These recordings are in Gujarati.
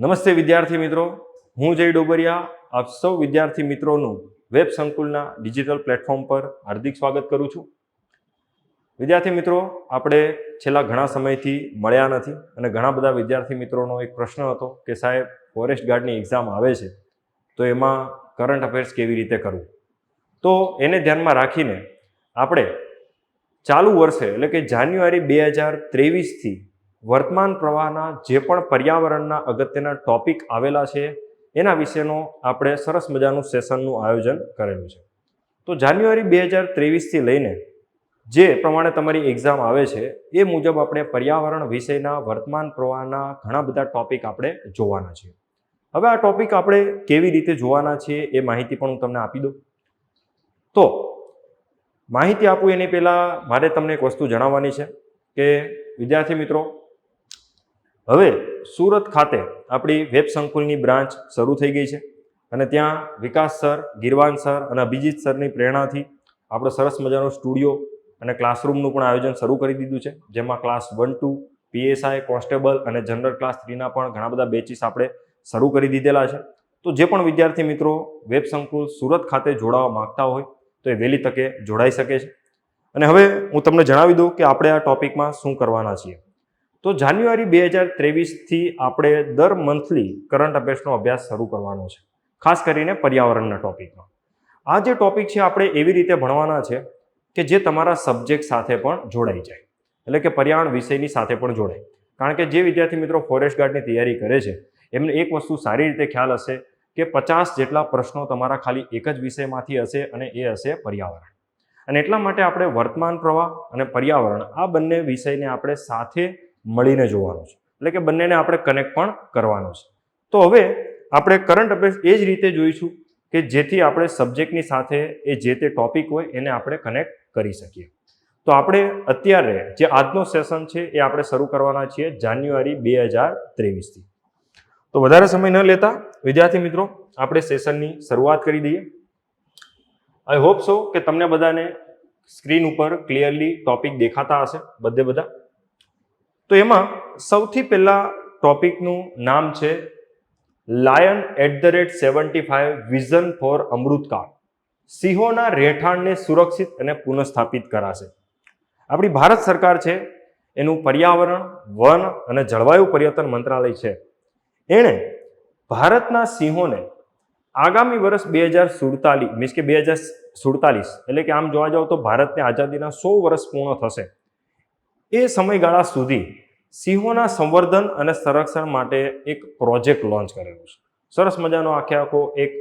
નમસ્તે વિદ્યાર્થી મિત્રો, હું જય ડોબરિયા આપ સૌ વિદ્યાર્થી મિત્રોનું વેબ સંકુલના ડિજિટલ પ્લેટફોર્મ પર હાર્દિક સ્વાગત કરું છું. વિદ્યાર્થી મિત્રો, આપણે છેલ્લા ઘણા સમયથી મળ્યા નથી અને ઘણા બધા વિદ્યાર્થી મિત્રોનો એક પ્રશ્ન હતો કે સાહેબ ફોરેસ્ટ ગાર્ડની એક્ઝામ આવે છે તો એમાં કરંટ અફેર્સ કેવી રીતે કરવું. તો એને ધ્યાનમાં રાખીને આપણે ચાલુ વર્ષે એટલે કે જાન્યુઆરી 2023થી વર્તમાન પ્રવાહના જે પણ પર્યાવરણના અગત્યના ટોપિક આવેલા છે એના વિશેનો આપણે સરસ મજાનું સેશનનું આયોજન કરેલું છે. તો જાન્યુઆરી 2023થી લઈને જે પ્રમાણે તમારી એક્ઝામ આવે છે એ મુજબ આપણે પર્યાવરણ વિષયના વર્તમાન પ્રવાહના ઘણા બધા ટોપિક આપણે જોવાના છીએ. હવે આ ટોપિક આપણે કેવી રીતે જોવાના છીએ એ માહિતી પણ હું તમને આપી દઉં. તો માહિતી આપું એની પહેલાં મારે તમને એક વસ્તુ જણાવવાની છે કે વિદ્યાર્થી મિત્રો, હવે સુરત ખાતે આપણી વેબ સંકુલની બ્રાન્ચ શરૂ થઈ ગઈ છે અને ત્યાં વિકાસ સર, ગિરવાન સર અને અભિજીત સરની પ્રેરણાથી આપણે સરસ મજાનો સ્ટુડિયો અને ક્લાસરૂમનું પણ આયોજન શરૂ કરી દીધું છે, જેમાં ક્લાસ 1, 2, PSI, કોન્સ્ટેબલ અને જનરલ ક્લાસ 3ના પણ ઘણા બધા બેચીસ આપણે શરૂ કરી દીધેલા છે. તો જે પણ વિદ્યાર્થી મિત્રો વેબ સંકુલ સુરત ખાતે જોડાવા માંગતા હોય તો એ વહેલી તકે જોડાઈ શકે છે. અને હવે હું તમને જણાવી દઉં કે આપણે આ ટોપિકમાં શું કરવાના છીએ. તો જાન્યુઆરી 2023થી આપણે દર મંથલી કરંટ અફેર્સનો અભ્યાસ શરૂ કરવાનો છે, ખાસ કરીને પર્યાવરણના ટોપિકમાં. આ જે ટોપિક છે આપણે એવી રીતે ભણવાના છે કે જે તમારા સબ્જેક્ટ સાથે પણ જોડાઈ જાય, એટલે કે પર્યાવરણ વિષયની સાથે પણ જોડાય. કારણ કે જે વિદ્યાર્થી મિત્રો ફોરેસ્ટ ગાર્ડની તૈયારી કરે છે એમને એક વસ્તુ સારી રીતે ખ્યાલ હશે કે 50 જેટલા પ્રશ્નો તમારા ખાલી એક જ વિષયમાંથી હશે અને એ હશે પર્યાવરણ. અને એટલા માટે આપણે વર્તમાન પ્રવાહ અને પર્યાવરણ આ બંને વિષયને આપણે સાથે મળીને જોવાનું છે, એટલે કે બંનેને આપણે કનેક્ટ પણ કરવાનું છે. તો હવે આપણે કરંટ અફેર્સ એ જ રીતે જોઈશું કે જેથી આપણે સબ્જેક્ટની સાથે એ જે તે ટોપિક હોય એને આપણે કનેક્ટ કરી શકીએ. તો આપણે અત્યારે જે આજનો સેશન છે એ આપણે શરૂ કરવાના છીએ જાન્યુઆરી 2023થી. તો વધારે સમય ન લેતા વિદ્યાર્થી મિત્રો આપણે સેશનની શરૂઆત કરી દઈએ. આઈ હોપ સો કે તમને બધાને સ્ક્રીન ઉપર ક્લિયરલી ટોપિક દેખાતા હશે બધા. તો એમાં સૌથી પહેલા ટોપિકનું નામ છે Lion@75 વિઝન ફોર અમૃતકાળ. સિંહોના રહેઠાણને સુરક્ષિત અને પુનઃસ્થાપિત કરાશે. આપણી ભારત સરકાર છે એનું પર્યાવરણ, વન અને જળવાયુ પરિવર્તન મંત્રાલય છે, એણે ભારતના સિંહોને આગામી વર્ષ 2047 મીન્સ કે 2047 એટલે કે આમ જોવા જાવ તો ભારતને આઝાદીના 100 વર્ષ પૂર્ણ થશે એ સમયગાળા સુધી સિંહોના સંવર્ધન અને સંરક્ષણ માટે એક પ્રોજેક્ટ લોન્ચ કરેલો છે. સરસ મજાનો આખો એક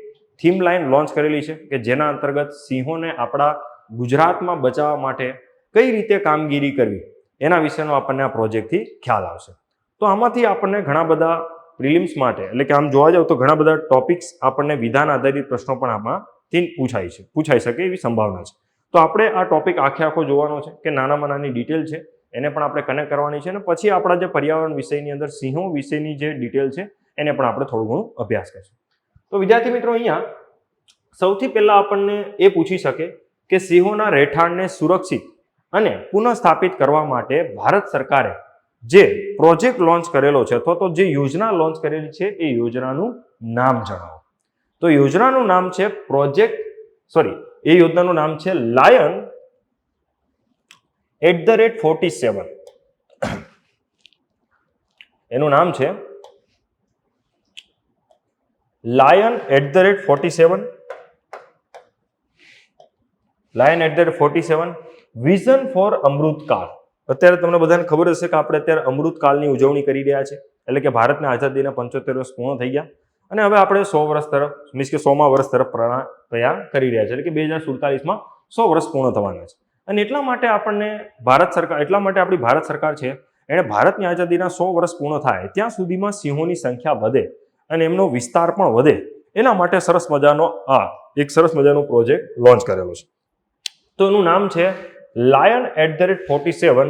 થીમ લાઈન લોન્ચ કરેલી છે કે જેના અંતર્ગત સિંહોને આપણા ગુજરાતમાં બચાવવા માટે કઈ રીતે કામગીરી કરવી એના વિશેનો આપણને આ પ્રોજેક્ટથી ખ્યાલ આવશે. તો આમાંથી આપણને ઘણા બધા પ્રિલિમ્સ માટે એટલે કે આમ જોવા જાવ તો ઘણા બધા ટોપિક્સ આપણને વિધાન આધારિત પ્રશ્નો પણ આમાંથી પૂછાઈ શકે એવી સંભાવના છે. તો આપણે આ ટોપિક આખો જોવાનો છે કે નાનામાં નાની ડિટેલ છે એને પણ આપણે કનેક્ટ કરવાની છે અને પછી આપણા જે પર્યાવરણ વિષયની અંદર સિંહો વિશેની જે ડિટેલ છે એને પણ આપણે થોડું ઘણું અભ્યાસ કરીશું. તો વિદ્યાર્થી મિત્રો, અહીંયા સૌથી પહેલા આપણને એ પૂછી શકે કે સિંહોના રહેઠાણને સુરક્ષિત અને પુનઃસ્થાપિત કરવા માટે ભારત સરકારે જે પ્રોજેક્ટ લોન્ચ કરેલો છે અથવા તો જે યોજના લોન્ચ કરેલી છે એ યોજનાનું નામ જણાવો. તો યોજનાનું નામ છે યોજનાનું નામ છે Lion@47. એનું નામ છે Lion@47 વિઝન ફોર અમૃતકાળ. અત્યારે તમને બધાને ખબર હશે કે આપણે અત્યારે અમૃતકાળની ઉજવણી કરી રહ્યા છે, એટલે કે ભારતને આઝાદીના 75 વર્ષ પૂર્ણ થઈ ગયા અને હવે આપણે 100 વર્ષ તરફ મીન્સ કે 100મા વર્ષ તરફ તૈયાર કરી રહ્યા છે, એટલે કે 2047માં 100 વર્ષ પૂર્ણ થવાના છે. અને એટલા માટે આપણી ભારત સરકાર છે એણે ભારતની આઝાદીના 100 વર્ષ પૂર્ણ થાય ત્યાં સુધીમાં સિંહોની સંખ્યા વધે અને એમનો વિસ્તાર પણ વધે એના માટે સરસ મજાનો પ્રોજેક્ટ લોન્ચ કરેલો છે. તો એનું નામ છે Lion@47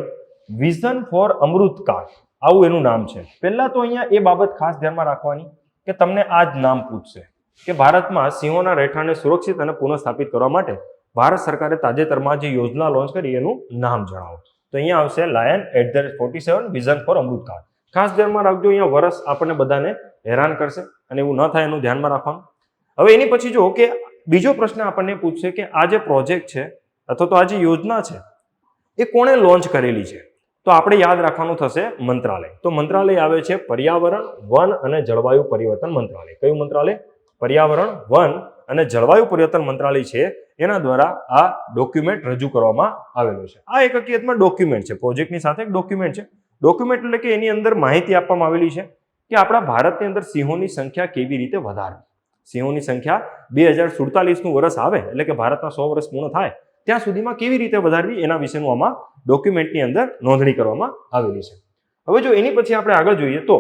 વિઝન ફોર અમૃતકાળ. આવું એનું નામ છે. પહેલા તો અહીંયા એ બાબત ખાસ ધ્યાનમાં રાખવાની કે તમને આ જ નામ પૂછશે કે ભારતમાં સિંહોના રહેઠાણને સુરક્ષિત અને પુનઃસ્થાપિત કરવા માટે ભારત સરકારે તાજેતરમાં જે યોજના લોન્ચ કરી એનું નામ જણાવો. તો અહીંયા આવશે Lion@47 વિઝન ફોર અમૃતકાળ. ખાસ ધ્યાનમાં રાખજો, અહીંયા વર્ષ આપણને બધાને હેરાન કરશે અને એવું ન થાય એનું ધ્યાનમાં રાખવાનું. હવે એની પછી જો કે બીજો પ્રશ્ન આપણને પૂછશે કે આ જે પ્રોજેક્ટ છે અથવા તો આ જે યોજના છે એ કોણે લોન્ચ કરેલી છે? તો આપણે યાદ રાખવાનું થશે મંત્રાલય. તો મંત્રાલય આવે છે પર્યાવરણ, વન અને જળવાયુ પરિવર્તન મંત્રાલય. કયું મંત્રાલય? પર્યાવરણ, વન અને જળવાયુ પરિવર્તન મંત્રાલય છે, એના દ્વારા આ ડોક્યુમેન્ટ રજૂ કરવામાં આવેલું છે. આ એક હકીકતમાં ડોક્યુમેન્ટ છે, પ્રોજેક્ટની સાથે એક ડોક્યુમેન્ટ છે. ડોક્યુમેન્ટ એટલે કે એની અંદર માહિતી આપવામાં આવેલી છે કે આપણા ભારતની અંદર સિંહોની સંખ્યા કેવી રીતે વધારવી. સિંહોની સંખ્યા 2047નું વર્ષ આવે એટલે કે ભારતના 100 વર્ષ પૂર્ણ થાય ત્યાં સુધીમાં કેવી રીતે વધારવી એના વિશેનું આમાં ડોક્યુમેન્ટની અંદર નોંધણી કરવામાં આવેલી છે. હવે જો એની પછી આપણે આગળ જોઈએ તો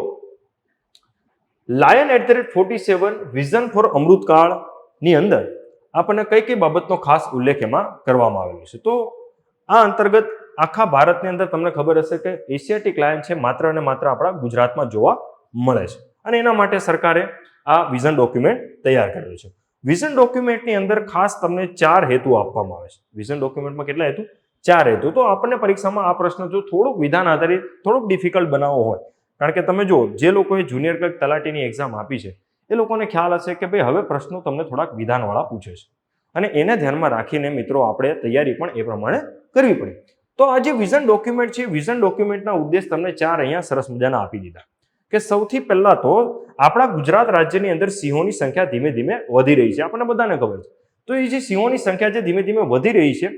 લાયન @47 વિઝન ફોર અમૃતકાળની અંદર આપણને કઈ કઈ બાબતનો ખાસ ઉલ્લેખ એમાં કરવામાં આવેલો છે. તો આ અંતર્ગત આખા ભારતની અંદર તમને ખબર હશે કે એશિયાટિક લાયન છે માત્ર અને માત્ર આપણા ગુજરાતમાં જોવા મળે છે અને એના માટે સરકારે આ વિઝન ડોક્યુમેન્ટ તૈયાર કરેલું છે. વિઝન ડોક્યુમેન્ટની અંદર ખાસ તમને 4 હેતુ આપવામાં આવે છે. વિઝન ડોક્યુમેન્ટમાં કેટલા હેતુ? 4 હેતુ. તો આપણને પરીક્ષામાં આ પ્રશ્ન જો થોડુંક વિધાન આધારિત થોડુંક ડિફિકલ્ટ બનાવવો હોય, કારણ કે તમે જો જે લોકોએ જુનિયર ક્લર્ક તલાટીની એક્ઝામ આપી છે એ લોકોને ખ્યાલ હશે કે ભાઈ હવે પ્રશ્નો તમને થોડાક વિધાનવાળા પૂછે છે અને એને ધ્યાનમાં રાખીને મિત્રો આપણે તૈયારી પણ એ પ્રમાણે કરવી પડે. તો આ જે વિઝન ડોક્યુમેન્ટ છે, વિઝન ડોક્યુમેન્ટના ઉદ્દેશ તમને 4 અહીંયા સરસ મજાના આપી દીધા કે સૌથી પહેલા તો આપણા ગુજરાત રાજ્યની અંદર સિંહોની સંખ્યા ધીમે ધીમે વધી રહી છે, આપણને બધાને ખબર છે. તો એ જે સિંહોની સંખ્યા જે ધીમે ધીમે વધી રહી છે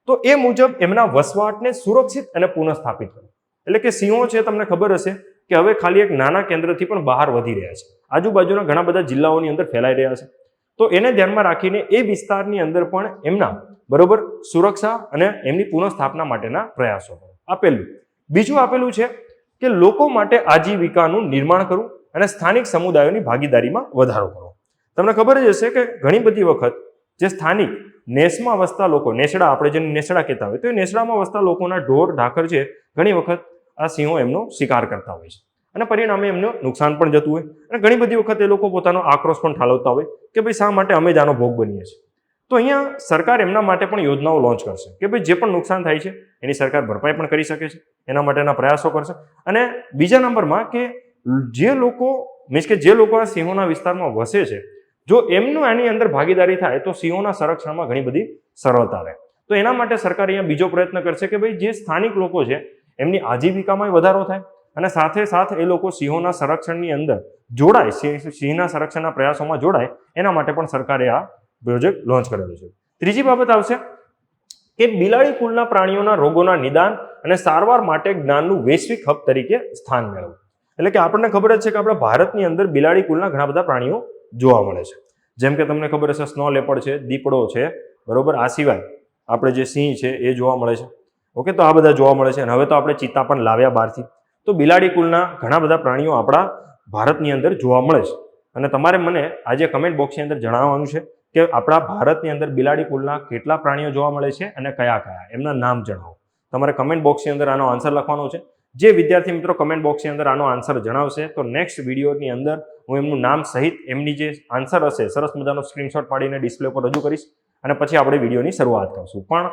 તો એ મુજબ એમના વસવાટને સુરક્ષિત અને પુનઃસ્થાપિત કરો. એટલે કે સિંહો છે તમને ખબર હશે કે હવે ખાલી એક નાના કેન્દ્રથી પણ બહાર વધી રહ્યા છે, આજુબાજુના ઘણા બધા જિલ્લાઓની અંદર ફેલાઈ રહ્યા છે. તો એને ધ્યાનમાં રાખીને એ વિસ્તારની અંદર પણ એમના બરોબર સુરક્ષા અને એમની પુનઃસ્થાપના માટેના પ્રયાસો કરો. આ પહેલું. બીજું આપેલું છે કે લોકો માટે આજીવિકાનું નિર્માણ કરવું અને સ્થાનિક સમુદાયોની ભાગીદારીમાં વધારો કરવો. તમને ખબર જ હશે કે ઘણી બધી વખત જે સ્થાનિક નેસમાં વસતા લોકો, નેસડા આપણે જેને નેસડા કહેતા હોય, તો એ નેસડામાં વસતા લોકોના ઢોર ઢાકર છે ઘણી વખત આ સિંહો એમનો શિકાર કરતા હોય છે અને પરિણામે એમનું નુકસાન પણ જતું હોય અને ઘણી બધી વખત એ લોકો પોતાનો આક્રોશ પણ ઠાલવતા હોય કે ભાઈ શા માટે અમે જ આનો ભોગ બનીએ છીએ. તો અહીંયા સરકાર એમના માટે પણ યોજનાઓ લોન્ચ કરશે કે ભાઈ જે પણ નુકસાન થાય છે એની સરકાર ભરપાઈ પણ કરી શકે છે, એના માટેના પ્રયાસો કરશે. અને બીજા નંબરમાં કે જે લોકો મીન્સ કે જે લોકો આ સિંહોના વિસ્તારમાં વસે છે, જો એમનું આની અંદર ભાગીદારી થાય તો સિંહોના સંરક્ષણમાં ઘણી બધી સરળતા રહે. તો એના માટે સરકાર અહીંયા બીજો પ્રયત્ન કરશે કે ભાઈ જે સ્થાનિક લોકો છે એમની આજીવિકામાં વધારો થાય અને સાથે સાથ એ લોકો સિંહોના સંરક્ષણની અંદર જોડાય, સિંહના સંરક્ષણના પ્રયાસોમાં જોડાય, એના માટે પણ સરકારે આ પ્રોજેક્ટ લોન્ચ કરેલો છે. ત્રીજી બાબત આવશે કે બિલાડી કુળના પ્રાણીઓના રોગોના નિદાન અને સારવાર માટે જ્ઞાનનું વૈશ્વિક હબ તરીકે સ્થાન મેળવવું. એટલે કે આપણને ખબર જ છે કે આપણા ભારતની અંદર બિલાડી કુળના ઘણા બધા પ્રાણીઓ જોવા મળે છે. જેમ કે તમને ખબર હશે સ્નો લેપર્ડ છે, દીપડો છે, બરોબર. આ સિવાય આપણે જે સિંહ છે એ જોવા મળે છે. ઓકે, તો આ બધા જોવા મળે છે અને હવે તો આપણે ચિત્તા પણ લાવ્યા બહારથી. તો બિલાડી કુળના ઘણા બધા પ્રાણીઓ આપણા ભારતની અંદર જોવા મળે છે અને તમારે મને આજે કમેન્ટ બોક્સની અંદર જણાવવાનું છે કે આપણા ભારતની અંદર બિલાડી કુળના કેટલા પ્રાણીઓ જોવા મળે છે અને કયા કયા, એમના નામ જણાવો. તમારે કમેન્ટ બોક્સની અંદર આનો આન્સર લખવાનો છે. જે વિદ્યાર્થી મિત્રો કમેન્ટ બોક્સની અંદર આનો આન્સર જણાવશે તો નેક્સ્ટ વિડીયોની અંદર હું એમનું નામ સહિત એમની જે આન્સર હશે સરસ મજાનો સ્ક્રીનશોટ પાડીને ડિસ્પ્લે પર રજૂ કરીશ અને પછી આપણે વિડીયોની શરૂઆત કરશું. પણ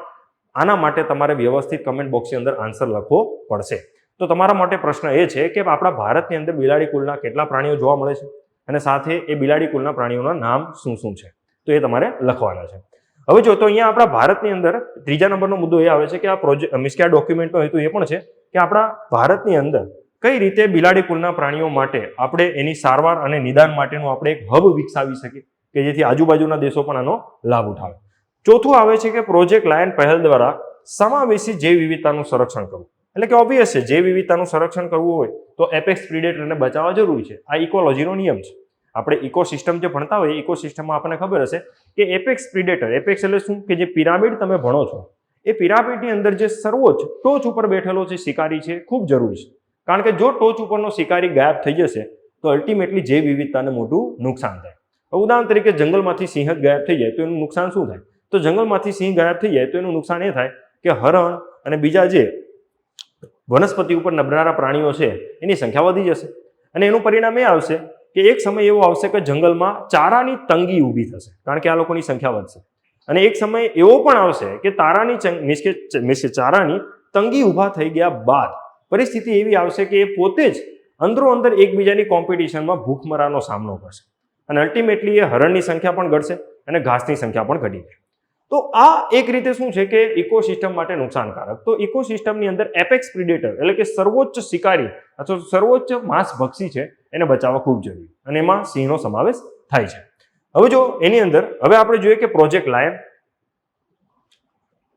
આના માટે તમારે વ્યવસ્થિત કમેન્ટ બોક્સની અંદર આન્સર લખવો પડશે. તો તમારા માટે પ્રશ્ન એ છે કે આપણા ભારતની અંદર બિલાડી કુળના કેટલા પ્રાણીઓ જોવા મળે છે અને સાથે એ બિલાડી કુળના પ્રાણીઓના નામ શું શું છે, તો એ તમારે લખવાના છે. હવે જો તો અહીંયા આપણા ભારતની અંદર ત્રીજા નંબરનો મુદ્દો એ આવે છે કે આ પ્રોજેક્ટ મીન્સ કે આ ડોક્યુમેન્ટનો હેતુ એ પણ છે કે આપણા ભારતની અંદર કઈ રીતે બિલાડી કુળના પ્રાણીઓ માટે આપણે એની સારવાર અને નિદાન માટેનું આપણે એક હબ વિકસાવી શકીએ કે જેથી આજુબાજુના દેશો પણ આનો લાભ ઉઠાવે. ચોથું આવે છે કે પ્રોજેક્ટ લાયન પહેલ દ્વારા સમાવેશી જૈવ વિવિધતાનું સંરક્ષણ કરવું. એટલે કે ઓબ્વિયસ છે જૈવ વિવિધતાનું સંરક્ષણ કરવું હોય તો એપેક્સ પ્રિડેટરને બચાવવા જરૂરી છે. આ ઇકોલોજીનો નિયમ છે. આપણે ઇકોસિસ્ટમ જે ભણતા હોય ઇકોસિસ્ટમમાં આપણને ખબર હશે કે એપેક્સ પ્રિડેટર, એપેક્સ એટલે શું કે જે પિરામિડ તમે ભણો છો એ પિરામિડની અંદર જે સર્વોચ્ચ ટોચ ઉપર બેઠેલો જે શિકારી છે ખૂબ જરૂરી છે. કારણ કે જો ટોચ ઉપરનો શિકારી ગાયબ થઈ જશે તો અલ્ટિમેટલી જૈવ વિવિધતાને મોટું નુકસાન થાય. ઉદાહરણ તરીકે જંગલમાંથી સિંહ જ ગાયબ થઈ જાય તો એનું નુકસાન શું થાય? તો જંગલમાંથી સિંહ ગાયબ થઈ જાય તો એનું નુકસાન એ થાય કે હરણ અને બીજા જે વનસ્પતિ ઉપર નબનારા પ્રાણીઓ છે એની સંખ્યા વધી જશે અને એનું પરિણામ એ આવશે કે એક સમય એવો આવશે કે જંગલમાં ચારાની તંગી ઊભી થશે કારણ કે આ લોકોની સંખ્યા વધશે અને એક સમય એવો પણ આવશે કે ચારાની તંગી ઊભા થઈ ગયા બાદ પરિસ્થિતિ એવી આવશે કે એ પોતે જ અંદરો અંદર એકબીજાની કોમ્પિટિશનમાં ભૂખમરાનો સામનો કરશે અને અલ્ટિમેટલી એ હરણની સંખ્યા પણ ઘટશે અને ઘાસની સંખ્યા પણ ઘટી જાય. તો આ એક રીતે શું છે કે ઇકોસિસ્ટમ માટે નુકસાનકારક. તો ઇકોસિસ્ટમની અંદર એપેક્સ પ્રિડેટર એટલે કે સર્વોચ્ચ શિકારી અથવા સર્વોચ્ચ માંસભક્ષી છે એને બચાવવા ખૂબ જરૂરી અને એમાં સિંહનો સમાવેશ થાય છે. હવે જો એની અંદર હવે આપણે જોઈએ કે પ્રોજેક્ટ લાયન.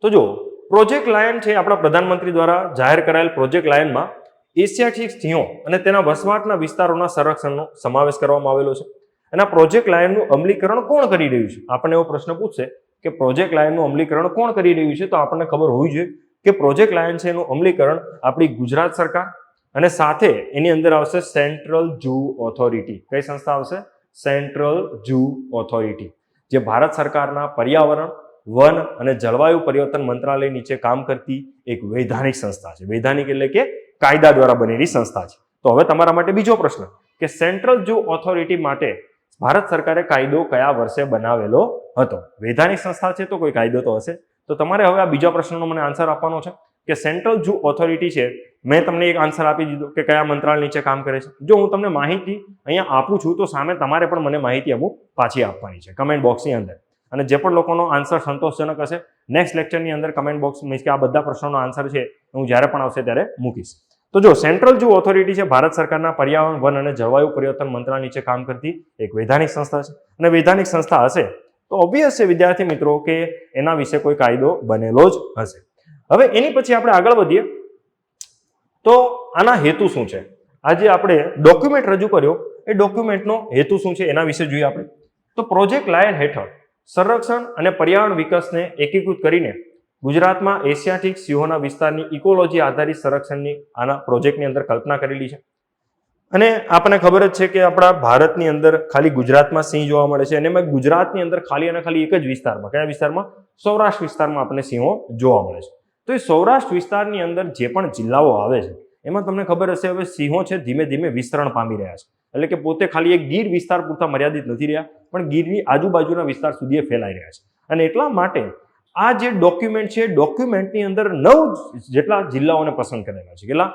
તો જો પ્રોજેક્ટ લાયન છે આપણા પ્રધાનમંત્રી દ્વારા જાહેર કરાયેલ પ્રોજેક્ટ લાયનમાં એશિયાટિક સિંહો અને તેના વસવાટના વિસ્તારોના સંરક્ષણનો સમાવેશ કરવામાં આવેલો છે. અને આ પ્રોજેક્ટ લાયનનું અમલીકરણ કોણ કરી રહ્યું છે? આપણને એવો પ્રશ્ન પૂછશે કે પ્રોજેક્ટ લાયનનું અમલીકરણ કોણ કરી રહ્યું છે? તો આપણને ખબર હોવી જોઈએ કે પ્રોજેક્ટ લાયન છે એનું અમલીકરણ આપણી ગુજરાત સરકાર અને સાથે એની અંદર આવશે સેન્ટ્રલ ઝૂ ઓથોરિટી. કઈ સંસ્થા આવશે? સેન્ટ્રલ ઝૂ ઓથોરિટી, જે ભારત સરકારના પર્યાવરણ, વન અને જળવાયુ પરિવર્તન મંત્રાલય નીચે કામ કરતી એક વૈધાનિક સંસ્થા છે. વૈધાનિક એટલે કે કાયદા દ્વારા બનેલી સંસ્થા છે. તો હવે તમારા માટે બીજો પ્રશ્ન કે સેન્ટ્રલ ઝૂ ઓથોરિટી માટે ભારત સરકારે કાયદો કયા વર્ષે બનાવેલો હતો? વૈધાનિક સંસ્થા છે તો કોઈ કાયદો તો હશે. તો તમારે હવે આ બીજા પ્રશ્નનો મને આન્સર આપવાનો છે કે સેન્ટ્રલ ઝૂ ઓથોરિટી છે, મેં તમને એક આન્સર આપી દીધો કે કયા મંત્રાલય નીચે કામ કરે છે. જો હું તમને માહિતી અહીંયા આપું છું તો સામે તમારે પણ મને માહિતી અમુક પાછી આપવાની છે કમેન્ટ બોક્સની અંદર. અને જે પણ લોકોનો આન્સર સંતોષજનક હશે નેક્સ્ટ લેક્ચરની અંદર કમેન્ટ બોક્સ મીન્સ કે આ બધા પ્રશ્નોનો આન્સર છે હું જ્યારે પણ આવશે ત્યારે મૂકીશ. તો જો સેન્ટ્રલ ઝૂ ઓથોરિટી છે ભારત સરકારના પર્યાવરણ, વન અને જળવાયુ પરિવર્તન મંત્રાલય નીચે કામ કરતી એક વૈધાનિક સંસ્થા છે. અને વૈધાનિક સંસ્થા હશે તો ઓબ્વિયસ છે વિદ્યાર્થી મિત્રો કે એના વિશે કોઈ કાયદો બનેલો જ હશે. હવે એની પછી આપણે આગળ વધીએ તો આના હેતુ શું છે? આજે આપણે ડોક્યુમેન્ટ રજૂ કર્યો એ ડોક્યુમેન્ટનો હેતુ શું છે એના વિશે જોઈએ આપણે. તો પ્રોજેક્ટ લાયન હેઠળ સંરક્ષણ અને પર્યાવરણ વિકાસને એકીકૃત કરીને ગુજરાતમાં એશિયાટિક સિંહોના વિસ્તારની ઇકોલોજી આધારિત સંરક્ષણની આના પ્રોજેક્ટની અંદર કલ્પના કરેલી છે. અને આપણને ખબર જ છે કે આપણા ભારતની અંદર ખાલી ગુજરાતમાં સિંહ જોવા મળે છે અને એમાં ગુજરાતની અંદર ખાલી અને ખાલી એક જ વિસ્તારમાં, કયા વિસ્તારમાં? સૌરાષ્ટ્ર વિસ્તારમાં આપણને સિંહો જોવા મળે છે. તો એ સૌરાષ્ટ્ર વિસ્તારની અંદર જે પણ જિલ્લાઓ આવે છે એમાં તમને ખબર હશે હવે સિંહો છે ધીમે ધીમે વિસ્તરણ પામી રહ્યા છે. એટલે કે પોતે ખાલી એક ગીર વિસ્તાર પૂરતા મર્યાદિત નથી રહ્યા પણ ગીરની આજુબાજુના વિસ્તાર સુધી એ ફેલાઈ રહ્યા છે. અને એટલા માટે આ જે ડોક્યુમેન્ટ છે ડોક્યુમેન્ટની અંદર 9 જેટલા જિલ્લાઓને પસંદ કરેલા છે. કેટલા?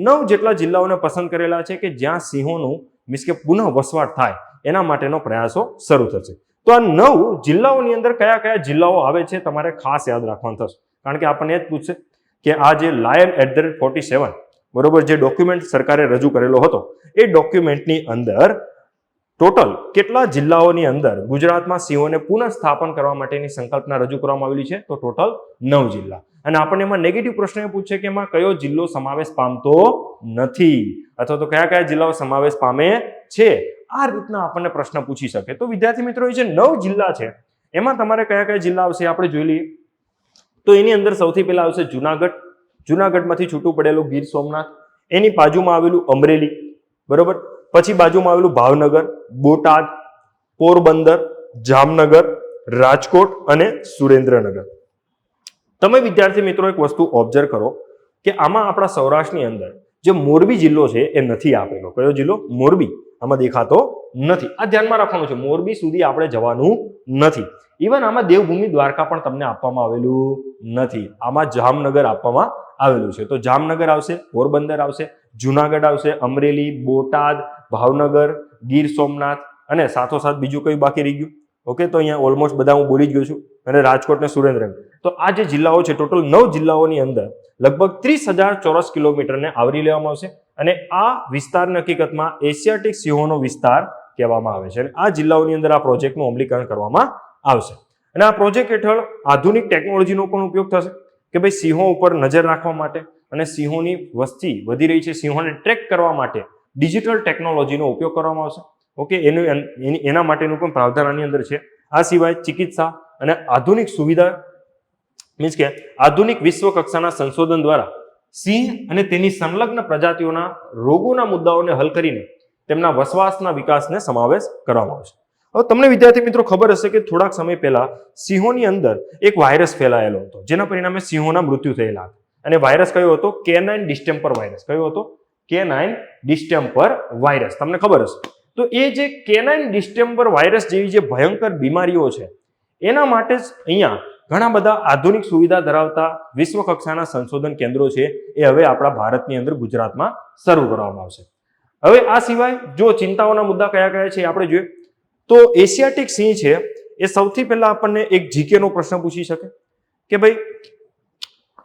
9 જેટલા જિલ્લાઓને પસંદ કરેલા છે કે જ્યાં સિંહોનું મીન્સ કે પુનઃ વસવાટ થાય એના માટેનો પ્રયાસો શરૂ થશે. તો આ 9 જિલ્લાઓની અંદર કયા કયા જિલ્લાઓ આવે છે તમારે ખાસ યાદ રાખવાનું થશે. કારણ કે આપણને એ જ પૂછશે કે આ જે લાયન @47 બરોબર જે ડોક્યુમેન્ટ સરકારે રજૂ કરેલો હતો એ ડોક્યુમેન્ટની અંદર ટોટલ કેટલા જિલ્લાઓની અંદર ગુજરાતમાં સિંહોને પુનઃસ્થાપન કરવા માટેની સંકલ્પના રજૂ કરવામાં આવેલી છે? તો ટોટલ 9 જિલ્લા. અને આપણને એમાં નેગેટિવ પ્રશ્ન એ પૂછે કે એમાં કયો જિલ્લો સમાવેશ પામતો નથી અથવા તો કયા કયા જિલ્લાઓ સમાવેશ પામે છે. આ રીતના આપણને પ્રશ્ન પૂછી શકે. તો વિદ્યાર્થી મિત્રો એ જે 9 જિલ્લા છે એમાં તમારે કયા કયા જિલ્લા આવશે આપણે જોઈ લઈએ. તો એની અંદર સૌથી પહેલા આવશે જુનાગઢ. જુનાગઢમાંથી છૂટું પડેલું ગીર સોમનાથ, એની બાજુમાં આવેલું અમરેલી, બરોબર. પછી બાજુમાં આવેલું ભાવનગર, બોટાદ, પોરબંદર, જામનગર, રાજકોટ અને સુરેન્દ્રનગર. તમે વિદ્યાર્થી મિત્રો એક વસ્તુ ઓબ્ઝર્વ કરો કે આમાં આપણા સૌરાષ્ટ્રની અંદર જે મોરબી જિલ્લો છે એ નથી આપેલો. કયો જિલ્લો? મોરબી આમાં દેખાતો નથી. આ ધ્યાનમાં રાખવાનું છે, મોરબી સુધી આપણે જવાનું નથી. ઇવન આમાં દેવભૂમિ દ્વારકા પણ તમને આપવામાં આવેલું નથી. આમાં જામનગર આપવામાં આવેલું છે. તો જામનગર આવશે, પોરબંદર આવશે, જુનાગઢ આવશે, અમરેલી, બોટાદ, ભાવનગર, ગીર સોમનાથ અને સાથોસાથ બીજું કયું બાકી રહી ગયું? ઓકે, તો અહીંયા ઓલમોસ્ટ બધા હું બોલી જ ગયો છું. અને રાજકોટ ને સુરેન્દ્રનગર. તો આ જે જિલ્લાઓ છે ટોટલ 9 જિલ્લાઓની અંદર લગભગ 30,000 ચોરસ કિલોમીટરને આવરી લેવામાં આવશે. અને આ વિસ્તારની હકીકતમાં એશિયાટિક સિંહોનો વિસ્તાર કહેવામાં આવે છે. અને આ જિલ્લાઓની અંદર આ પ્રોજેક્ટનું અમલીકરણ કરવામાં આવશે. અને આ પ્રોજેક્ટ હેઠળ આધુનિક ટેકનોલોજીનો પણ ઉપયોગ થશે કે ભાઈ સિંહો ઉપર નજર રાખવા માટે અને સિંહોની વસ્તી વધી રહી છે, સિંહોને ટ્રેક કરવા માટે ડિજિટલ ટેકનોલોજીનો ઉપયોગ કરવામાં આવશે. ઓકે, એના માટેનું પણ પ્રાવધાન આની અંદર છે. આ સિવાય ચિકિત્સા અને આધુનિક સુવિધા મીન્સ કે આધુનિક વિશ્વ કક્ષાના સંશોધન દ્વારા સિંહ અને તેની સંલગ્ન પ્રજાતિઓના રોગોના મુદ્દાઓને હલ કરીને તેમના વસવાટના વિકાસને સમાવેશ કરવામાં આવશે. હવે તમને વિદ્યાર્થી મિત્રો ખબર હશે કે થોડાક સમય પહેલા સિંહોની અંદર એક વાયરસ ફેલાયેલો હતો જેના પરિણામે સિંહોના મૃત્યુ થયેલા હતા. અને વાયરસ કયો હતો? કેનાઇન ડિસ્ટેમ્પર વાયરસ. કયો હતો? કેનાઇન ડિસ્ટેમ્પર વાયરસ. તમને ખબર હશે. તો એ જે કેનાઇન ડિસ્ટેમ્પર વાયરસ જેવી જે ભયંકર બીમારીઓ છે એના માટે જ અહીંયા ઘણા બધા આધુનિક સુવિધા ધરાવતા વિશ્વ કક્ષાના સંશોધન કેન્દ્રો છે એ હવે આપણા ભારતની અંદર ગુજરાતમાં શરૂ કરવામાં આવશે. હવે આ સિવાય જો ચિંતાઓના મુદ્દા કયા કયા છે આપણે જોઈએ તો એશિયાટિક સિંહ છે એ સૌથી પહેલા આપણને એક જીકે નો પ્રશ્ન પૂછી શકે કે ભાઈ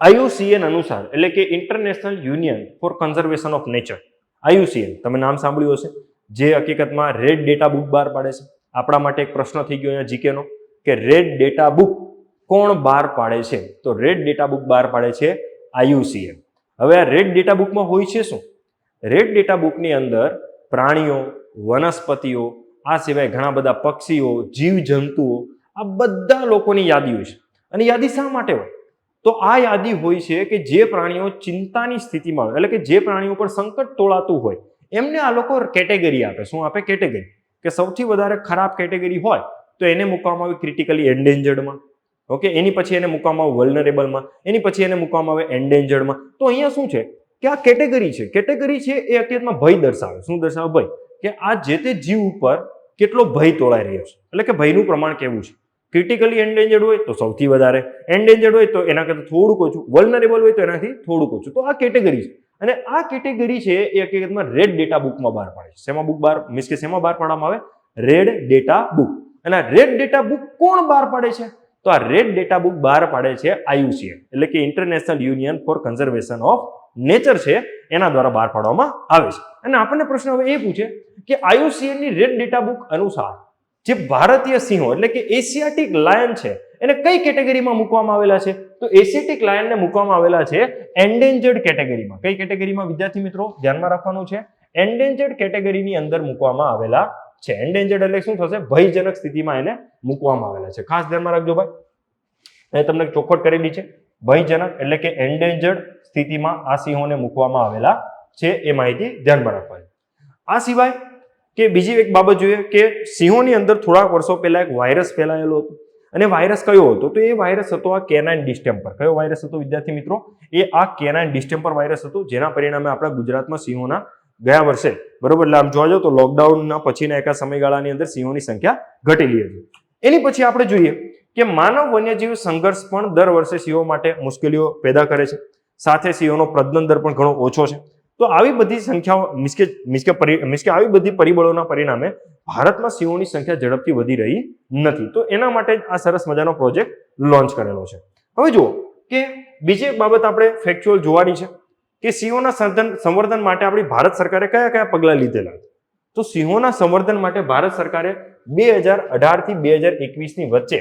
IUCN અનુસાર એટલે કે International Union for Conservation of Nature, IUCN તમે નામ સાંભળ્યું હશે, જે હકીકતમાં રેડ ડેટા બુક બહાર પાડે છે. આપણા માટે એક પ્રશ્ન થઈ ગયો અહીંયા જીકે નો કે રેડ ડેટા બુક કોણ બહાર પાડે છે? તો રેડ ડેટા બુક બહાર પાડે છે IUCN. હવે આ રેડ ડેટા બુકમાં હોય છે શું? રેડ ડેટા બુકની અંદર પ્રાણીઓ, વનસ્પતિઓ, આ સિવાય ઘણા બધા પક્ષીઓ, જીવજંતુઓ, આ બધા લોકોની યાદી હોય છે. અને યાદી શા માટે હોય? તો આ યાદી હોય છે કે જે પ્રાણીઓ ચિંતાની સ્થિતિમાં હોય, એટલે કે જે પ્રાણીઓ પર સંકટ તોળાતું હોય એમને આ લોકો કેટેગરી આપે. શું આપે? કેટેગરી. કે સૌથી વધારે ખરાબ કેટેગરી હોય તો એને મૂકવામાં આવે ક્રિટિકલી એન્ડેન્જર્ડમાં, ઓકે, એની પછી એને મૂકવામાં આવે વલ્નરેબલમાં, એની પછી એને મૂકવામાં આવે એન્ડેન્જર્ડમાં. તો અહીંયા શું છે કે આ કેટેગરી છે. કેટેગરી છે એ હકીકતમાં ભય દર્શાવે. શું દર્શાવે? ભય. કે આ જે તે જીવ ઉપર કેટલો ભય તોળાઈ રહ્યો છે, એટલે કે ભયનું પ્રમાણ કેવું છે. ક્રિટિકલી એન્ડેન્જર્ડ હોય તો સૌથી વધારે, એન્ડેન્જર્ડ હોય તો એના કરતાં થોડુંક ઓછું, વલ્નરેબલ હોય તો એનાથી થોડુંક ઓછું. તો આ કેટેગરી છે અને આ કેટેગરી છે એ હકીકતમાં રેડ ડેટા બુકમાં બહાર પાડે છે. શેમાં બુક બહાર મીન્સ કે શેમાં બહાર પાડવામાં આવે? Red data book. અને આ રેડ ડેટા બુક કોણ બહાર પાડે છે? તો આ રેડ ડેટા બુક બહાર પાડે છે IUCN, એટલે કે International Union for Conservation of Nature છે, એના દ્વારા બહાર પાડવામાં આવે છે. અને આપણને પ્રશ્ન હવે એ પૂછે કે IUCN ની રેડ ડેટા બુક અનુસાર જે ભારતીય સિંહો એટલે કે એશિયાટિક લાયન છે એને કઈ કેટેગરીમાં મૂકવામાં આવેલા છે? તો એશિયાટિક લાયનને મૂકવામાં આવેલા છે એન્ડેન્જર્ડ કેટેગરીમાં. કઈ કેટેગરીમાં વિદ્યાર્થી મિત્રો ધ્યાનમાં રાખવાનું છે? એન્ડેન્જર્ડ કેટેગરીની અંદર મૂકવામાં આવેલા છે. એન્ડેન્જર્ડ એટલે શું થશે? ભયજનક સ્થિતિમાં એને મૂકવામાં આવેલા છે. ખાસ ધ્યાનમાં રાખજો ભાઈ, મેં તમને ચોખવટ કરેલી છે. ભયજનક એટલે કે એન્ડેન્જર્ડ સ્થિતિમાં આ સિંહોને મૂકવામાં આવેલા છે, એ માહિતી ધ્યાનમાં રાખવાની. આ સિવાય કે બીજી એક બાબત જોઈએ કે સિંહોની અંદર થોડાક વર્ષો પહેલા એક વાયરસ ફેલાયેલો હતો. અને વાયરસ કયો હતો? તો એ વાયરસ હતો આ કેનાઇન ડિસ્ટેમ્પર. કયો વાયરસ હતો વિદ્યાર્થી મિત્રો? એ આ કેનાઇન ડિસ્ટેમ્પર વાયરસ હતો, જેના પરિણામે આપણા ગુજરાતમાં સિંહોના ગયા વર્ષે, બરોબર, એટલે આમ જોવા જાવ તો લોકડાઉનના પછીના એકા સમયગાળાની અંદર સિંહોની સંખ્યા ઘટેલી હતી. એની પછી આપણે જોઈએ કે માનવ વન્યજીવ સંઘર્ષ પણ દર વર્ષે સિંહો માટે મુશ્કેલીઓ પેદા કરે છે. સાથે સિંહોનો પ્રજનન દર પણ ઘણો ઓછો છે. તો આવી બધી સંખ્યાઓ મિસ્કે આવી બધી પરિબળોના પરિણામે ભારતમાં સિંહોની સંખ્યા ઝડપથી વધી રહી નથી. તો એના માટે આ સરસ મજાનો પ્રોજેક્ટ લોન્ચ કરેલો છે. હવે જુઓ કે બીજી એક બાબત આપણે ફેક્ચ્યુઅલ જોવાની છે કે સિંહોના સંવર્ધન માટે આપણી ભારત સરકારે કયા કયા પગલાં લીધેલા? તો સિંહોના સંવર્ધન માટે ભારત સરકારે 2018 થી 2021 ની વચ્ચે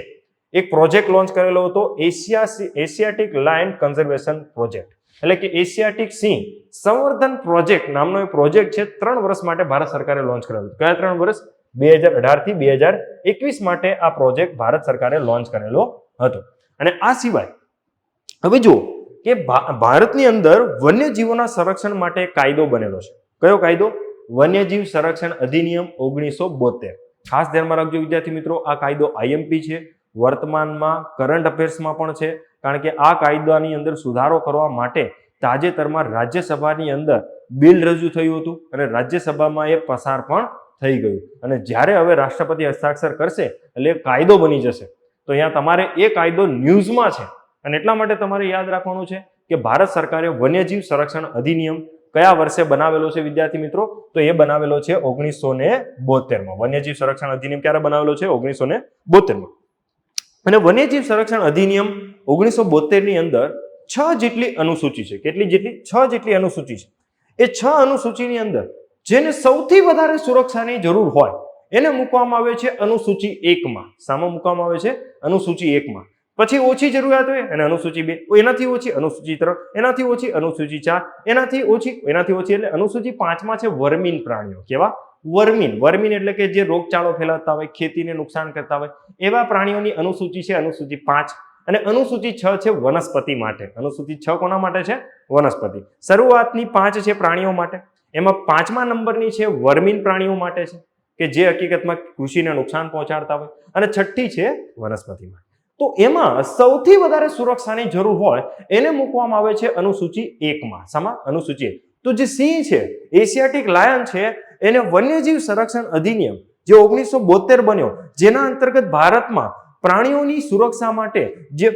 એક પ્રોજેક્ટ લોન્ચ કરેલો હતો, એશિયાટિક લાયન કન્ઝર્વેશન પ્રોજેક્ટ, એટલે કે એશિયાટિક સિંહ સંવર્ધન પ્રોજેક્ટ નામનો એક પ્રોજેક્ટ છે. 3 વર્ષ માટે ભારત સરકારે લોન્ચ કરેલો. કયા 3 વર્ષ? 2018 થી 2021 માટે આ પ્રોજેક્ટ ભારત સરકારે લોન્ચ કરેલો હતો. અને આ સિવાય હવે જુઓ કે ભારતની અંદર વન્યજીવોના સંરક્ષણ માટે એક કાયદો બનેલો છે. કયો કાયદો? વન્યજીવ સંરક્ષણ અધિનિયમ 1972. ખાસ ધ્યાનમાં રાખજો વિદ્યાર્થી મિત્રો, આ કાયદો IMP છે, વર્તમાનમાં કરંટ અફેર્સમાં પણ છે, કારણ કે આ કાયદાની અંદર સુધારો કરવા માટે તાજેતરમાં રાજ્યસભાની અંદર બિલ રજૂ થયું હતું અને રાજ્યસભામાં એ પસાર પણ થઈ ગયું. અને જ્યારે હવે રાષ્ટ્રપતિ હસ્તાક્ષર કરશે એટલે કાયદો બની જશે. તો અહીંયા તમારે એ કાયદો ન્યૂઝમાં છે અને એટલા માટે તમારે યાદ રાખવાનું છે કે ભારત સરકારે વન્યજીવ સંરક્ષણ અધિનિયમ કયા વર્ષે બનાવેલો છે વિદ્યાર્થી મિત્રો? તો એ બનાવેલો છે 1972માં. વન્યજીવ સંરક્ષણ અધિનિયમ ક્યારે બનાવેલો છે? 1972માં. અને વન્યજીવ સંરક્ષણ અધિનિયમ 1972 ની અંદર 6 જેટલી અનુસૂચિ છે. કેટલી જેટલી? 6 જેટલી અનુસૂચિ છે. એ 6 અનુસૂચિની અંદર જેને સૌથી વધારે સુરક્ષાની જરૂર હોય એને મૂકવામાં આવે છે અનુસૂચિ 1માં. સામાં મૂકવામાં આવે છે? અનુસૂચિ 1માં. પછી ઓછી જરૂરિયાત હોય અને અનુસૂચિ 2, એનાથી ઓછી અનુસૂચિ 3, એનાથી ઓછી અનુસૂચિ 4, એનાથી ઓછી એટલે અનુસૂચિ 5માં છે વર્મીન પ્રાણીઓ. કેવા? વર્મીન એટલે કે જે રોગચાળો ફેલાવતા હોય, ખેતીને નુકસાન કરતા હોય એવા પ્રાણીઓની અનુસૂચિ છે અનુસૂચિ 5. અને અનુસૂચિ 6 છે વનસ્પતિ માટે. અનુસૂચિ 6 કોના માટે છે? વનસ્પતિ. શરૂઆતની 5 છે પ્રાણીઓ માટે, એમાં 5મા નંબરની છે વર્મીન પ્રાણીઓ માટે છે કે જે હકીકતમાં કૃષિને નુકસાન પહોંચાડતા હોય, અને 6ઠી છે વનસ્પતિ માટે. તો એમાં સૌથી વધારે સુરક્ષાની જરૂર હોય એને મૂકવામાં આવે છે અનુસૂચિ 1માં. સામાં? અનુસૂચિ 1. તો જે સિંહ છે, એશિયાટિક લાયન છે, એને વન્યજીવ સંરક્ષણ અધિનિયમ જે 1972 બન્યો, જેના અંતર્ગત ભારતમાં પ્રાણીઓની સુરક્ષા માટે જે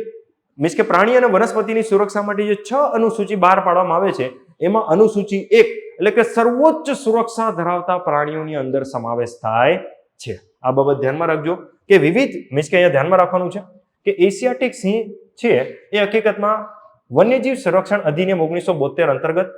મીન્સ કે પ્રાણી અને વનસ્પતિની સુરક્ષા માટે જે 6 અનુસૂચિ બહાર પાડવામાં આવે છે, એમાં અનુસૂચિ 1 એટલે કે સર્વોચ્ચ સુરક્ષા ધરાવતા પ્રાણીઓની અંદર સમાવેશ થાય છે. આ બાબત ધ્યાનમાં રાખજો કે વિવિધ મીન્સ કે અહીંયા ધ્યાનમાં રાખવાનું છે કે એશિયાટિક સિંહ છે એ હકીકતમાં વન્યજીવ સંરક્ષણ અધિનિયમ 1972 અંતર્ગત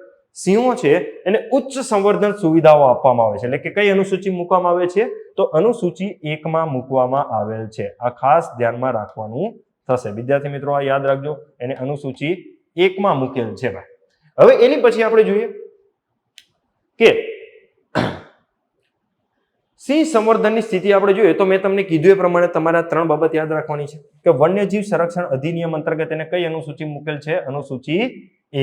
સિંહો છે એને ઉચ્ચ સંવર્ધન સુવિધાઓ આપવામાં આવે છે. એટલે કે કઈ અનુસૂચિ મૂકવામાં આવે છે? તો અનુસૂચિ 1 માં મૂકવામાં આવેલ છે. આ ખાસ ધ્યાનમાં રાખવાનું થશે. વિદ્યાર્થી મિત્રો આ યાદ રાખજો, એને અનુસૂચિ 1 માં મૂકેલ છે ભાઈ. હવે એની પછી આપણે જોઈએ કે સિંહ સંવર્ધનની સ્થિતિ આપણે જોઈએ તો મેં તમને કીધું એ પ્રમાણે તમારે 3 બાબત યાદ રાખવાની છે કે વન્યજીવ સંરક્ષણ અધિનિયમ અંતર્ગત એને કઈ અનુસૂચિ મૂકેલ છે? અનુસૂચિ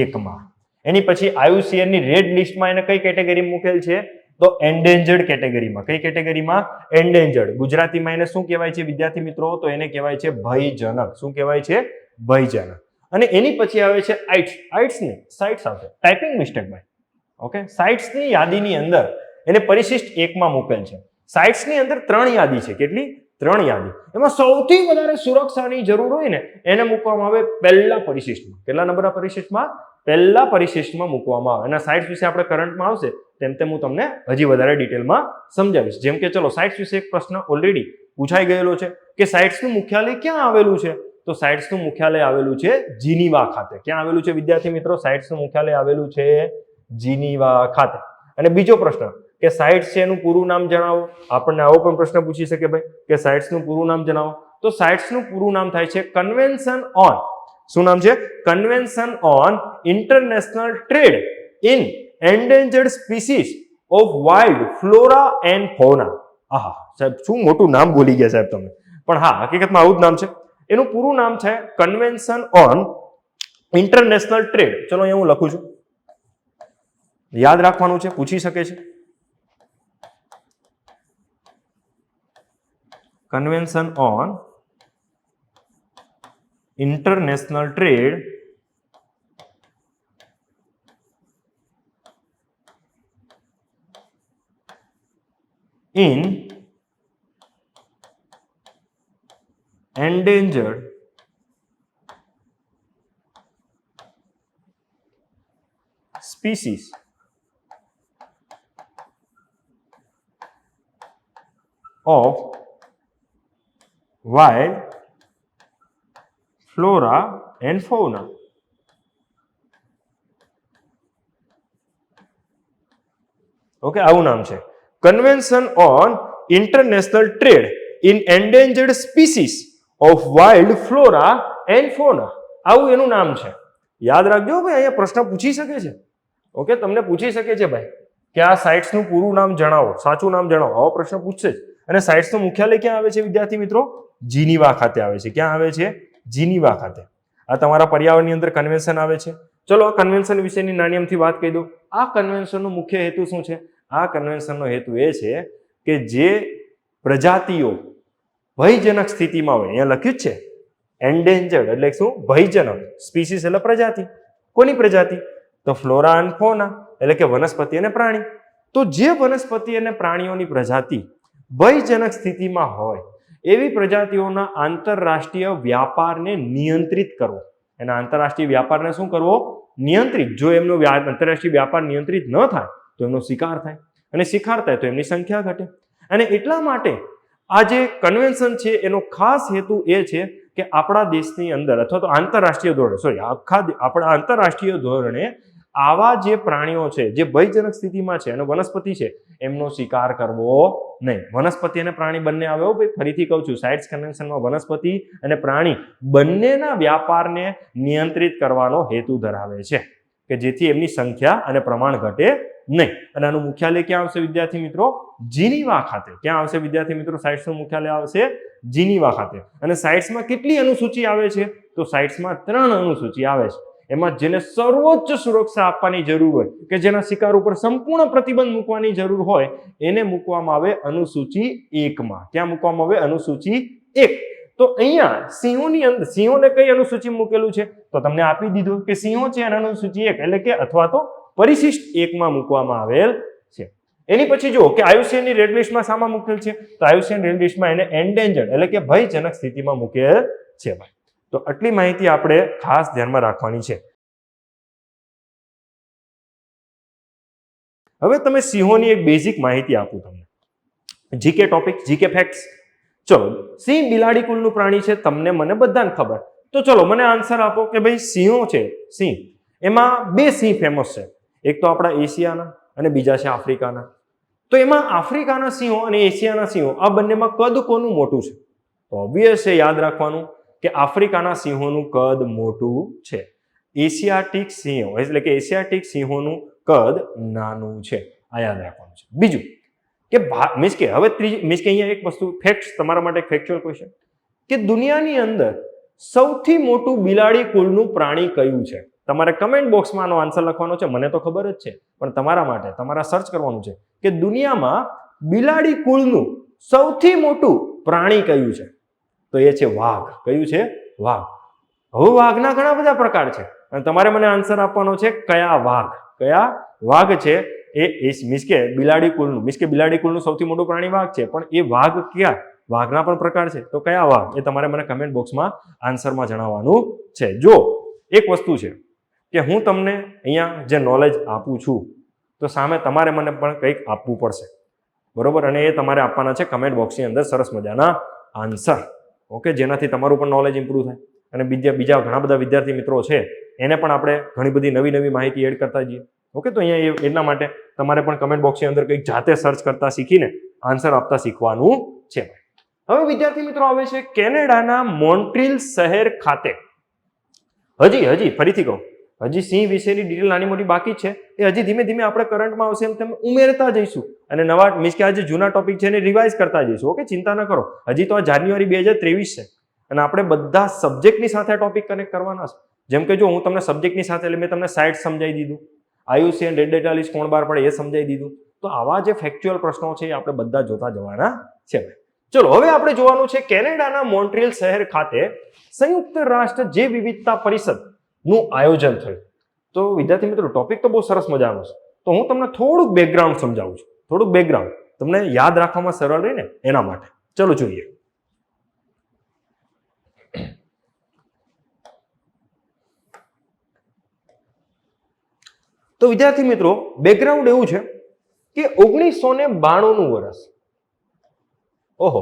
1 માં. એની પછી IUCN ની રેડ લિસ્ટમાં એને કઈ કેટેગરી મૂકેલ છે? તો એન્ડેન્જર્ડ કેટેગરીમાં. કઈ કેટેગરીમાં? એન્ડેન્જર્ડ. ગુજરાતીમાં એને શું કહેવાય છે વિદ્યાર્થી મિત્રો? તો એને કહેવાય છે ભયજનક. શું કહેવાય છે? ભયજનક. અને એની પછી આવે છે આઇટ્સ ને સાઇટ્સ આવશે. ટાઈપિંગ મિસ્ટેક ભાઈ. ઓકે, સાઇટ્સ ની યાદીની અંદર એને પરિશિષ્ટ 1 માં મૂકેલ છે. સાઇટ્સ ની અંદર 3 યાદી છે. કેટલી? 3 યાદી. એમાં સૌથી વધારે સુરક્ષાની જરૂર હોય ને એને મૂકવામાં આવે પહેલા પરિશિષ્ટમાં. કેટલા નંબરના પરિશિષ્ટમાં? પહેલા પરિશિષ્ટમાં મૂકવામાં આવે. અને સાઇટ્સ વિશે આપણે કરંટમાં આવશે તેમ હું તમને હજી વધારે ડિટેલમાં સમજાવીશ. જેમ કે ચલો સાઇટ્સ વિશે એક પ્રશ્ન ઓલરેડી પૂછાઈ ગયેલો છે કે સાઇટ્સનું મુખ્યાલય ક્યાં આવેલું છે? તો સાઇટ્સનું મુખ્યાલય આવેલું છે જીનીવા ખાતે. ક્યાં આવેલું છે વિદ્યાર્થી મિત્રો? સાઇટ્સનું મુખ્યાલય આવેલું છે જીનીવા ખાતે. અને બીજો પ્રશ્ન કે સાઇટ્સ છે એનું પૂરું નામ જણાવો. આપણને આવો પણ પ્રશ્ન પૂછી શકે ભાઈ કે સાઇટ્સનું પૂરું નામ જણાવો. તો સાઇટ્સનું પૂરું નામ થાય છે કન્વેન્શન ઓન, શું નામ છે? Convention on international trade in endangered species of wild flora and fauna. આહા સાહેબ શું મોટું નામ બોલી ગયા સાહેબ તમે, પણ હા હકીકતમાં આવું જ નામ છે. એનું પૂરું નામ છે કન્વેન્શન ઓન ઇન્ટરનેશનલ ટ્રેડ. ચલો અહીંયા હું લખું છું, યાદ રાખવાનું છે, પૂછી શકે છે. Convention on international trade in endangered species of wild flora and fauna. Okay, આવું નામ છે convention on international trade in endangered species of wild flora and ફોના. આવું એનું નામ છે. યાદ રાખજો ભાઈ, અહીંયા પ્રશ્ન પૂછી શકે છે. ઓકે, તમને પૂછી શકે છે ભાઈ કે આ સાઇટ્સનું પૂરું નામ જણાવો, સાચું નામ જણાવો. આવો પ્રશ્ન પૂછશે જ. અને સાઇટ્સનું મુખ્યાલય ક્યાં આવે છે વિદ્યાર્થી મિત્રો? જીનીવા ખાતે આવે છે. ક્યાં આવે છે? જીનીવા ખાતે. આ તમારા પર્યાવરણની અંદર કન્વેન્શન આવે છે. ચલો આ કન્વેન્શન વિશેની નાની અમથી વાત કહી દઉં. આ કન્વેન્શનનો મુખ્ય હેતુ શું છે? આ કન્વેન્શનનો હેતુ એ છે કે જે પ્રજાતિઓ ભયજનક સ્થિતિમાં હોય, અહીંયા લખ્યું જ છે એન્ડેન્જર્ડ એટલે શું? ભયજનક. સ્પીસીસ એટલે પ્રજાતિ. કોની પ્રજાતિ? તો ફ્લોરા એન્ડ ફોના એટલે કે વનસ્પતિ અને પ્રાણી. તો જે વનસ્પતિ અને પ્રાણીઓની પ્રજાતિ ભયજનક સ્થિતિમાં હોય એવી પ્રજાતિઓના આંતરરાષ્ટ્રીય વ્યાપારને નિયંત્રિત કરવો. એના આંતરરાષ્ટ્રીય વ્યાપારને શું કરવો? નિયંત્રિત. જો એમનો આંતરરાષ્ટ્રીય વ્યાપાર નિયંત્રિત ન થાય તો એમનો શિકાર થાય, અને શિકાર થાય તો એમની સંખ્યા ઘટે. અને એટલા માટે આ જે કન્વેન્શન છે એનો ખાસ હેતુ એ છે કે આપણા દેશની અંદર અથવા તો આંતરરાષ્ટ્રીય ધોરણે આપણા આંતરરાષ્ટ્રીય ધોરણે આવા જે પ્રાણીઓ છે જે ભયજનક સ્થિતિમાં છે અને વનસ્પતિ છે એમનો શિકાર કરવો નહીં. વનસ્પતિ અને પ્રાણી બંને આવે. ભાઈ ફરીથી કહું છું, સાઇટ્સ કન્વેન્શનમાં વનસ્પતિ અને પ્રાણી બંનેના વ્યાપારને નિયંત્રિત કરવાનો હેતુ ધરાવે છે કે જેથી એમની સંખ્યા અને પ્રમાણ ઘટે નહીં. અને આનું મુખ્યાલય ક્યાં આવશે વિદ્યાર્થી મિત્રો? જીનીવા ખાતે. ક્યાં આવશે વિદ્યાર્થી મિત્રો? સાઇટ્સનું મુખ્યાલય આવશે જીનીવા ખાતે. અને સાઇટ્સમાં કેટલી અનુસૂચિ આવે છે? તો સાઇટ્સમાં 3 અનુસૂચિ આવે છે. એમાં જેને સર્વોચ્ચ સુરક્ષા આપવાની જરૂર હોય કે જેના શિકાર ઉપર સંપૂર્ણ પ્રતિબંધ મૂકવાની જરૂર હોય એને મૂકવામાં આવે અનુસૂચિ 1 માં. ક્યાં મૂકવામાં આવે? અનુસૂચિ 1. તો અહીંયા સિંહોની અંદર સિંહોને કઈ અનુસૂચિ મૂકેલું છે? તો તમને આપી દીધું કે સિંહો છે અને અનુસૂચિ 1 એટલે કે અથવા તો પરિશિષ્ટ 1 માં મૂકવામાં આવેલ છે. એની પછી જુઓ કે IUCN ની રેડ લિસ્ટમાં શામાં મૂકેલ છે? તો IUCN રેડ લિસ્ટમાં એને એન્ડેન્જર્ડ એટલે કે ભયજનક સ્થિતિમાં મૂકેલ છે ભાઈ. તો આટલી માહિતી આપણે ખાસ ધ્યાનમાં રાખવાની છે. હવે તમે સિંહોની એક બેઝિક માહિતી આપું તમને, જીકે ટોપિક, જીકે ફેક્ટ્સ. ચલો, સિંહ બિલાડી કુલનું પ્રાણી છે, તમને મને બધાને ખબર. તો ચલો મને આન્સર આપો કે ભાઈ સિંહો છે, સિંહ, એમાં બે સિંહ ફેમસ છે, એક તો આપણા એશિયાના અને બીજા છે આફ્રિકાના. તો એમાં આફ્રિકાના સિંહો અને એશિયાના સિંહો આ બંનેમાં કદ કોનું મોટું છે? તો ઓબ્વિયસ છે, યાદ રાખવાનું કે આફ્રિકાના સિંહોનું કદ મોટું છે. એશિયાટિક સિંહો એટલે કે એશિયાટિક સિંહોનું કદ નાનું છે. આ યાદ રાખવાનું છે. બીજું કે મીન્સ કે હવે મીન્સ કે અહીંયા એક વસ્તુ ફેક્ટ તમારા માટે એક ફેક્ચ્યુઅલ ક્વેશ્ચન કે દુનિયાની અંદર સૌથી મોટું બિલાડી કુલનું પ્રાણી કયું છે? તમારે કમેન્ટ બોક્સમાં આનો આન્સર લખવાનો છે. મને તો ખબર જ છે, પણ તમારા માટે તમારે સર્ચ કરવાનું છે કે દુનિયામાં બિલાડી કુલનું સૌથી મોટું પ્રાણી કયું છે? તો એ છે વાઘ. કયું છે? વાઘ. હવે વાઘના ઘણા બધા પ્રકાર છે અને તમારે મને આન્સર આપવાનો છે કયા વાઘ છે એ મીન્સ કે બિલાડી કુલનું, મીન્સ કે બિલાડી કુલનું સૌથી મોટું પ્રાણી વાઘ છે, પણ એ વાઘ કયા? વાઘના પણ પ્રકાર છે, તો કયા વાઘ? એ તમારે મને કમેન્ટ બોક્સમાં આન્સરમાં જણાવવાનું છે. જો એક વસ્તુ છે કે હું તમને અહીંયા જે નોલેજ આપું છું તો સામે તમારે મને પણ કંઈક આપવું પડશે, બરોબર? અને એ તમારે આપવાના છે કમેન્ટ બોક્સની અંદર સરસ મજાના આન્સર. ઓકે, જેનાથી તમારું પણ નોલેજ ઇમ્પ્રૂવ થાય અને બીજા ઘણા બધા વિદ્યાર્થી મિત્રો છે એને પણ આપણે ઘણી બધી નવી માહિતી એડ કરતા જઈએ. ઓકે, તો અહીંયા એટલા માટે તમારે પણ કમેન્ટ બોક્સની અંદર કંઈક જાતે સર્ચ કરતા શીખીને આન્સર આપતા શીખવાનું છે. હવે વિદ્યાર્થી મિત્રો આવે છે કેનેડાના મોન્ટ્રીલ શહેર ખાતે. હજી ફરીથી કહું, હજી સિંહ વિશેની ડિટેલ નાની મોટી બાકી છે, એ હજી ધીમે ધીમે આપણે કરંટમાં આવશે એમ તેમ ઉમેરતા જઈશું અને નવા મીન્સ કે આ જે જૂના ટોપિક છે એને રિવાઇઝ કરતા જઈશું. ઓકે, ચિંતા ન કરો. હજી તો આ જાન્યુઆરી 2023 છે અને આપણે બધા સબ્જેક્ટની સાથે ટોપિક કનેક્ટ કરવાના છે. જેમ કે જો હું તમને સબ્જેક્ટની સાથે એટલે મેં તમને સાઇટ સમજાવી દીધું, IUCN રેડ ડેટા લિસ્ટ કોણ બહાર પડે એ સમજાવી દીધું. તો આવા જે ફેક્ચ્યુઅલ પ્રશ્નો છે એ આપણે બધા જોતા જવાના છે. ચલો, હવે આપણે જોવાનું છે કેનેડાના મોન્ટ્રીયલ શહેર ખાતે સંયુક્ત રાષ્ટ્ર જૈવ વિવિધતા પરિષદ નું આયોજન થયું. તો વિદ્યાર્થી મિત્રો ટોપિક તો બહુ સરસ મજાનો છે, તો હું તમને થોડુંક બેકગ્રાઉન્ડ સમજાવું છું. થોડુંક બેકગ્રાઉન્ડ તમને યાદ રાખવામાં સરળ રહે ને એના માટે. ચલો જોઈએ. તો વિદ્યાર્થી મિત્રો બેકગ્રાઉન્ડ એવું છે કે 1992 વર્ષ. ઓહો,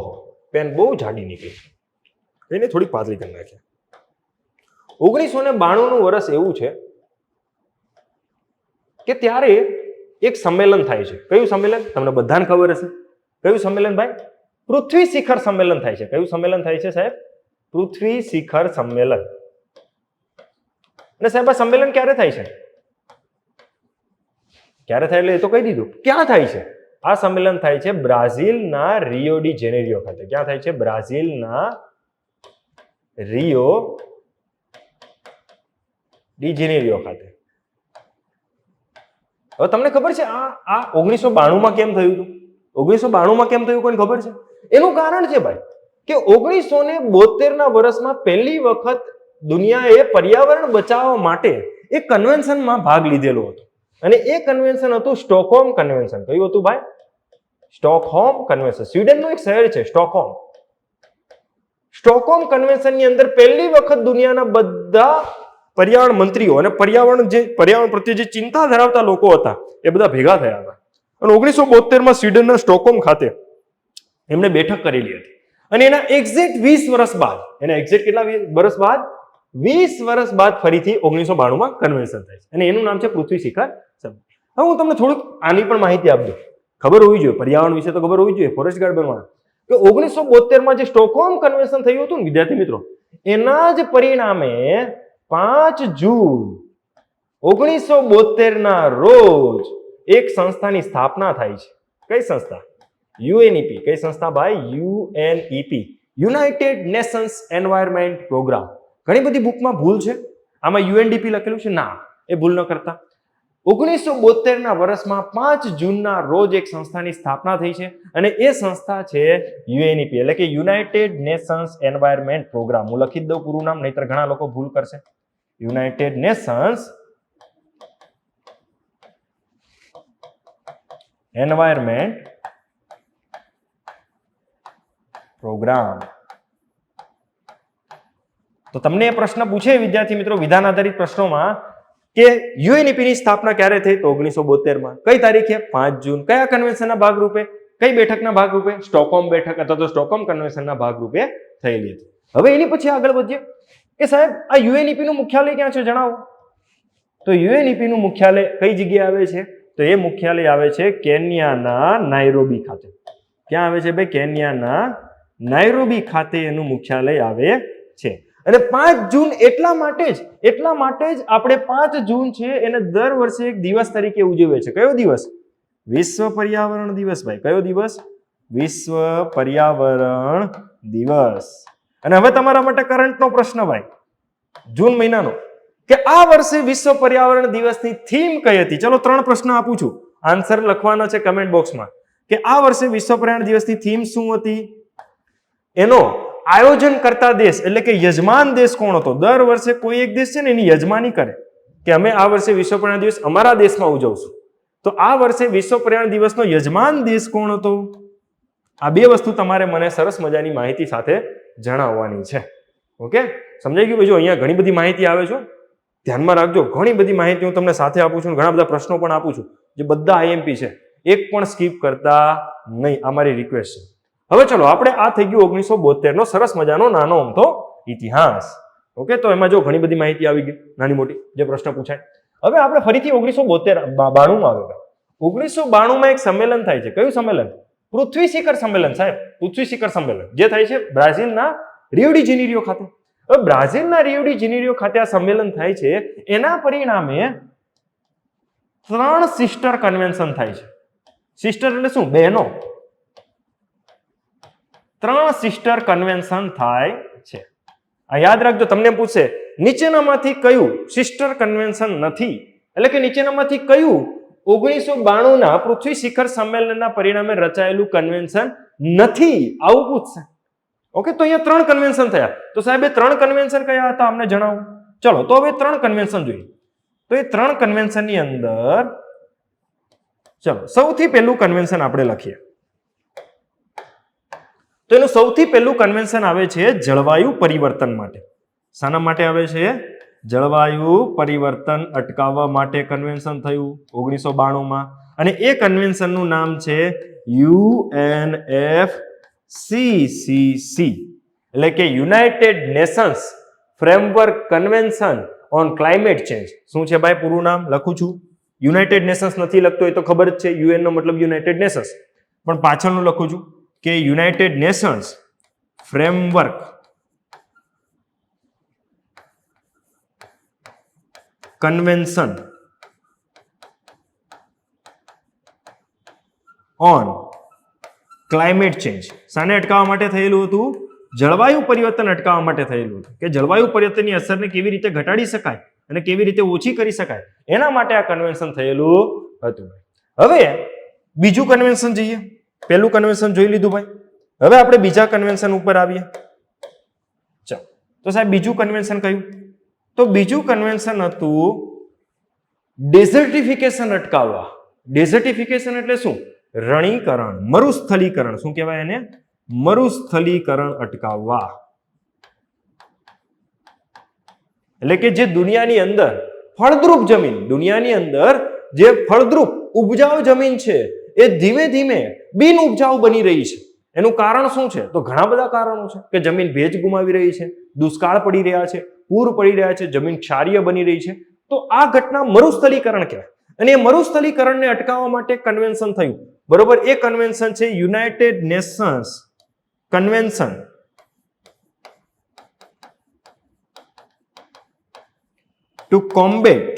પેન બહુ જાડી નીકળી, એને થોડી પાતળી કરી નાખી. 1992 વર્ષ એવું છે કે ત્યારે એક સંમેલન થાય છે. કયું સંમેલન? તમને બધાને ખબર હશે. કયું સંમેલન ભાઈ? પૃથ્વી શિખર સંમેલન થાય છે. કયું સંમેલન થાય છે સાહેબ? પૃથ્વી શિખર સંમેલન. અને સાહેબ આ સંમેલન ક્યારે થાય છે? ક્યારે થાય એટલે એ તો કહી દીધું. ક્યાં થાય છે? આ સંમેલન થાય છે બ્રાઝિલના રિયો ડી જેનેરિયો ખાતે. ક્યાં થાય છે? બ્રાઝિલના રિયો ડી જેનેરિયો ખાતે. હવે તમને ખબર છે આ 1992 કેમ થયું હતું? 1992 કેમ થયું કોઈને ખબર છે? એનું કારણ છે ભાઈ કે 1972 વર્ષમાં પહેલી વખત દુનિયાએ પર્યાવરણ બચાવવા માટે એક કન્વેન્શનમાં ભાગ લીધેલો હતો અને એ કન્વેન્શન હતું સ્ટોકહોમ કન્વેન્શન. કયું હતું ભાઈ? Stockholm convention. સ્વીડનનું એક શહેર છે સ્ટોકહોમ. સ્ટોકહોમ કન્વેન્શનની અંદર પહેલી વખત દુનિયાના બધા પર્યાવરણ મંત્રીઓ અને પર્યાવરણ પ્રત્યે જે ચિંતા ધરાવતા લોકો હતા એ બધા ભેગા થયા હતા અને 1972 સ્વીડનના સ્ટોકહોમ ખાતે એમણે બેઠક કરેલી હતી અને એના એક્ઝેક્ટ 20 વર્ષ બાદ, એના એક્ઝેક્ટ કેટલા વર્ષ બાદ? 20 વર્ષ બાદ ફરીથી 1992 કન્વેન્શન થાય છે અને એનું નામ છે પૃથ્વી શિખર સંમેલન. હવે હું તમને થોડુંક આની પણ માહિતી આપી દઉં. ખબર હોવી જોઈએ, પર્યાવરણ વિશે તો ખબર હોવી જોઈએ, ફોરેસ્ટ ગાર્ડ બનવાના. કે 1972 જે સ્ટોકહોમ કન્વેન્શન થયું હતું ને વિદ્યાર્થી મિત્રો, એના જ પરિણામે 5 જૂન 1972 રોજ એક સંસ્થાની સ્થાપના થાય છે. કઈ સંસ્થા? UNEP. કઈ સંસ્થા ભાઈ? UNEP, United Nations Environment Programme. ઘણી બધી બુકમાં ભૂલ છે, આમાં UNDP લખેલું છે, ના, એ ભૂલ ન કરતા. 1972 વર્ષમાં 5 જૂનના રોજ એક સંસ્થાની સ્થાપના થઈ છે અને એ સંસ્થા છે UNEP એટલે કે યુનાઇટેડ નેશન્સ એન્વાયરમેન્ટ પ્રોગ્રામ. હું લખી દઉં પૂરું નામ, નહીતર ઘણા લોકો ભૂલ કરશે. United Nations Environment Programme. તો તમને એ પ્રશ્ન પૂછે વિદ્યાર્થી મિત્રો વિધાન આધારિત પ્રશ્નોમાં કે યુએનઈપી ની સ્થાપના ક્યારે થઈ? તો 1972 કઈ તારીખે? 5 જૂન. કયા કન્વેન્શનના ભાગરૂપે? કઈ બેઠકના ભાગરૂપે? સ્ટોકહોમ બેઠક અથવા તો સ્ટોકહોમ કન્વેન્શનના ભાગરૂપે થયેલી હતી. હવે એની પછી આગળ વધીએ કે સાહેબ આ યુએનઈપી નું મુખ્યાલય ક્યાં છે જણાવો. તો યુએનઈપી નું મુખ્યાલય કઈ જગ્યાએ આવે છે? તો એ મુખ્યાલય આવે છે કેન્યાના નાયરોબી ખાતે. ક્યાં આવે છે ભાઈ? કેન્યાના નાયરોબી ખાતે એનું મુખ્યાલય આવે છે. અને 5 જૂન એટલા માટે જ આપણે 5 જૂન છે એને દર વર્ષે એક દિવસ તરીકે ઉજવીએ છીએ. કયો દિવસ? વિશ્વ પર્યાવરણ દિવસ ભાઈ. કયો દિવસ? વિશ્વ પર્યાવરણ દિવસ. અને હવે તમારા માટે કરંટનો પ્રશ્ન ભાઈ, જૂન મહિનાનો, કે આ વર્ષે વિશ્વ પર્યાવરણ દિવસની થીમ કઈ હતી? ચલો 3 પ્રશ્ન આપું છું, આન્સર લખવાનો છે કમેન્ટ બોક્સમાં કે આ વર્ષે વિશ્વ પર્યાવરણ દિવસની થીમ શું હતી? એનો આયોજન કરતા દેશ એટલે કે યજમાન દેશ કોણ હતો? દર વર્ષે કોઈ એક દેશ છે ને એની યજમાની કરે કે અમે આ વર્ષે વિશ્વ પર્યાવરણ દિવસ અમારા દેશમાં ઉજવશું. તો આ વર્ષે વિશ્વ પર્યાવરણ દિવસનો યજમાન દેશ કોણ હતો? આ 2 વસ્તુ તમારે મને સરસ મજાની માહિતી સાથે જણાવવાની છે. ઓકે, સમજાઈ ગયું? જો અહીંયા ઘણી બધી માહિતી આવે છે, ધ્યાનમાં રાખજો. ઘણી બધી માહિતી હું તમને સાથે આપું છું, ઘણા બધા પ્રશ્નો પણ આપું છું જે બધા આઈએમપી છે, એક પણ સ્કીપ કરતા નહીં. આ મારી રિક્વેસ્ટ છે. હવે ચલો આપણે આ થઈ ગયું 1972 નો સરસ મજાનો નાનો અમથો ઇતિહાસ. ઓકે, તો એમાં જો ઘણી બધી માહિતી આવી ગઈ, નાની મોટી જે પ્રશ્ન પૂછાય. હવે આપણે ફરીથી 1992 માં આવે. 1992 માં એક સંમેલન થાય છે. કયું સંમેલન? પૃથ્વી શિખર સંમેલન સાહેબ. પૃથ્વી શિખર સંમેલન જે થાય છે બ્રાઝિલના રિયો ડી જેનેરિયો ખાતે. હવે બ્રાઝિલના રિયો ડી જેનેરિયો ખાતે આ સંમેલન થાય છે. એના પરિણામે 3 સિસ્ટર કન્વેન્શન થાય છે. સિસ્ટર એટલે શું? બહેનો. 3 સિસ્ટર કન્વેન્શન થાય છે. આ યાદ રાખજો. તમને પૂછશે નીચેનામાંથી કયું સિસ્ટર કન્વેન્શન નથી, એટલે કે નીચેનામાંથી કયું 1992 ના પૃથ્વી શિખર સંમેલનના પરિણામે રચાયેલું કન્વેન્શન નથી, આવું પૂછશે. ઓકે, તો અહીંયા 3 કન્વેન્શન થયા. તો સાહેબ એ 3 કન્વેન્શન કયા હતા અમને જણાવો. ચલો તો હવે 3 કન્વેન્શન જોઈએ. તો એ 3 કન્વેન્શનની અંદર ચલો સૌથી પહેલું કન્વેન્શન આપણે લખીએ. તો એનું સૌથી પહેલું કન્વેન્શન આવે છે જળવાયુ પરિવર્તન માટે. શાના માટે આવે છે? જળવાયુ પરિવર્તન અટકાવવા માટે કન્વેન્શન થયું 1992 માં. અને એ કન્વેન્શનનું નામ છે UNFCCC, એટલે કે United Nations framework convention on climate change. શું છે ભાઈ પૂરું નામ? લખું છું. યુનાઇટેડ નેશન્સ નથી લખતો એ તો ખબર જ છે, યુએન નો મતલબ યુનાઇટેડ નેશન્સ, પણ પાછળનું લખું છું કે United Nations framework convention on climate change. શાને અટકાવવા માટે થયેલું હતું? જળવાયુ પરિવર્તન અટકાવવા માટે થયેલું હતું, કે જળવાયુ પરિવર્તનની અસરને કેવી રીતે ઘટાડી શકાય અને કેવી રીતે ઓછી કરી શકાય એના માટે આ કન્વેન્શન થયેલું હતું. હવે બીજું કન્વેન્શન જોઈએ. પહેલું કન્વેન્શન જોઈ લીધું ભાઈ. હવે આપણે બીજા કન્વેન્શન ઉપર આવીએ. ચાલો તો સાહેબ બીજું કન્વેન્શન કયું? તો બીજું કન્વેન્શન હતું ડેઝર્ટિફિકેશન અટકાવવા. ડેઝર્ટિફિકેશન એટલે શું? રણીકરણ, મરુસ્થલીકરણ. શું કહેવાય એને? મરુસ્થલીકરણ અટકાવવા. એટલે કે જે દુનિયાની અંદર ફળદ્રુપ જમીન, દુનિયાની અંદર જે ફળદ્રુપ ઉપજાઉ જમીન છે એ ધીમે ધીમે બિન ઉપજાઉ બની રહી છે. એનું કારણ શું છે? તો ઘણા બધા કારણો છે કે જમીન ભેજ ગુમાવી રહી છે, દુષ્કાળ પડી રહ્યા છે, પૂર પડી રહ્યા છે, જમીન ક્ષારીય બની રહી છે. તો આ ઘટના મરુસ્થલીકરણ કહેવાય. અને એ મરુસ્થલીકરણને અટકાવવા માટે કન્વેન્શન થયું. બરોબર, એ કન્વેન્શન છે United Nations convention to Combat.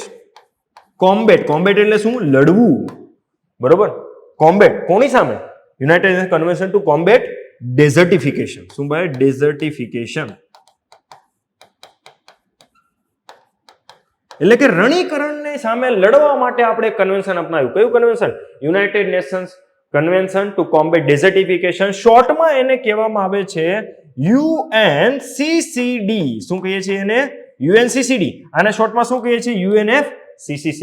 Combat એટલે શું? લડવું. બરોબર, કોમ્બેટ કોની સામે? United Nation Convention to combat Desertification. શું ભાઈ? ડેઝર્ટિફિકેશન એટલે કે રણીકરણની સામે લડવા માટે આપણે કન્વેન્શન અપનાવ્યું. કયું convention? United Nations convention to combat desertification. શોર્ટમાં એને કહેવામાં આવે છે UNCCD. શું કહીએ છીએ એને? UNCCD. આને શોર્ટમાં શું કહીએ છીએ? UNFCCC.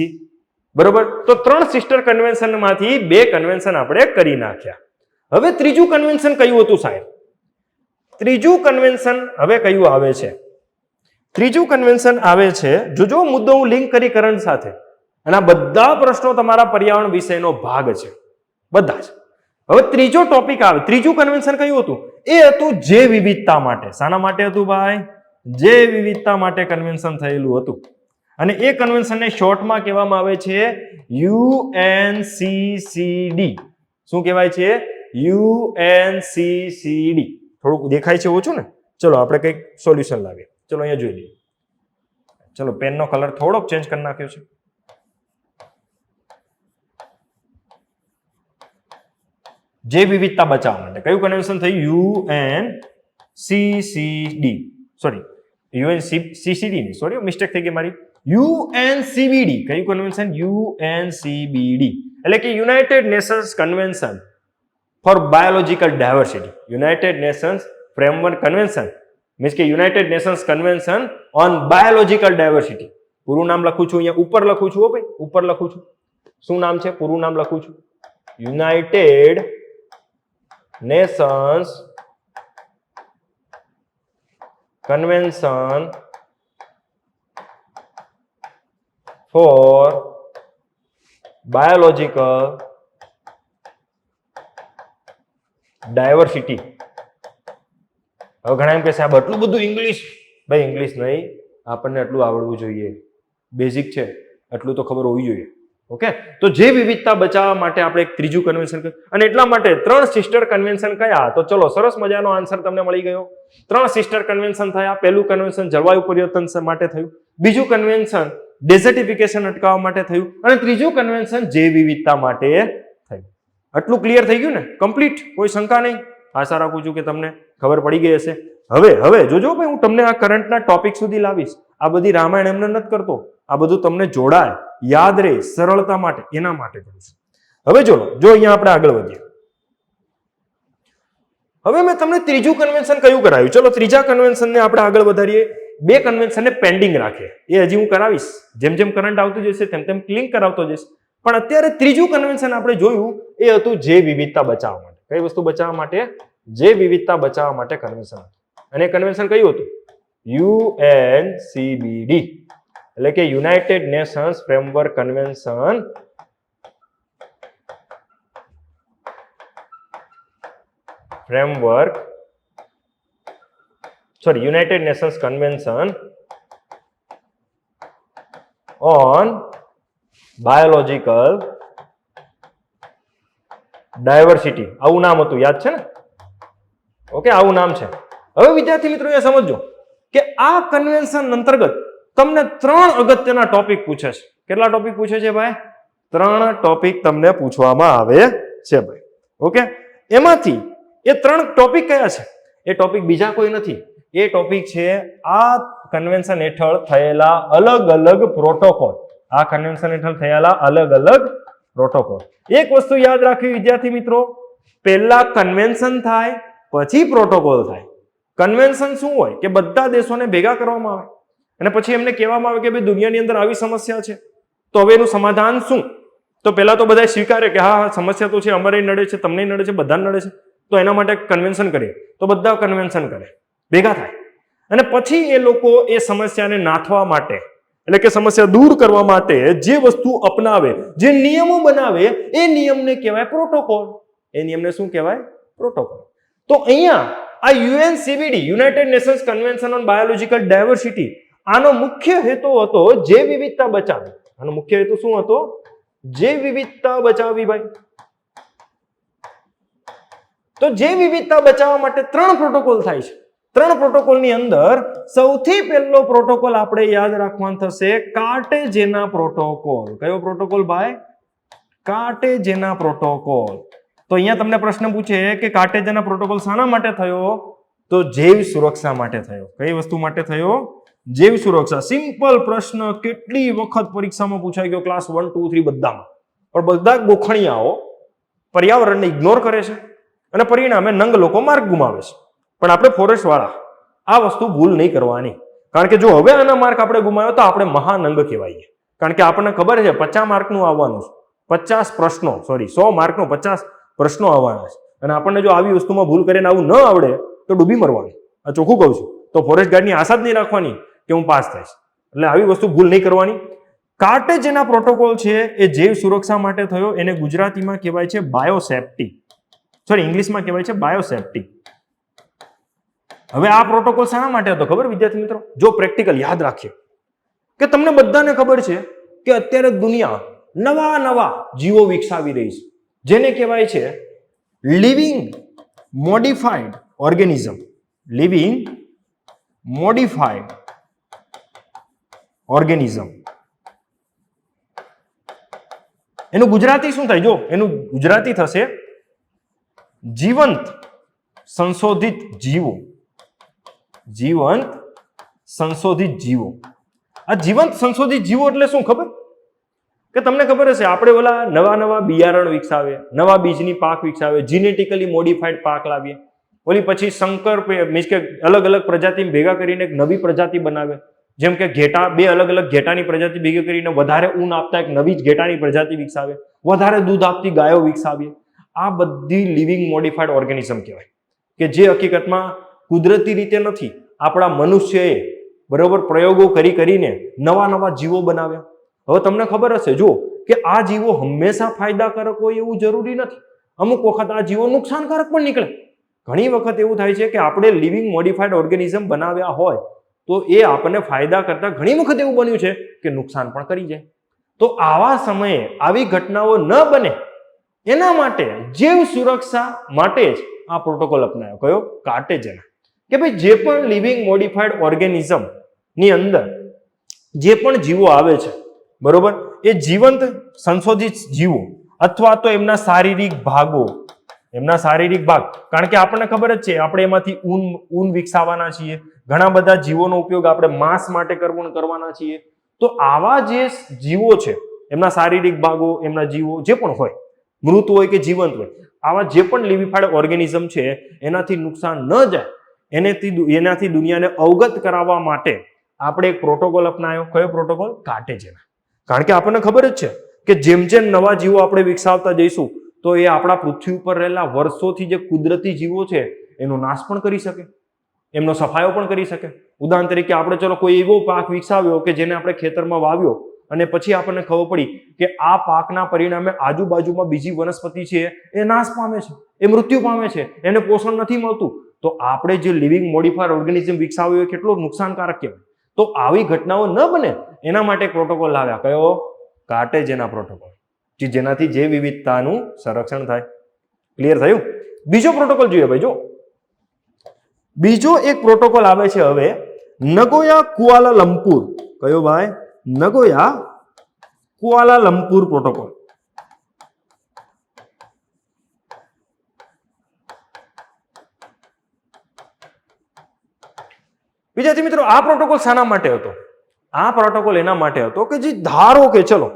બરોબર, તો 3 સિસ્ટર કન્વેન્શન માંથી 2 કન્વેન્શન આપણે કરી નાખ્યા. હવે ત્રીજું કન્વેન્શન કયું હતું સાહેબ? ત્રીજું કન્વેન્શન હવે કયું આવે છે? ત્રીજું કન્વેન્શન આવે છે, જો મુદ્દો હું લિંક કરી કરંટ સાથે, અને આ બધા પ્રશ્નો તમારા પર્યાવરણ વિષયનો ભાગ છે, બધા જ. હવે ત્રીજો ટોપિક આવે, ત્રીજું કન્વેન્શન કયું હતું? એ હતું જૈવ વિવિધતા માટે. શાના માટે હતું ભાઈ? જૈવ વિવિધતા માટે કન્વેન્શન થયેલું હતું. અને એ કન્વેન્શનને શોર્ટમાં કહેવામાં આવે છે UNCCD. શું કહેવાય છે? UNCCD. થોડુંક દેખાય છે ઓછું ને? ચલો આપણે કંઈક સોલ્યુશન લાવીએ. ચલો અહીંયા જોઈ લઈએ. ચલો પેનનો કલર થોડોક ચેન્જ કરી નાખ્યો છે. જૈવ વિવિધતા બચાવવા માટે કયું કન્વેન્શન થયું? UNCCD. સોરી, UNCCD નહીં, સોરી મિસ્ટેક થઈ ગઈ મારી. UNCBD. કયું કન્વેન્શન? UNCBD એટલે કે United Nations convention for biological diversity. United Nations framework convention means કે United Nations convention on biological diversity. પૂરું નામ લખું છું અહીંયા ઉપર લખું છું. ભાઈ ઉપર લખું છું. શું નામ છે? પૂરું નામ લખું છું. United Nations convention for biological Diversity. હવે ઘણા એમ કે સાહેબ આટલું બધું ઇંગ્લિશ. ભાઈ ઇંગ્લિશ નહીં, આપણને આટલું આવડવું જોઈએ. બેઝિક છે, આટલું તો ખબર હોવી જોઈએ. ઓકે, તો જે વિવિધતા બચાવવા માટે આપણે એક ત્રીજું કન્વેન્શન કર્યું. અને એટલા માટે 3 સિસ્ટર કન્વેન્શન કયા? તો ચલો સરસ મજાનો આન્સર તમને મળી ગયો. 3 સિસ્ટર કન્વેન્શન થયા. પહેલું કન્વેન્શન જળવાયુ પરિવર્તન માટે થયું, બીજું કન્વેન્શન ડેઝર્ટિફિકેશન અટકાવવા માટે થયું, અને ત્રીજું કન્વેન્શન જૈવ વિવિધતા માટે થયું. આટલું ક્લિયર થઈ ગયું ને? કમ્પ્લીટ, કોઈ શંકા નહીં. આશા રાખું છું કે તમને ખબર પડી ગઈ હશે. હવે જોજો ભાઈ, હું તમને આ કરંટના ટોપિક સુધી લાવીશ. આ બધી રામાયણ એમને નથી કરતો. આ બધું તમને જોડાય, યાદ રહે, સરળતા માટે, એના માટે કરું છું. હવે જો અહીંયા આપણે આગળ વધીએ. હવે મેં તમને ત્રીજું કન્વેન્શન કયું કરાવ્યું? ચલો ત્રીજા કન્વેન્શનને આપણે આગળ વધારીએ. 2 કન્વેન્શનને પેન્ડિંગ રાખીએ, એ હજી હું કરાવીશ. જેમ જેમ કરંટ આવતું જશે તેમ તેમ લિંક કરાવતો જઈશ. પણ અત્યારે ત્રીજું કન્વેન્શન આપણે જોયું એ હતું જૈવ વિવિધતા બચાવવા માટે. કઈ વસ્તુ બચાવવા માટે? જૈવ વિવિધતા બચાવવા માટે કન્વેન્શન હતું. અને કન્વેન્શન કયું હતું? UNCBD એટલે કે United Nations framework convention United Nations convention on biological diversity. આવું નામ હતું, યાદ છે ને? ઓકે, આવું નામ છે. હવે વિદ્યાર્થી મિત્રો એ સમજો કે આ કન્વેન્શન અંતર્ગત તમને 3 અગત્યના ટોપિક પૂછે છે. કેટલા ટોપિક પૂછે છે ભાઈ? 3 ટોપિક તમને પૂછવામાં આવે છે ભાઈ. ઓકે, એમાંથી એ 3 ટોપિક કયા છે? એ ટોપિક બીજા કોઈ નથી. એ ટોપિક છે આ કન્વેન્શન હેઠળ થયેલા અલગ અલગ પ્રોટોકોલ. આ કન્વેન્શન હેઠળ થયેલા અલગ અલગ પ્રોટોકોલ. એક વસ્તુ યાદ રાખવી વિદ્યાર્થી મિત્રો, પહેલા કન્વેન્શન થાય પછી પ્રોટોકોલ થાય. કન્વેન્શન શું હોય કે બધા દેશોને ભેગા કરવામાં આવે અને પછી એમને કહેવામાં આવે કે ભાઈ દુનિયાની અંદર આવી સમસ્યા છે, તો હવે એનું સમાધાન શું? તો પહેલા તો બધા સ્વીકારે કે હા સમસ્યા તો છે, અમારે નડે છે, તમને નડે છે, બધાને નડે છે, તો એના માટે કન્વેન્શન કરીએ. તો બધા કન્વેન્શન કરે, ભેગા થાય, અને પછી એ લોકો એ સમસ્યાને નાથવા માટે એટલે કે સમસ્યા દૂર કરવા માટે જે વસ્તુ અપનાવે, જે નિયમો બનાવે, એ નિયમને કહેવાય પ્રોટોકોલ. એ નિયમને શું કહેવાય? પ્રોટોકોલ. તો અહીંયા આ UNCBD United Nations convention on biological diversity, આનો મુખ્ય હેતુ હતો જૈવ વિવિધતા બચાવવી. આનો મુખ્ય હેતુ શું હતો? જૈવ વિવિધતા બચાવવી ભાઈ. તો જૈવ વિવિધતા બચાવવા માટે 3 પ્રોટોકોલ થાય છે. 3 પ્રોટોકોલની અંદર સૌથી પહેલો પ્રોટોકોલ આપણે યાદ રાખવાનો થશે કાર્ટેજેના પ્રોટોકોલ. કયો પ્રોટોકોલ ભાઈ? કાર્ટેજેના પ્રોટોકોલ. તો અહીંયા તમને પ્રશ્ન પૂછે કે કાર્ટેજેના પ્રોટોકોલ શાના માટે થયો? તો જૈવ સુરક્ષા માટે થયો. કઈ વસ્તુ માટે થયો? જૈવ સુરક્ષા. સિમ્પલ પ્રશ્ન, કેટલી વખત પરીક્ષામાં પૂછાઈ ગયો, ક્લાસ 1, 2, 3 બધામાં. પણ બધા ગોખણિયાઓ પર્યાવરણને ઇગ્નોર કરે છે અને પરિણામે નંગ લોકો માર્ક ગુમાવે છે. પણ આપણે ફોરેસ્ટ વાળા આ વસ્તુ ભૂલ નહીં કરવાની, કારણ કે જો હવે આના માર્ક આપણે ગુમાવ્યો તો આપણે મહાનંગ કહેવાઈએ. કારણ કે આપણને ખબર છે 50 માર્કનું આવવાનું છે, 50 પ્રશ્નો, સોરી 100 માર્કનો 50 પ્રશ્નો આવવાના છે, અને આપણને જો આવી વસ્તુમાં ભૂલ કરીને આવું ન આવડે તો ડૂબી મરવાનું. આ ચોખ્ખું કહું છું. તો ફોરેસ્ટ ગાર્ડની આશા જ નહીં રાખવાની કે કે હું પાસ થઈશ. એટલે આવી વસ્તુ ભૂલ નહીં કરવાની. કાર્ટેજેના પ્રોટોકોલ છે એ જૈવ સુરક્ષા માટે થયો. એને ગુજરાતીમાં કહેવાય છે બાયોસેફ્ટી, સોરી ઇંગ્લિશમાં કહેવાય છે બાયોસેફ્ટી. હવે આ પ્રોટોકોલ શાના માટે હતો ખબર વિદ્યાર્થી મિત્રો? જો પ્રેક્ટિકલ યાદ રાખીએ કે તમને બધાને ખબર છે કે અત્યારે દુનિયા નવા જીવો વિકસાવી રહી છે, જેને કહેવાય છે living modified organism. Living modified organism. એનું ગુજરાતી શું થાય? જો એનું ગુજરાતી થશે જીવંત સંશોધિત જીવો. જીવંત સંશોધિત જીવો. આ જીવંત સંશોધિત જીવો એટલે શું ખબર? કે તમને ખબર હશે આપણે ઓલા નવા બિયારણ વિકસાવે, નવા બીજની પાક વિકસાવે, જીનેટિકલી મોડિફાઈડ પાક લાવીએ, ઓલી પછી સંકર મીન્સ કે અલગ અલગ પ્રજાતિ ભેગા કરીને એક નવી પ્રજાતિ બનાવે. જેમ કે ઘેટા, બે અલગ અલગ ઘેટાની પ્રજાતિ ભેગી કરીને વધારે ઊન આપતા એક નવી જ ઘેટાની પ્રજાતિ વિકસાવે, વધારે દૂધ આપતી ગાયો વિકસાવીએ. આ બધી લિવિંગ મોડિફાઈડ ઓર્ગેનિઝમ કહેવાય, કે જે હકીકતમાં કુદરતી રીતે નથી, આપણા મનુષ્યએ બરોબર પ્રયોગો કરીને નવા જીવો બનાવ્યા. હવે તમને ખબર હશે જો કે આ જીવો હંમેશા ફાયદાકારક હોય એવું જરૂરી નથી. અમુક વખત આ જીવો નુકસાનકારક પણ નીકળે. ઘણી વખત એવું થાય છે કે આપણે લિવિંગ મોડિફાઈડ ઓર્ગેનિઝમ બનાવ્યા હોય તો એ આપણને ફાયદા કરતા ઘણી વખત એવું બન્યું છે કે નુકસાન પણ કરી જાય. તો આવા સમયે આવી ઘટનાઓ ન બને એના માટે જૈવ સુરક્ષા માટે જ આ પ્રોટોકોલ અપનાવ્યો. કયો? કાર્ટેજેના. કે ભાઈ જે પણ લિવિંગ મોડિફાઈડ ઓર્ગેનિઝમ ની અંદર જે પણ જીવો આવે છે બરોબર, એ જીવંત સંશોધિત જીવો અથવા તો એમના શારીરિક ભાગ, કારણ કે આપણને ખબર જ છે આપણે એમાંથી ઊન વિકસાવવાના છીએ, ઘણા બધા જીવોનો ઉપયોગ આપણે માંસ માટે કરવાના છીએ. તો આવા જે જીવો છે એમના શારીરિક ભાગો, એમના જીવો જે પણ હોય, મૃત હોય કે જીવંત હોય, આવા જે પણ લિવિફાઈડ ઓર્ગેનિઝમ છે એનાથી નુકસાન ન જાય એનાથી દુનિયાને અવગત કરાવવા માટે આપણે એક પ્રોટોકોલ અપનાવ્યો. કયો પ્રોટોકોલ? કાર્ટેજેના. કારણ કે આપણને ખબર જ છે કે જેમ જેમ નવા જીવો આપણે વિકસાવતા જઈશું તો એ આપણા પૃથ્વી ઉપર રહેલા વર્ષોથી જે કુદરતી જીવો છે એનો નાશ પણ કરી શકે, એમનો સફાયો પણ કરી શકે. ઉદાહરણ તરીકે આપણે ચલો કોઈ એવો પાક વિકસાવ્યો કે જેને આપણે ખેતરમાં વાવ્યો અને પછી આપણને ખબર પડી કે આ પાકના પરિણામે આજુબાજુમાં બીજી વનસ્પતિ છે એ નાશ પામે છે, એ મૃત્યુ પામે છે, એને પોષણ નથી મળતું. તો આપણે જે લિવિંગ મોડિફાઈડ ઓર્ગેનિઝમ વિકસાવ્યો એ કેટલો નુકસાનકારક કહેવાય. તો આવી ઘટનાઓ ન બને એના માટે પ્રોટોકોલ લાવ્યા. કયો? કાર્ટેજેના પ્રોટોકોલ, જેનાથી જૈવ વિવિધતાનું સંરક્ષણ થાય. ક્લિયર થયું? બીજો પ્રોટોકોલ જોઈએ ભાઈ. જો બીજો એક પ્રોટોકોલ આવે છે હવે નગોયા કુઆલાલંપુર. કયો ભાઈ? નગોયા કુઆલાલંપુર પ્રોટોકોલ. વિદ્યાર્થી મિત્રો, આ પ્રોટોકોલ શાના માટે હતો? આ પ્રોટોકોલ એના માટે હતો કે જે ધારો કે ચલો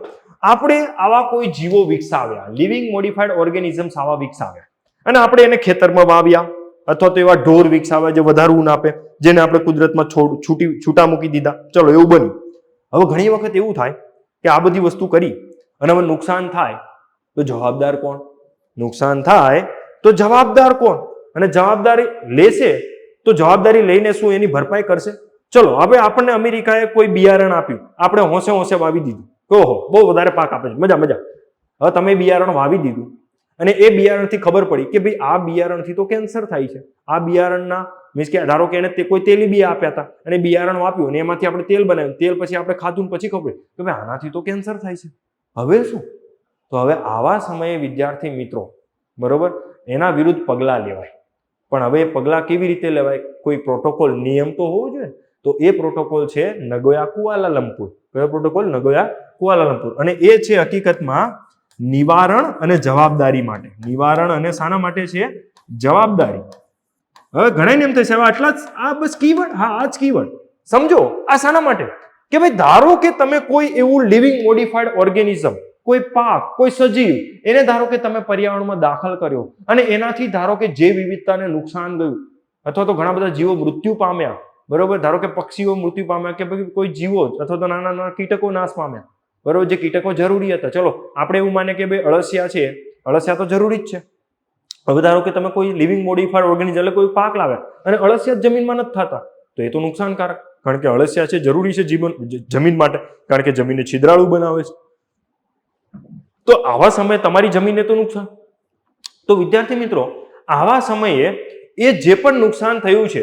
આપણે આવા કોઈ જીવો વિકસાવ્યા, લિવિંગ મોડિફાઈડ ઓર્ગેનિઝમ્સ આવા વિકસાવ્યા અને આપણે એને ખેતરમાં વાવ્યા અથવા તો એવા ઢોર વિકસાવ્યા જે વધારે ઊન આપે, જેને આપણે કુદરતમાં છૂટા મૂકી દીધા. ચલો એવું બન્યું. હવે ઘણી વખત એવું થાય કે આ બધી વસ્તુ કરી અને હવે નુકસાન થાય તો જવાબદાર કોણ? નુકસાન થાય તો જવાબદાર કોણ? અને જવાબદારી લેશે તો જવાબદારી લઈને શું એની ભરપાઈ કરશે? ચલો હવે આપણને અમેરિકાએ કોઈ બિયારણ આપ્યું, આપણે હોંશે વાવી દીધું. ઓહો, બહુ વધારે પાક આપે છે, મજા. હવે તમે બિયારણ વાવી દીધું અને એ બિયારણથી ખબર પડી કે ભાઈ આ બિયારણથી તો કેન્સર થાય છે. આ બિયારણના મીન્સ કે ધારો કે એને કોઈ તેલીબિયા આપ્યા હતા અને બિયારણ વાપ્યું અને એમાંથી આપણે તેલ બનાવ્યું, તેલ પછી આપણે ખાધું પછી ખબર કે ભાઈ આનાથી તો કેન્સર થાય છે. હવે શું? તો હવે આવા સમયે વિદ્યાર્થી મિત્રો બરોબર એના વિરુદ્ધ પગલાં લેવાય. પણ હવે એ પગલાં કેવી રીતે લેવાય? કોઈ પ્રોટોકોલ, નિયમ તો હોવો જોઈએ. તો એ પ્રોટોકોલ છે નગોયા કુઆલાલંપુર. કયો પ્રોટોકોલ? નગોયા કુઆલાલંપુર. અને એ છે હકીકતમાં નિવારણ અને જવાબદારી માટે. નિવારણ અને શાના માટે છે? જવાબદારી. હવે ઘણા એમ થશે આટલા જ, આ બસ કીવર્ડ. હા, આ જ કીવર્ડ સમજો. આ શાના માટે? કે ભાઈ ધારો કે તમે કોઈ એવું લિવિંગ મોડિફાઈડ ઓર્ગેનિઝમ, કોઈ પાક, કોઈ સજીવ, એને ધારો કે તમે પર્યાવરણમાં દાખલ કર્યો અને એનાથી ધારો કે જૈવ વિવિધતાને નુકસાન ગયું અથવા તો ઘણા બધા જીવો મૃત્યુ પામ્યા. બરોબર, ધારો કે પક્ષીઓ મૃત્યુ પામ્યા કે પછી કોઈ જીવો અથવા તો નાના કીટકો નાશ પામ્યા. બરોબર, જે કીટકો જરૂરી હતા. ચલો આપણે એવું માને કે ભાઈ અળસિયા છે, અળસિયા તો જરૂરી જ છે. હવે ધારો કે તમે કોઈ લિવિંગ મોડિફાઈડ ઓર્ગેનિઝમ એટલે કોઈ પાક લાવે અને અળસિયા જમીનમાં નથી થતા તો એ તો નુકસાનકારક. કારણ કે અળસિયા છે જરૂરી છે જમીન માટે, કારણ કે જમીનને છિદ્રાળુ બનાવે છે. તો આવા સમયે તમારી જમીનને તો નુકસાન. તો વિદ્યાર્થી મિત્રો, આવા સમયે એ જે પણ નુકસાન થયું છે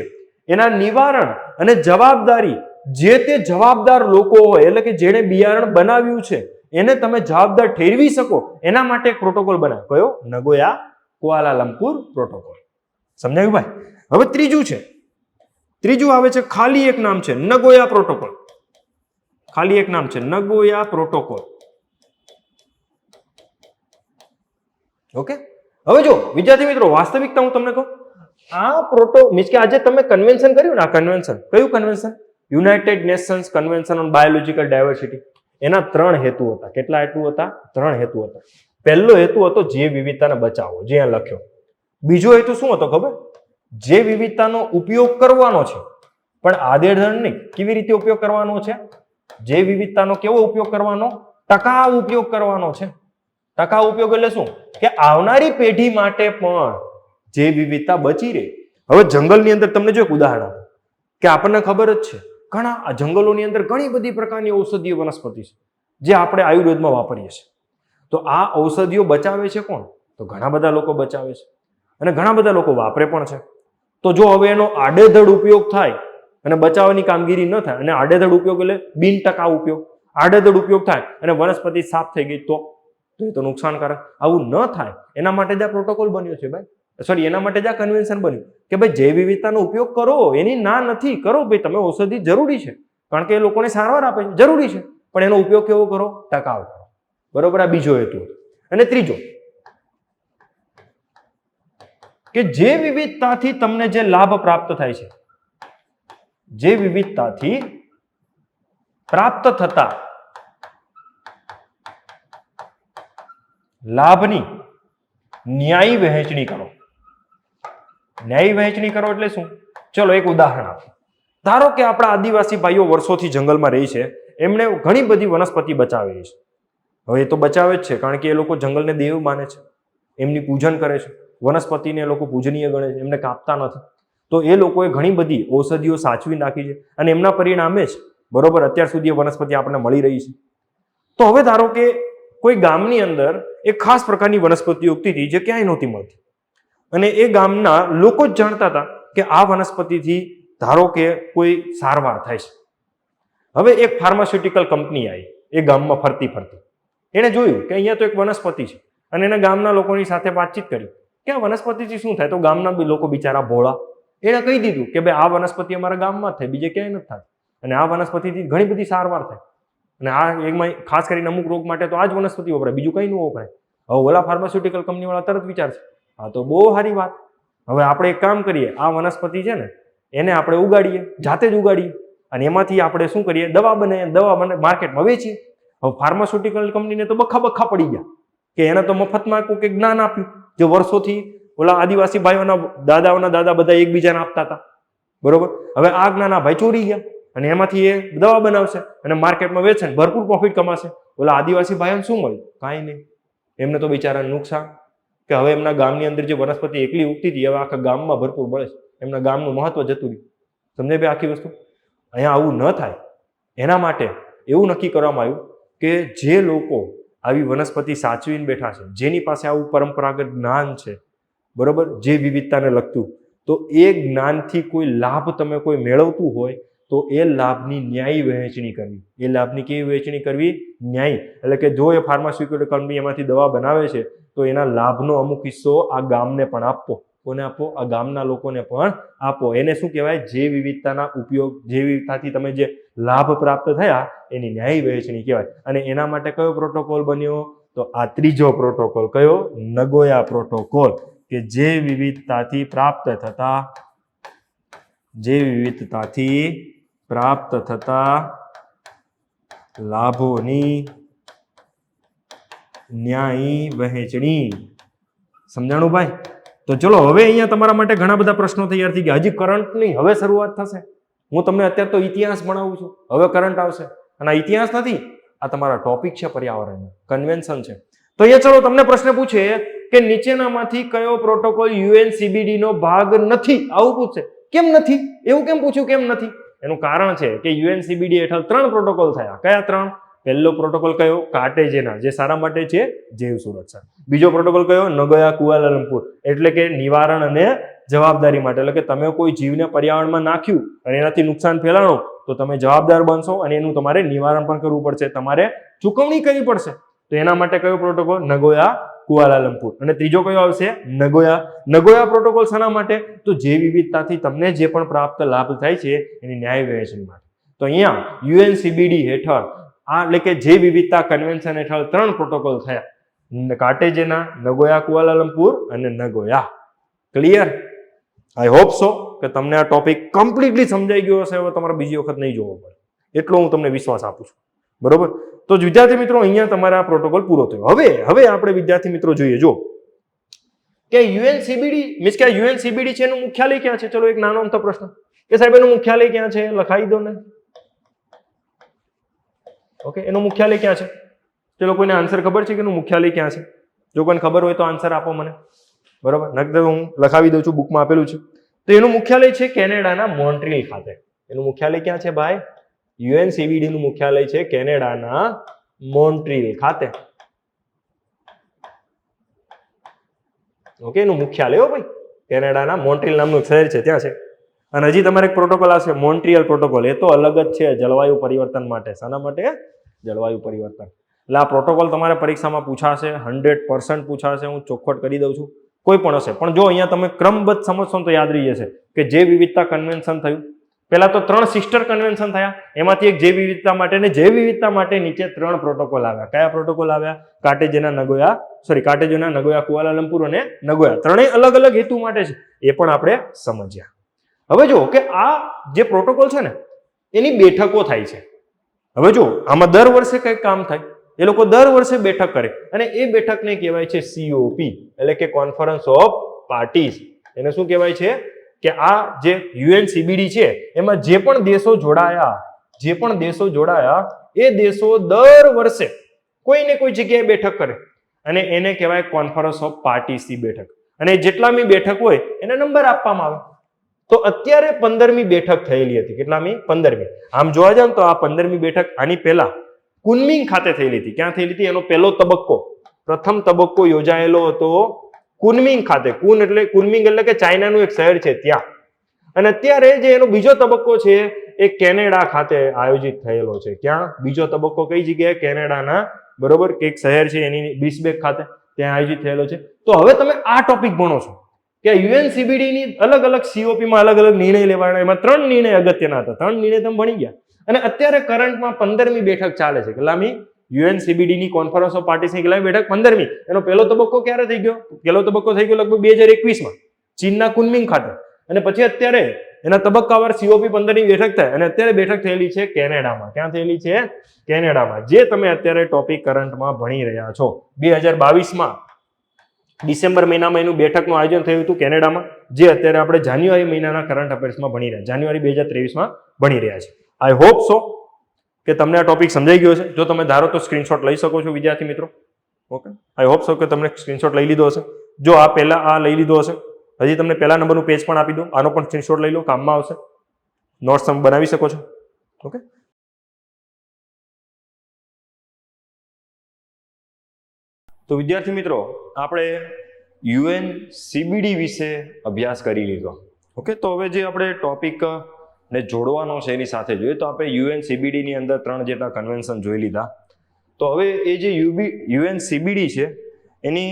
એના નિવારણ અને જવાબદારી જે તે જવાબદાર લોકો હોય, એટલે કે જેણે બિયારણ બનાવ્યું છે એને તમે જવાબદાર ઠેરવી શકો એના માટે એક પ્રોટોકોલ બનાવ્યો. કયો? નગોયા કુઆલાલંપુર પ્રોટોકોલ. સમજાયું ભાઈ? હવે ત્રીજું આવે છે, ખાલી એક નામ છે નગોયા પ્રોટોકોલ. ખાલી એક નામ છે નગોયા પ્રોટોકોલ. ઓકે. હવે જો વિદ્યાર્થી મિત્રો, વાસ્તવિકતા હું તમને કહું, આ મીન્સ કે આજે તમે કન્વેન્શન કર્યું ને, આ કન્વેન્શન કયું convention? United Nations convention on biological diversity. એના 3 હેતુ હતા. કેટલા હેતુ હતા? 3 હેતુ હતા. પહેલો હેતુ હતો જૈવ વિવિધતાને બચાવવો, જે અહીંયા લખ્યો. બીજો હેતુ શું હતો ખબર? જૈવ વિવિધતાનો ઉપયોગ કરવાનો છે, પણ આડેધડ નહીં. કેવી રીતે ઉપયોગ કરવાનો છે? જૈવ વિવિધતાનો કેવો ઉપયોગ કરવાનો? ટકાઉ ઉપયોગ કરવાનો છે. ટકાઉ ઉપયોગ એટલે શું? કે આવનારી પેઢી માટે પણ જૈવ વિવિધતા બચી રહે. હવે જંગલની અંદર તમને જો એક ઉદાહરણ આપો, કે આપણને ખબર જ છે ઘણા જંગલોની અંદર ઘણી બધી પ્રકારની ઔષધીય વનસ્પતિ છે જે આપણે આયુર્વેદમાં વાપરીએ છીએ. તો આ ઔષધિઓ બચાવે છે કોણ? તો ઘણા બધા લોકો બચાવે છે અને ઘણા બધા લોકો વાપરે પણ છે. તો જો હવે એનો આડેધડ ઉપયોગ થાય અને બચાવવાની કામગીરી ન થાય, અને આડેધડ ઉપયોગ એટલે બિન ટકાઉ ઉપયોગ, આડેધડ ઉપયોગ થાય અને વનસ્પતિ સાફ થઈ ગઈ તો એ તો નુકસાનકારક. આવું ન થાય એના માટે જ આ પ્રોટોકોલ બન્યો છે ભાઈ. સોરી, એના માટે જ આ કન્વેન્શન બન્યું કે ભાઈ જૈવ વિવિધતાનો ઉપયોગ કરો, એની ના નથી, કરો ભાઈ. તમે ઔષધિ જરૂરી છે કારણ કે એ લોકોને સારવાર આપે છે, જરૂરી છે, પણ એનો ઉપયોગ કેવો કરો? ટકાઉ કરો. બરોબર? આ બીજો હેતુ. અને ત્રીજો, કે જે વિવિધતાથી તમને જે લાભ પ્રાપ્ત થાય છે, જે વિવિધતાથી પ્રાપ્ત થતા લાભની ન્યાયી વહેંચણી કરો. ન્યાયી વહેંચણી કરો એટલે શું? ચલો એક ઉદાહરણ આપો. ધારો કે આપણા આદિવાસી ભાઈઓ વર્ષોથી જંગલમાં રહી છે, એમણે ઘણી બધી વનસ્પતિ બચાવેલી છે. હવે એ તો બચાવે જ છે કારણ કે એ લોકો જંગલને દેવ માને છે, એમની પૂજન કરે છે, વનસ્પતિને એ લોકો પૂજનીય ગણે છે, એમને કાપતા નથી. તો એ લોકોએ ઘણી બધી ઔષધિઓ સાચવી નાખી છે અને એમના પરિણામે જ બરોબર અત્યાર સુધી એ વનસ્પતિ આપણને મળી રહી છે. તો હવે ધારો કે કોઈ ગામની અંદર એક ખાસ પ્રકારની વનસ્પતિ ઉગતી હતી જે ક્યાંય નહોતી મળતી, અને એ ગામના લોકો જ જાણતા હતા કે આ વનસ્પતિથી ધારો કે કોઈ સારવાર થાય છે. હવે એક ફાર્માસ્યુટિકલ કંપની આવી એ ગામમાં ફરતી એણે જોયું કે અહીંયા તો એક વનસ્પતિ છે, અને એને ગામના લોકોની સાથે વાતચીત કરી કે આ વનસ્પતિથી શું થાય. તો ગામના લોકો બિચારા ભોળા, એણે કહી દીધું કે ભાઈ આ વનસ્પતિ અમારા ગામમાં થાય, બીજે ક્યાંય નથી થાય, અને આ વનસ્પતિથી ઘણી બધી સારવાર થાય, અને આ એકમાં ખાસ કરીને અમુક રોગ માટે તો આ જ વનસ્પતિ વપરાય, બીજું કંઈ ન વપરાય. હવે ઓલા ફાર્માસ્યુટિકલ કંપની વાળા તરત વિચારશે આ તો બહુ સારી વાત, હવે આપણે એક કામ કરીએ, આ વનસ્પતિ છે ને એને આપણે ઉગાડીએ, જાતે જ ઉગાડીએ, અને એમાંથી આપણે શું કરીએ? દવા બનાવીએ, દવા માર્કેટમાં વેચીએ. હવે ફાર્માસ્યુટિકલ કંપનીને તો બખા પડી ગયા કે એને તો મફતમાં કોઈ જ્ઞાન આપ્યું જે વર્ષોથી ઓલા આદિવાસી ભાઈઓના દાદા બધા એકબીજાને આપતા હતા. બરોબર? હવે આ જ્ઞાન આ ભાઈ ચોરી ગયા અને એમાંથી એ દવા બનાવશે અને માર્કેટમાં વેચશે, ભરપૂર પ્રોફિટ કમાશે. ઓલા આદિવાસી ભાઈઓને શું મળ્યું? કાંઈ નહીં. એમને તો બિચારાને નુકસાન કે હવે એમના ગામની અંદર જે વનસ્પતિ એકલી ઉગતી હતી હવે આખા ગામમાં ભરપૂર મળે છે, એમના ગામનું મહત્વ જતું રહ્યું. સમજાય ભાઈ આખી વસ્તુ? અહીંયા આવું ન થાય એના માટે એવું નક્કી કરવામાં આવ્યું કે જે લોકો આવી વનસ્પતિ સાચવીને બેઠા છે, જેની પાસે આવું પરંપરાગત જ્ઞાન છે, બરોબર, જે વિવિધતાને લગતું, તો એ જ્ઞાનથી કોઈ લાભ તમે કોઈ મેળવતું હોય તો એ લાભની ન્યાયી વહેંચણી કરવી. એ લાભની કેવી વહેંચણી કરવી? ન્યાયી. એટલે કે જો એ ફાર્માસ્યુટિકલ કંપની એમાંથી દવા બનાવે છે તો એના લાભનો અમુક હિસ્સો આ ગામને પણ આપવો. કોને આપો? આ ગામના લોકોને પણ આપો. એને શું કહેવાય? જે વિવિધતાના ઉપયોગ, જે વિવિધતાથી તમે જે લાભ પ્રાપ્ત થયા એની ન્યાયી વહેંચણી કહેવાય. અને એના માટે કયો પ્રોટોકોલ બન્યો? તો આ ત્રીજો પ્રોટોકોલ. કયો? નગોયા પ્રોટોકોલ. કે જે વિવિધતાથી પ્રાપ્ત થતા લાભોની ન્યાયી વહેંચણી. સમજાણું ભાઈ? તો ચલો હવે અહીંયા તમારા માટે ઘણા બધા પ્રશ્નો તૈયાર થઈ ગયા. હજી કરંટની હવે શરૂઆત થશે. હું તમને અત્યારે તો ઇતિહાસ ભણાવું છું, હવે કરંટ આવશે. અને આ ઇતિહાસ નથી, આ તમારા ટોપિક છે, પર્યાવરણ કન્વેન્શન છે. તો અહીંયા ચલો તમને પ્રશ્ન પૂછે કે નીચેનામાંથી કયો પ્રોટોકોલ UNCBD નો ભાગ નથી? આવું પૂછશે. કેમ નથી? એવું કેમ પૂછ્યું કેમ નથી? એનું કારણ છે કે યુએનસીબીડી હેઠળ 3 પ્રોટોકોલ થયા. કયા 3? પહેલો પ્રોટોકોલ કયો? કાર્ટેજેના, જે સારા માટે છે જૈવ સુરક્ષા. બીજો પ્રોટોકોલ કયો? નગોયા કુઆલાલંપુર, એટલે કે નિવારણ અને જવાબદારી માટે, એટલે કે તમે કોઈ જીવને પર્યાવરણમાં નાખ્યું અને એનાથી નુકસાન ફેલાણું તો તમે જવાબદાર બનશો અને એનું તમારે નિવારણ પણ કરવું પડશે, તમારે ચૂકવણી કરવી પડશે. તો એના માટે કયો પ્રોટોકોલ? નગોયા કુઆલાલંપુર. અને ત્રીજો કયો આવશે? નગોયા પ્રોટોકોલ શાના માટે? તો જૈવ વિવિધતાથી તમને જે પણ પ્રાપ્ત લાભ થાય છે એની ન્યાય વહેંચણી માટે. તો અહીંયા યુએનસીબીડી હેઠળ એટલે કે જૈવ વિવિધતા કન્વેન્શન હેઠળ 3 પ્રોટોકોલ થયા: કાર્ટેજેના, નગોયા કુઆલાલંપુર અને નગોયા. ક્લિયર? આઈ હોપ સો કે તમને આ ટોપિક કમ્પ્લીટલી સમજાઈ ગયો હશે. હવે તમારે બીજી વખત નહીં જોવો પડે, એટલો હું તમને વિશ્વાસ આપું છું. બરોબર? તો વિદ્યાર્થી મિત્રો, અહીંયા તમારા આ પ્રોટોકોલ પૂરો થયો. હવે આપણે વિદ્યાર્થી મિત્રો જોઈએ, જો કે યુએનસીબીડી મીન્સ કે યુએનસીબીડી છે એનું મુખ્યાલય ક્યાં છે? ચલો એક નાનો અમથો પ્રશ્ન કે સાહેબ એનું મુખ્યાલય ક્યાં છે? લખાઈ દો ને. ઓકે, એનું મુખ્યાલય ક્યાં છે? ચલો કોઈને આન્સર ખબર છે કે એનું મુખ્યાલય ક્યાં છે? જો કોઈને ખબર હોય તો આન્સર આપો મને. બરોબર, નકર હું લખાવી દઉં છું, બુકમાં આપેલું છે. તો એનું મુખ્યાલય છે કેનેડાના મોન્ટ્રીલ ખાતે. એનું મુખ્યાલય ક્યાં છે ભાઈ? યુએનસીબીડી નું મુખ્યાલય છે કેનેડાના મોન્ટ્રીલ ખાતે. ઓકે, એનું મુખ્યાલય હો ભાઈ કેનેડાના મોન્ટ્રીલ નામનું એક શહેર છે, ત્યાં છે. અને હજી તમારે એક પ્રોટોકોલ આવશે, મોન્ટ્રીયલ પ્રોટોકોલ. એ તો અલગ જ છે જળવાયુ પરિવર્તન માટે. શાના માટે? જળવાયુ પરિવર્તન. એટલે આ પ્રોટોકોલ તમારે પરીક્ષામાં પૂછાશે, 100% પૂછાશે. હું ચોખવટ કરી દઉં છું, કોઈ પણ હશે. પણ જો અહીંયા તમે ક્રમબદ્ધ સમજશો તો યાદ રહી જશે કે જૈવ વિવિધતા કન્વેન્શન થયું. પહેલા તો 3 સિસ્ટર કન્વેન્શન થયા, એમાંથી એક જૈવ વિવિધતા માટે, ને જૈવ વિવિધતા માટે નીચે 3 પ્રોટોકોલ આવ્યા. કયા પ્રોટોકોલ આવ્યા? કાર્ટેજેના, નગોયા કુઆલાલંપુર અને નગોયા. ત્રણેય અલગ અલગ હેતુ માટે છે, એ પણ આપણે સમજ્યા. હવે જો કે આ જે પ્રોટોકોલ છે ને એની બેઠકો થાય છે. હવે જો આમાં દર વર્ષે કંઈક કામ થાય, એ લોકો દર વર્ષે બેઠક કરે અને એ બેઠકને કહેવાય છે COP, એટલે કે કોન્ફરન્સ ઓફ પાર્ટીઝ. એને શું કહેવાય છે? કે આ જે યુએનસીબીડી છે એમાં જે પણ દેશો જોડાયા એ દેશો દર વર્ષે કોઈ ને કોઈ જગ્યાએ બેઠક કરે અને એને કહેવાય કોન્ફરન્સ ઓફ પાર્ટીઝની બેઠક. અને જેટલામી બેઠક હોય એને નંબર આપવામાં આવે. તો અત્યારે 15મી બેઠક થયેલી હતી. કેટલામી? 15મી. આમ જોવા જાવ તો આ 15મી બેઠક આની પહેલા કુનમિંગ ખાતે થયેલી હતી. ક્યાં થયેલી હતી? એનો પહેલો તબક્કો, પ્રથમ તબક્કો યોજાયેલો હતો કુનમિંગ ખાતે. કુનમિંગ એટલે કે ચાઇનાનું એક શહેર છે ત્યાં. અને અત્યારે જે એનો બીજો તબક્કો છે એ કેનેડા ખાતે આયોજિત થયેલો છે. ક્યાં? બીજો તબક્કો કઈ જગ્યાએ? કેનેડાના, બરોબર, કે એક શહેર છે એની બિસ્બેક ખાતે, ત્યાં આયોજિત થયેલો છે. તો હવે તમે આ ટોપિક ભણો છો કે યુએનસીબીડી ની અલગ અલગ COP માં અલગ અલગ નિર્ણય લેવાના. એમાં 3 નિર્ણય અગત્યના હતા. 3 નિર્ણય તમે ભણી ગયા. અને અત્યારે કરંટમાં 15મી બેઠક ચાલે છે. કેટલામી? યુએનસીબીડી ની કોન્ફરન્સ ઓફ પાર્ટીઝ ની કેટલામી બેઠક? 15મી. એનો પહેલો તબક્કો ક્યારે થઈ ગયો? પહેલો તબક્કો થઈ ગયો લગભગ 2021માં ચીનના કુનમિંગ ખાતે. અને પછી અત્યારે એના તબક્કાવાર COP 15ની બેઠક થાય અને અત્યારે બેઠક થયેલી છે કેનેડામાં. ક્યાં થયેલી છે? કેનેડામાં. જે તમે અત્યારે ટોપિક કરંટમાં ભણી રહ્યા છો. 2022માં ડિસેમ્બર મહિનામાં એનું બેઠકનું આયોજન થયું હતું કેનેડામાં, જે અત્યારે આપણે જાન્યુઆરી મહિનાના કરંટ અફેર્સમાં ભણી રહ્યા, જાન્યુઆરી 2023માં ભણી રહ્યા છે. આઈ હોપ સો કે તમને આ ટોપિક સમજાઈ ગયો છે. જો તમે ધારો તો સ્ક્રીનશોટ લઈ શકો છો વિદ્યાર્થી મિત્રો. ઓકે, આઈ હોપ સો કે તમને સ્ક્રીનશોટ લઈ લીધો હશે. જો આ પહેલા આ લઈ લીધો હશે, હજી તમને પહેલા નંબરનું પેજ પણ આપી દો, આનો પણ સ્ક્રીનશોટ લઈ લો, કામમાં આવશે. નોટ્સ તમે બનાવી શકો છો. ઓકે, તો વિદ્યાર્થી મિત્રો, આપણે યુએનસીબીડી વિશે અભ્યાસ કરી લીધો. ઓકે, તો હવે જે આપણે ટોપિક ને જોડવાનો છે એની સાથે જોઈએ તો આપણે યુએનસીબીડી ની અંદર 3 જેટલા કન્વેન્શન જોઈ લીધા. તો હવે એ જે યુએનસીબીડી છે એની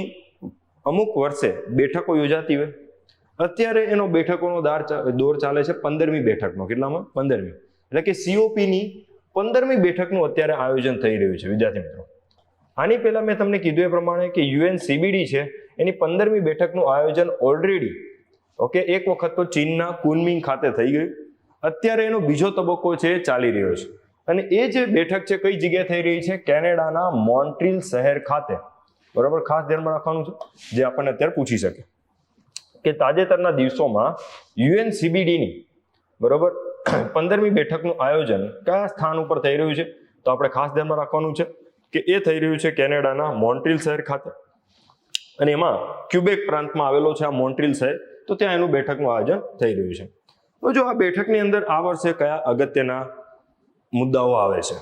અમુક વર્ષે બેઠકો યોજાતી હોય. અત્યારે એનો બેઠકોનો દોર ચાલે છે 15મી બેઠકનો. કેટલામાં? 15મી. એટલે કે COP ની 15મી બેઠકનું અત્યારે આયોજન થઈ રહ્યું છે વિદ્યાર્થી મિત્રો. આની પહેલા મેં તમને કીધું એ પ્રમાણે કે યુએનસીબીડી છે એની 15મી બેઠકનું આયોજન ઓલરેડી એક વખત તો ચીનના કુનમિંગ ખાતે થઈ ગયું. અત્યારે એનો બીજો તબક્કો છે ચાલી રહ્યો છે. અને એ જે બેઠક છે કઈ જગ્યાએ થઈ રહી છે? કેનેડાના મોન્ટ્રીલ શહેર ખાતે. બરાબર, ખાસ ધ્યાનમાં રાખવાનું છે, જે આપણને અત્યારે પૂછી શકે કે તાજેતરના દિવસોમાં યુએનસીબીડીની બરોબર 15મી બેઠકનું આયોજન કયા સ્થાન ઉપર થઈ રહ્યું છે? તો આપણે ખાસ ધ્યાનમાં રાખવાનું છે કે એ થઈ રહ્યું છે કેનેડાના મોન્ટ્રીલ શહેર ખાતે. અને એમાં ક્યુબેક પ્રાંતમાં આવેલો છે આ મોન્ટ્રીલ શહેર. તો ત્યાં એનું બેઠકનું આયોજન થઈ રહ્યું છે. તો જો આ બેઠકની અંદર આ વર્ષે કયા અગત્યના મુદ્દાઓ આવે છે,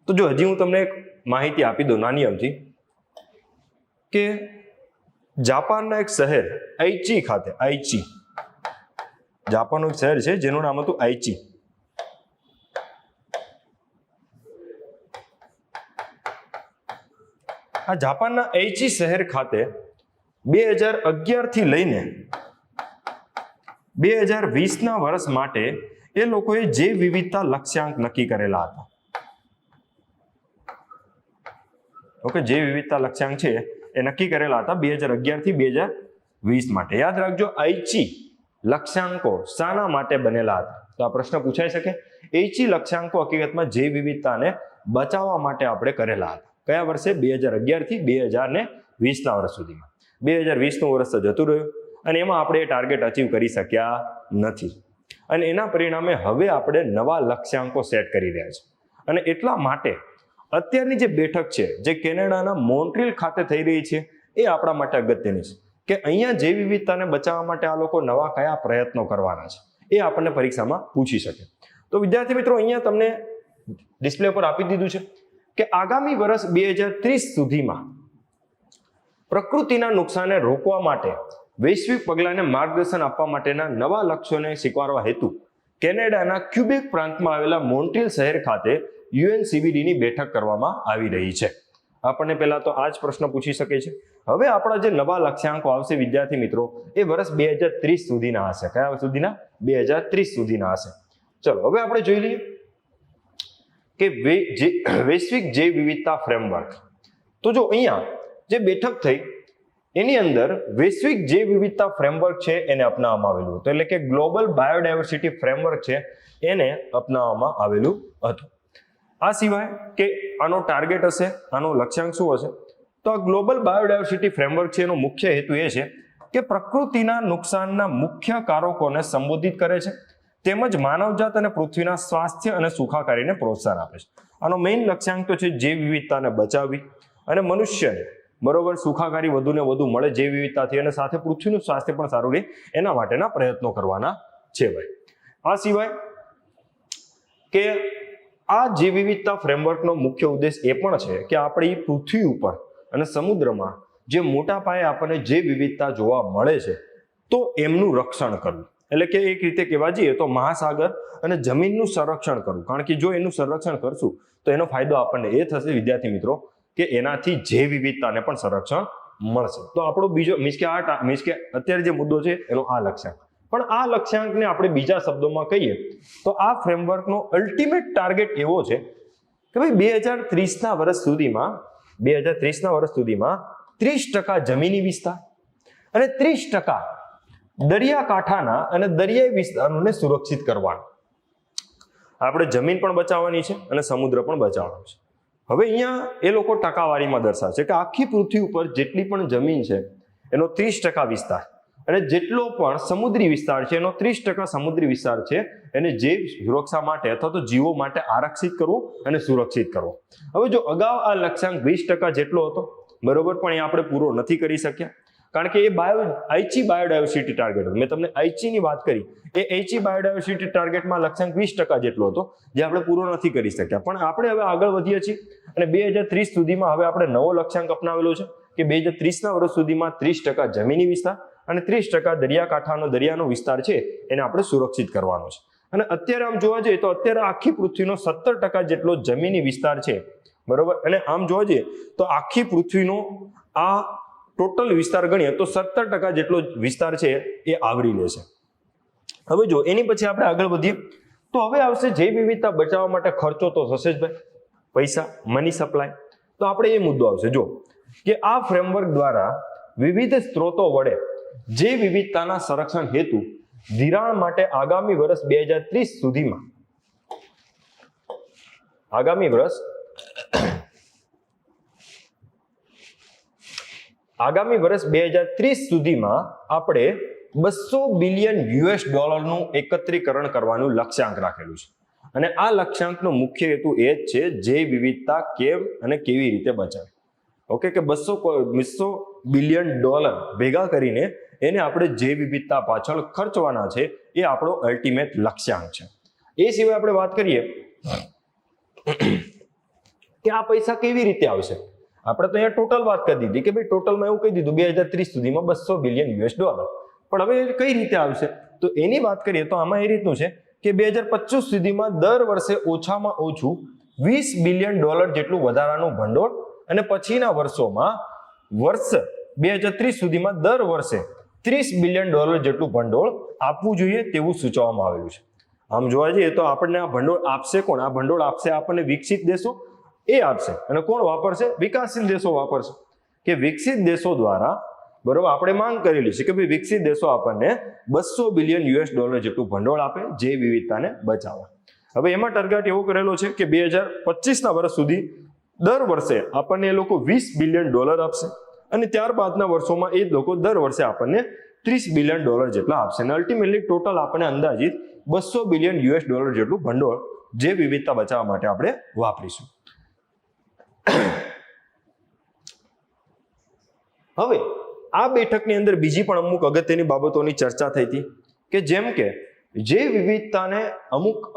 તો જો હજી હું તમને એક માહિતી આપી દઉં નાની અમથી, કે જાપાનના એક શહેર આઈચી ખાતે, આઈચી જાપાનનું એક શહેર છે જેનું નામ હતું આઈચી. આ જાપાનના આઈચી શહેર ખાતે 2011 થી લઈને 2020ના વર્ષ માટે એ લોકોએ જૈવ વિવિધતા લક્ષ્યાંક નક્કી કરેલા હતા. ઓકે, જૈવ વિવિધતા લક્ષ્યાંક છે એ નક્કી કરેલા હતા 2011 થી 2020 માટે. યાદ રાખજો, આઈચી લક્ષ્યાંકો શાના માટે બનેલા હતા? તો આ પ્રશ્ન પૂછાઈ શકે. આઈચી લક્ષ્યાંકો હકીકતમાં જૈવ વિવિધતાને બચાવવા માટે આપણે કરેલા હતા. કયા વર્ષે? 2011 થી 2020ના વર્ષ સુધીમાં. 2020નું વર્ષ તો જતું રહ્યું અને એમાં આપણે એ ટાર્ગેટ અચીવ કરી શક્યા નથી, અને એના પરિણામે હવે આપણે નવા લક્ષ્યાંકો સેટ કરી રહ્યા છે. અને એટલા માટે અત્યારની જે બેઠક છે જે કેનેડાના મોન્ટ્રીયલ ખાતે થઈ રહી છે એ આપણા માટે અગત્યની છે, કે અહીંયા જૈવ વિવિધતાને બચાવવા માટે આ લોકો નવા કયા પ્રયત્નો કરવાના છે એ આપણને પરીક્ષામાં પૂછી શકે. તો વિદ્યાર્થી મિત્રો, અહીંયા તમને ડિસ્પ્લે પર આપી દીધું છે કે આગામી વર્ષ 2030 સુધીમાં પ્રકૃતિના નુકસાનને રોકવા માટે વૈશ્વિક પગલાંને માર્ગદર્શન આપવા માટેના નવા લક્ષ્યોને સ્વીકારવા હેતુ કેનેડાના ક્યુબેક પ્રાંતમાં આવેલા મોન્ટ્રીયલ શહેર ખાતે UNCBDની બેઠક કરવામાં આવી રહી છે. આપણને પહેલા તો આ જ પ્રશ્ન પૂછી શકે છે. હવે આપણા જે નવા લક્ષ્યાંકો આવશે વિદ્યાર્થી મિત્રો, એ વર્ષ 2030 સુધીના હશે. કયા સુધીના? 2030 સુધીના હશે. ચલો હવે આપણે જોઈ લઈએ કે વૈશ્વિક જૈવ વિવિધતા ફ્રેમવર્ક. તો જો અહીંયા જે બેઠક થઈ એની અંદર વૈશ્વિક જૈવ વિવિધતા ફ્રેમવર્ક છે એને અપનાવવામાં આવેલું હતું, એટલે કે ગ્લોબલ બાયોડાયવર્સિટી ફ્રેમવર્ક છે એને અપનાવવામાં આવેલું હતું. આ સિવાય કે આનો ટાર્ગેટ હશે, આનો લક્ષ્યાંક શું હશે? તો આ ગ્લોબલ બાયોડાયવર્સિટી ફ્રેમવર્ક છે એનો મુખ્ય હેતુ એ છે કે પ્રકૃતિના નુકસાનના મુખ્ય કારકોને સંબોધિત કરે છે, તેમજ માનવજાત અને પૃથ્વીના સ્વાસ્થ્ય અને સુખાકારીને પ્રોત્સાહન આપે છે. આનો મેઇન લક્ષ્યાંક તો છે જૈવ વિવિધતાને બચાવવી અને મનુષ્યને બરોબર સુખાકારી વધુ ને વધુ મળે જૈવ વિવિધતાથી, અને સાથે પૃથ્વીનું સ્વાસ્થ્ય પણ સારું રહે એના માટેના પ્રયત્નો કરવાના છે ભાઈ. આ સિવાય કે આ જૈવ વિવિધતા ફ્રેમવર્કનો મુખ્ય ઉદ્દેશ એ પણ છે કે આપણી પૃથ્વી ઉપર અને સમુદ્રમાં જે મોટા પાયે આપણને જૈવ વિવિધતા જોવા મળે છે તો એમનું રક્ષણ કરવું, એટલે કે એક રીતે કહેવા જઈએ તો મહાસાગર અને જમીનનું સંરક્ષણ કરવું. કારણ કે જો એનું સંરક્ષણ કરશું તો એનો ફાયદો આપણને એ થશે વિદ્યાર્થી મિત્રો કે એનાથી જૈવ વિવિધતાને પણ સંરક્ષણ મળશે. તો આપણો બીજો મીન્સ કે અત્યારે જે મુદ્દો છે એનો આ લક્ષ્યાંક. પણ આ લક્ષ્યાંકને આપણે બીજા શબ્દોમાં કહીએ તો આ ફ્રેમવર્કનો અલ્ટિમેટ ટાર્ગેટ એવો છે કે ભાઈ 2030ના વર્ષ સુધીમાં 30% જમીની વિસ્તાર અને 30% દરિયાકાંઠાના અને દરિયાઈ વિસ્તારોને સુરક્ષિત કરવાનું. આપણે જમીન પણ બચાવવાની છે અને સમુદ્ર પણ બચાવવાનો છે. હવે અહીંયા એ લોકો ટકાવારીમાં દર્શાવશે કે આખી પૃથ્વી ઉપર જેટલી પણ જમીન છે એનો 30% વિસ્તાર અને જેટલો પણ સમુદ્રી વિસ્તાર છે એનો 30% સમુદ્રી વિસ્તાર છે એને જૈવ સુરક્ષા માટે અથવા તો જીવો માટે આરક્ષિત કરવો અને સુરક્ષિત કરવો. હવે જો અગાઉ આ લક્ષ્યાંક 20% જેટલો હતો બરોબર, પણ એ આપણે પૂરો નથી કરી શક્યા કારણ કે એ આઈચી બાયોડાયવર્સિટી ટાર્ગેટ હતો. મેં તમને આઈચીની વાત કરી, એ આઈચી બાયોડાયવર્સિટી ટાર્ગેટમાં લક્ષ્યાંક 20% જેટલો હતો જે આપણે પૂરો નથી કરી શક્યા. પણ આપણે હવે આગળ વધીએ છીએ અને 2030 સુધીમાં હવે આપણે નવો લક્ષ્યાંક અપનાવેલો છે કે 2030ના વર્ષ સુધીમાં 30% જમીની વિસ્તાર અને 30% દરિયાકાંઠાનો દરિયાનો વિસ્તાર છે એને આપણે સુરક્ષિત કરવાનો છે. અને અત્યારે આમ જોવા જઈએ તો અત્યારે આખી પૃથ્વીનો 17% જેટલો જમીની વિસ્તાર છે બરોબર, અને આમ જોવા જઈએ તો આખી પૃથ્વીનો આ ટોટલ વિસ્તાર ગણીએ તો 17% જેટલો વિસ્તાર છે એ આવરી લે છે. હવે જો એની પછી આપણે આગળ વધીએ તો હવે આવશે જૈવ વિવિધતા બચાવવા માટે ખર્ચો તો થશે જ ભાઈ, પૈસા, મની સપ્લાય. તો આપણે એ મુદ્દો આવશે જો કે આ ફ્રેમવર્ક દ્વારા વિવિધ સ્ત્રોતો વડે જૈવ વિવિધતાના સંરક્ષણ હેતુ ધિરાણ માટે આગામી વર્ષ 2030 સુધીમાં આગામી વર્ષ 2030 સુધીમાં આપણે $200 બિલિયન નું એકત્રીકરણ કરવાનું લક્ષ્યાંક રાખેલું છે. અને આ લક્ષ્યાંકનો મુખ્ય હેતુ એ જ છે જૈવ વિવિધતા કેમ અને કેવી રીતે બચાવે. ઓકે, કે $200 બિલિયન ભેગા કરીને એને આપણે જૈવ વિવિધતા પાછળ ખર્ચવાના છે એ આપણો અલ્ટિમેટ લક્ષ્યાંક છે. એ સિવાય આપણે વાત કરીએ કે આ પૈસા કેવી રીતે આવશે. આપણે તો અહીંયા ટોટલ વાત કરી દીધી કે ભાઈ ટોટલમાં એવું કહી દીધું 2030 સુધીમાં $200 બિલિયન. પણ હવે કઈ રીતે આવશે, તો એની વાત કરીએ તો આમાં એ રીતનું છે કે 2025 સુધીમાં દર વર્ષે ઓછામાં ઓછું $20 બિલિયન જેટલું વધારાનું ભંડોળ, અને પછીના વર્ષોમાં વર્ષ 2030 સુધીમાં દર વર્ષે $30 બિલિયન જેટલું ભંડોળ આપવું જોઈએ તેવું સૂચવવામાં આવેલું છે. આમ જોવા જઈએ તો આપણને આ ભંડોળ આપશે કોણ? આ ભંડોળ આપશે આપણને વિકસિત દેશો એ આપશે. અને કોણ વાપરશે? વિકાસશીલ દેશો વાપરશે. કે વિકસિત દેશો દ્વારા, બરોબર, આપણે માંગ કરેલી છે કે ભાઈ વિકસિત દેશો આપણને $200 બિલિયન જેટલું ભંડોળ આપે જૈવ વિવિધતાને બચાવવા. હવે એમાં ટાર્ગેટ એવો કરેલો છે કે 2025ના વર્ષ સુધી દર વર્ષે આપણને એ લોકો $20 બિલિયન આપશે, અને ત્યારબાદના વર્ષોમાં એ લોકો દર વર્ષે આપણને $30 બિલિયન જેટલા આપશે, અને અલ્ટિમેટલી ટોટલ આપણને અંદાજિત $200 બિલિયન જેટલું ભંડોળ જૈવ વિવિધતા બચાવવા માટે આપણે વાપરીશું. હવે આ બેઠકની અંદર બીજી પણ અમુક અગત્યની બાબતોની ચર્ચા થઈ હતી કે જેમ કે જૈવ વિવિધતાને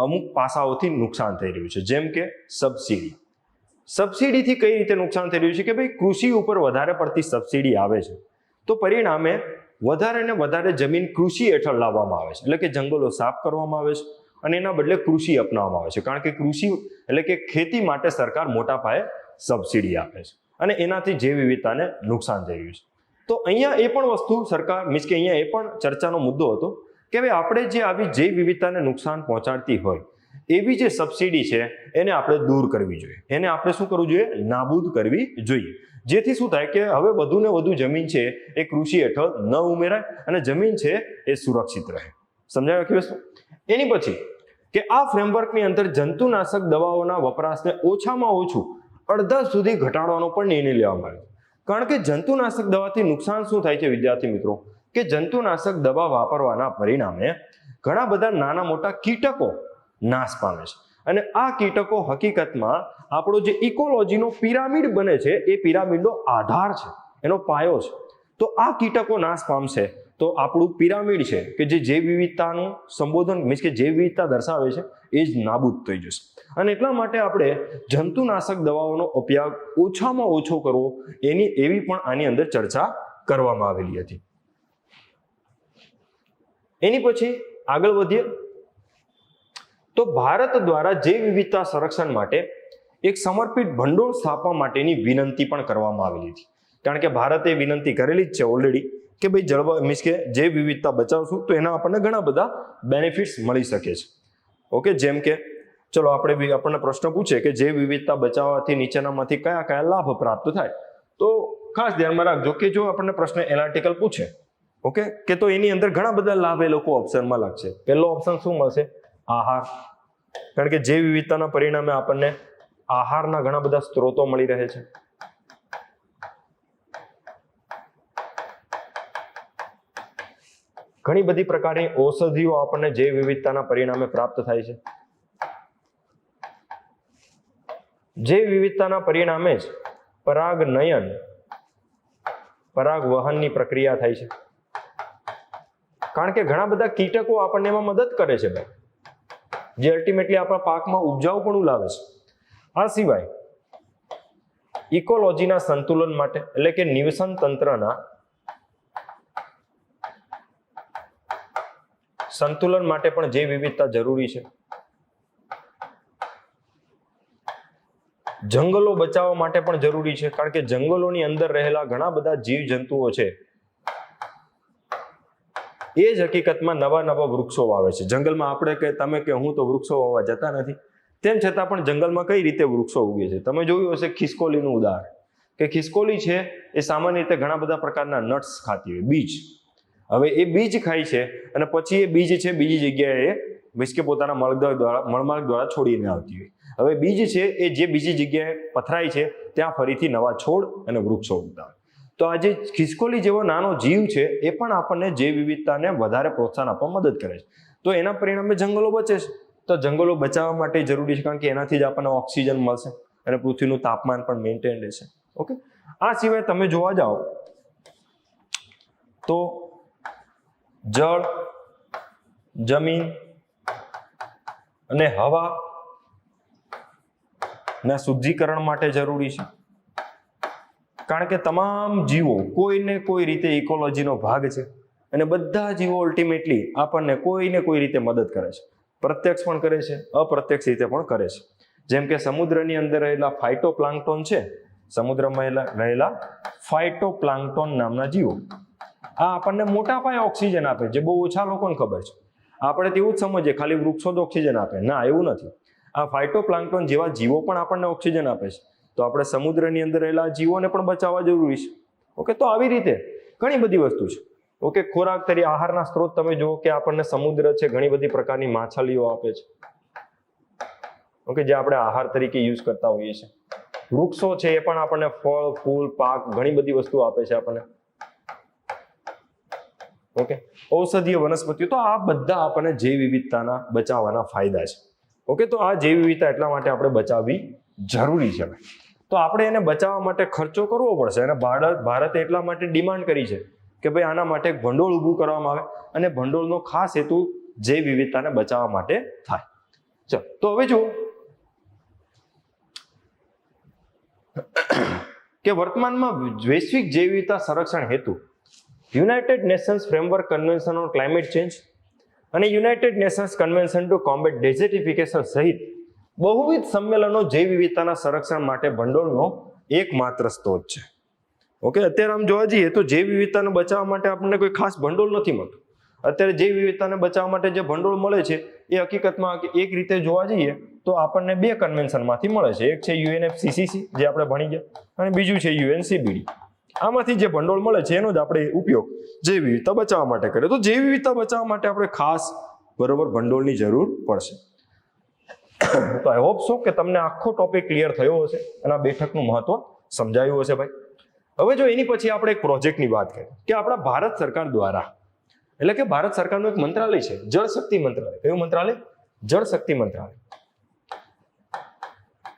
અમુક પાસાઓથી નુકસાન થઈ રહ્યું છે, જેમ કે સબસિડીથી કઈ રીતે નુકસાન થઈ રહ્યું છે કે ભાઈ કૃષિ ઉપર વધારે પડતી સબસિડી આવે છે, તો પરિણામે વધારે ને વધારે જમીન કૃષિ હેઠળ લાવવામાં આવે છે, એટલે કે જંગલો સાફ કરવામાં આવે છે અને એના બદલે કૃષિ અપનાવવામાં આવે છે, કારણ કે કૃષિ એટલે કે ખેતી માટે સરકાર મોટા પાયે સબસિડી આપે છે, અને એનાથી જૈવ વિવિધતાને નુકસાન થઈ રહ્યું છે. તો અહીંયા એ પણ વસ્તુ સરકાર મીન્સ કે અહીંયા એ પણ ચર્ચાનો મુદ્દો હતો કે ભાઈ આપણે જે આવી જૈવ વિવિધતાને નુકસાન પહોંચાડતી હોય એવી જે સબસિડી છે એને આપણે દૂર કરવી જોઈએ, એને આપણે શું કરવું જોઈએ? નાબૂદ કરવી જોઈએ, જેથી શું થાય કે હવે વધુ ને વધુ જમીન છે એ કૃષિ હેઠળ ન ઉમેરાય અને જમીન છે એ સુરક્ષિત રહે. સમજાય આખી વસ્તુ? એની પછી કે આ ફ્રેમવર્કની અંદર જંતુનાશક દવાઓના વપરાશને ઓછામાં ઓછું અડધા સુધી ઘટાડવાનો પણ નિર્ણય લેવામાં આવ્યો. કારણ કે જંતુનાશક દવાથી નુકસાન શું થાય છે વિદ્યાર્થી મિત્રો, કે જંતુનાશક દવા વાપરવાના પરિણામે ઘણા બધા નાના મોટા કીટકો નાશ પામે છે, અને આ કીટકો હકીકતમાં આપણો જે ઇકોલોજીનો પિરામિડ બને છે એ પિરામિડનો આધાર છે, એનો પાયો છે. તો આ કીટકો નાશ પામશે તો આપણું પિરામિડ છે કે જે જૈવ વિવિધતાનું સંબોધન મીન્સ કે જૈવ વિવિધતા દર્શાવે છે એ જ નાબૂદ થઈ જશે. અને એટલા માટે આપણે જંતુનાશક દવાઓનો ઉપયોગ ઓછામાં ઓછો કરવો એવી પણ આની અંદર ચર્ચા કરવામાં આવેલી હતી. એની પછી આગળ વધીએ તો ભારત દ્વારા જૈવ વિવિધતા સંરક્ષણ માટે એક સમર્પિત ભંડોળ સ્થાપવા માટેની વિનંતી પણ કરવામાં આવેલી હતી. કારણ કે ભારતે વિનંતી કરેલી જ છે ઓલરેડી કે ભાઈ મીન્સ કે જૈવ વિવિધતા બચાવશું તો એના આપણને ઘણા બધા બેનિફિટ્સ મળી શકે છે. ઓકે, જેમ કે ચલો આપણને પ્રશ્ન પૂછે કે જૈવ વિવિધતા બચાવવાથી નીચેનામાંથી કયા કયા લાભ પ્રાપ્ત થાય, તો ખાસ ધ્યાનમાં રાખજો કે જો આપણને પ્રશ્ન એનાલિટિકલ પૂછે, ઓકે, કે તો એની અંદર ઘણા બધા લાભ એ લોકો ઓપ્શનમાં લાગશે. પહેલો ઓપ્શન શું મળશે? આહાર. કારણ કે જૈવ વિવિધતાના પરિણામે આપણને આહારના ઘણા બધા સ્ત્રોતો મળી રહે છે. ઘણી બધી પ્રકારની ઔષધિઓ આપણને જૈવ વિવિધતાના પરિણામે પ્રાપ્ત થાય છે. જૈવ વિવિધતાના પરિણામે જ પરાગનયન, પરાગવહનની પ્રક્રિયા થાય છે. કારણ કે ઘણા બધા કીટકો આપણને એમાં મદદ કરે છે ભાઈ, જે અલ્ટિમેટલી આપણા પાકમાં ઉપજાઉ પણ લાવે છે. આ સિવાય ઇકોલોજીના સંતુલન માટે એટલે કે નિવસન તંત્રના સંતુલન માટે પણ જૈવ વિવિધતા જરૂરી છે. જંગલો બચાવવા માટે પણ જરૂરી છે, કારણ કે જંગલોની અંદર રહેલા ઘણા બધા જીવ જંતુઓ છે એ જ હકીકતમાં નવા વૃક્ષો વાવે છે. જંગલમાં આપણે કે તમે કે હું તો વૃક્ષો વાવવા જતા નથી, તેમ છતાં પણ જંગલમાં કઈ રીતે વૃક્ષો ઉગે છે? તમે જોયું હશે ખિસકોલીનું ઉદાહરણ, કે ખિસકોલી છે એ સામાન્ય રીતે ઘણા બધા પ્રકારના નટ્સ ખાતી હોય, બીજ. હવે એ બીજ ખાય છે અને પછી એ બીજ છે બીજી જગ્યાએ મીન્સ કે પોતાના મળમાર્ગ દ્વારા છોડીને આવતી હોય. હવે બીજ છે એ જે બીજી જગ્યાએ પથરાય છે ત્યાં ફરીથી નવા છોડ અને વૃક્ષો ઉગતા હોય. તો આ જે ખિસકોલી જેવો નાનો જીવ છે એ પણ આપણને જૈવ વિવિધતાને વધારે પ્રોત્સાહન આપવા મદદ કરે છે. તો એના પરિણામે જંગલો બચે છે. તો જંગલો બચાવવા માટે જરૂરી છે, કારણ કે એનાથી જ આપણને ઓક્સિજન મળશે અને પૃથ્વીનું તાપમાન પણ મેન્ટેન રહેશે. ઓકે, આ સિવાય તમે જોવા જાઓ તો જળ, જમીન અને હવા ના શુદ્ધિકરણ માટે જરૂરી છે. કારણ કે તમામ જીવો કોઈને કોઈ રીતે ઇકોલોજીનો ભાગ છે અને બધા જીવો અલ્ટિમેટલી આપણને કોઈને કોઈ રીતે મદદ કરે છે. પ્રત્યક્ષ પણ કરે છે, અપ્રત્યક્ષ રીતે પણ કરે છે. જેમ કે સમુદ્રની અંદર રહેલા ફાઇટોપ્લાન્ક્ટોન છે, સમુદ્રમાં રહેલા ફાઇટોપ્લાન્ક્ટોન નામના જીવો આ આપણને મોટા પાયે ઓક્સિજન આપે, જે બહુ ઓછા લોકોને ખબર છે. આપણે તેવું જ સમજીએ ખાલી વૃક્ષો જ ઓક્સિજન આપે, ના એવું નથી. આ ફાઇટોપ્લાન્ક્ટોન જેવા જીવો પણ આપણને ઓક્સિજન આપે છે. તો આપણે સમુદ્રની અંદર રહેલા જીવોને પણ બચાવવા જરૂરી છે. ઓકે, તો આવી રીતે ઘણી બધી વસ્તુ છે. ઓકે, ખોરાક તરીકે આહારના સ્ત્રોત તમે જુઓ કે આપણને સમુદ્ર છે ઘણી બધી પ્રકારની માછલીઓ આપે છે. ઓકે, જે આપણે આહાર તરીકે યુઝ કરતા હોઈએ છીએ. વૃક્ષો છે એ પણ આપણને ફળ, ફૂલ, પાક ઘણી બધી વસ્તુ આપે છે આપણને. ઓકે, ઔષધીય વનસ્પતિઓ, તો આ બધા આપણને જૈવ વિવિધતાના બચાવવાના ફાયદા છે. ઓકે, તો આ જૈવ વિવિધતા એટલા માટે આપણે બચાવવી જરૂરી છે. તો આપણે એને બચાવવા માટે ખર્ચો કરવો પડશે અને ભારતે એટલા માટે ડિમાન્ડ કરી છે કે ભાઈ આના માટે ભંડોળ ઊભું કરવામાં આવે અને ભંડોળનો ખાસ હેતુ જૈવ વિવિધતાને બચાવવા માટે થાય. ચલો, તો હવે જુઓ કે વર્તમાનમાં વૈશ્વિક જૈવ વિવિધતા સંરક્ષણ હેતુ United Nations framework convention on climate change અને United Nations convention to combat desertification સહિત બહુવિધ સંમેલનો જૈવ વિવિધતાના સંરક્ષણ માટે ભંડોળનો એકમાત્ર સ્ત્રોત છે. ઓકે, અત્યારે આમ જોવા જઈએ તો જૈવ વિવિધતાને બચાવવા માટે આપણને કોઈ ખાસ ભંડોળ નથી મળતું. અત્યારે જૈવ વિવિધતાને બચાવવા માટે જે ભંડોળ મળે છે એ હકીકતમાં એક રીતે જોવા જઈએ તો આપણને બે કન્વેન્શનમાંથી મળે છે. એક છે UNFCCC જે આપણે ભણી ગયા અને બીજું છે UNCBD. આમાંથી જે ભંડોળ મળે છે એનો જ આપણે ઉપયોગ જૈવ વિવિધતા બચાવવા માટે કરીએ. તો જૈવ વિવિધતા બચાવવા માટે આપણે ખાસ બરોબર ભંડોળની જરૂર પડશે. તો આઈ હોપ સો કે તમને આખો ટોપિક ક્લિયર થયો હશે અને આ બેઠકનું મહત્વ સમજાયું હશે ભાઈ. હવે જો એની પછી આપણે એક પ્રોજેક્ટની વાત કરીએ કે આપણા ભારત સરકાર દ્વારા, એટલે કે ભારત સરકારનું એક મંત્રાલય છે, જળ શક્તિ મંત્રાલય. કયું મંત્રાલય? જળ શક્તિ મંત્રાલય.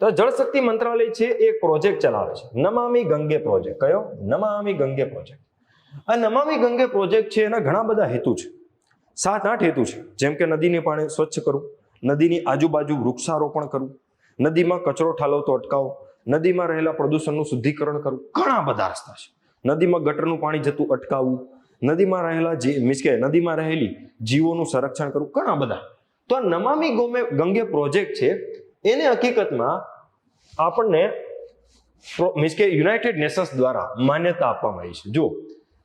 તો જળ શક્તિ મંત્રાલય છે એ એક પ્રોજેક્ટ ચલાવે છે, નમામિ ગંગે પ્રોજેક્ટ. કયો? નમામિ ગંગે પ્રોજેક્ટ. આ નમામિ ગંગે પ્રોજેક્ટ છે એના ઘણા બધા હેતુ છે, 7-8 હેતુ છે. જેમ કે નદીની પાણી સ્વચ્છ કરવું, નદીની આજુબાજુ વૃક્ષારોપણ કરવું, નદીમાં કચરો ઠાલવતો અટકાવો, નદીમાં રહેલા પ્રદૂષણનું શુદ્ધિકરણ કરવું. ઘણા બધા રસ્તા છે. નદીમાં ગટરનું પાણી જતું અટકાવવું, નદીમાં રહેલા નદીમાં રહેલી જીવોનું સંરક્ષણ કરવું, ઘણા બધા. તો આ નમામિ ગંગે પ્રોજેક્ટ છે એને હકીકતમાં આપણને યુનાઇટેડ નેશન્સ દ્વારા માન્યતા આપવામાં આવી છે. જો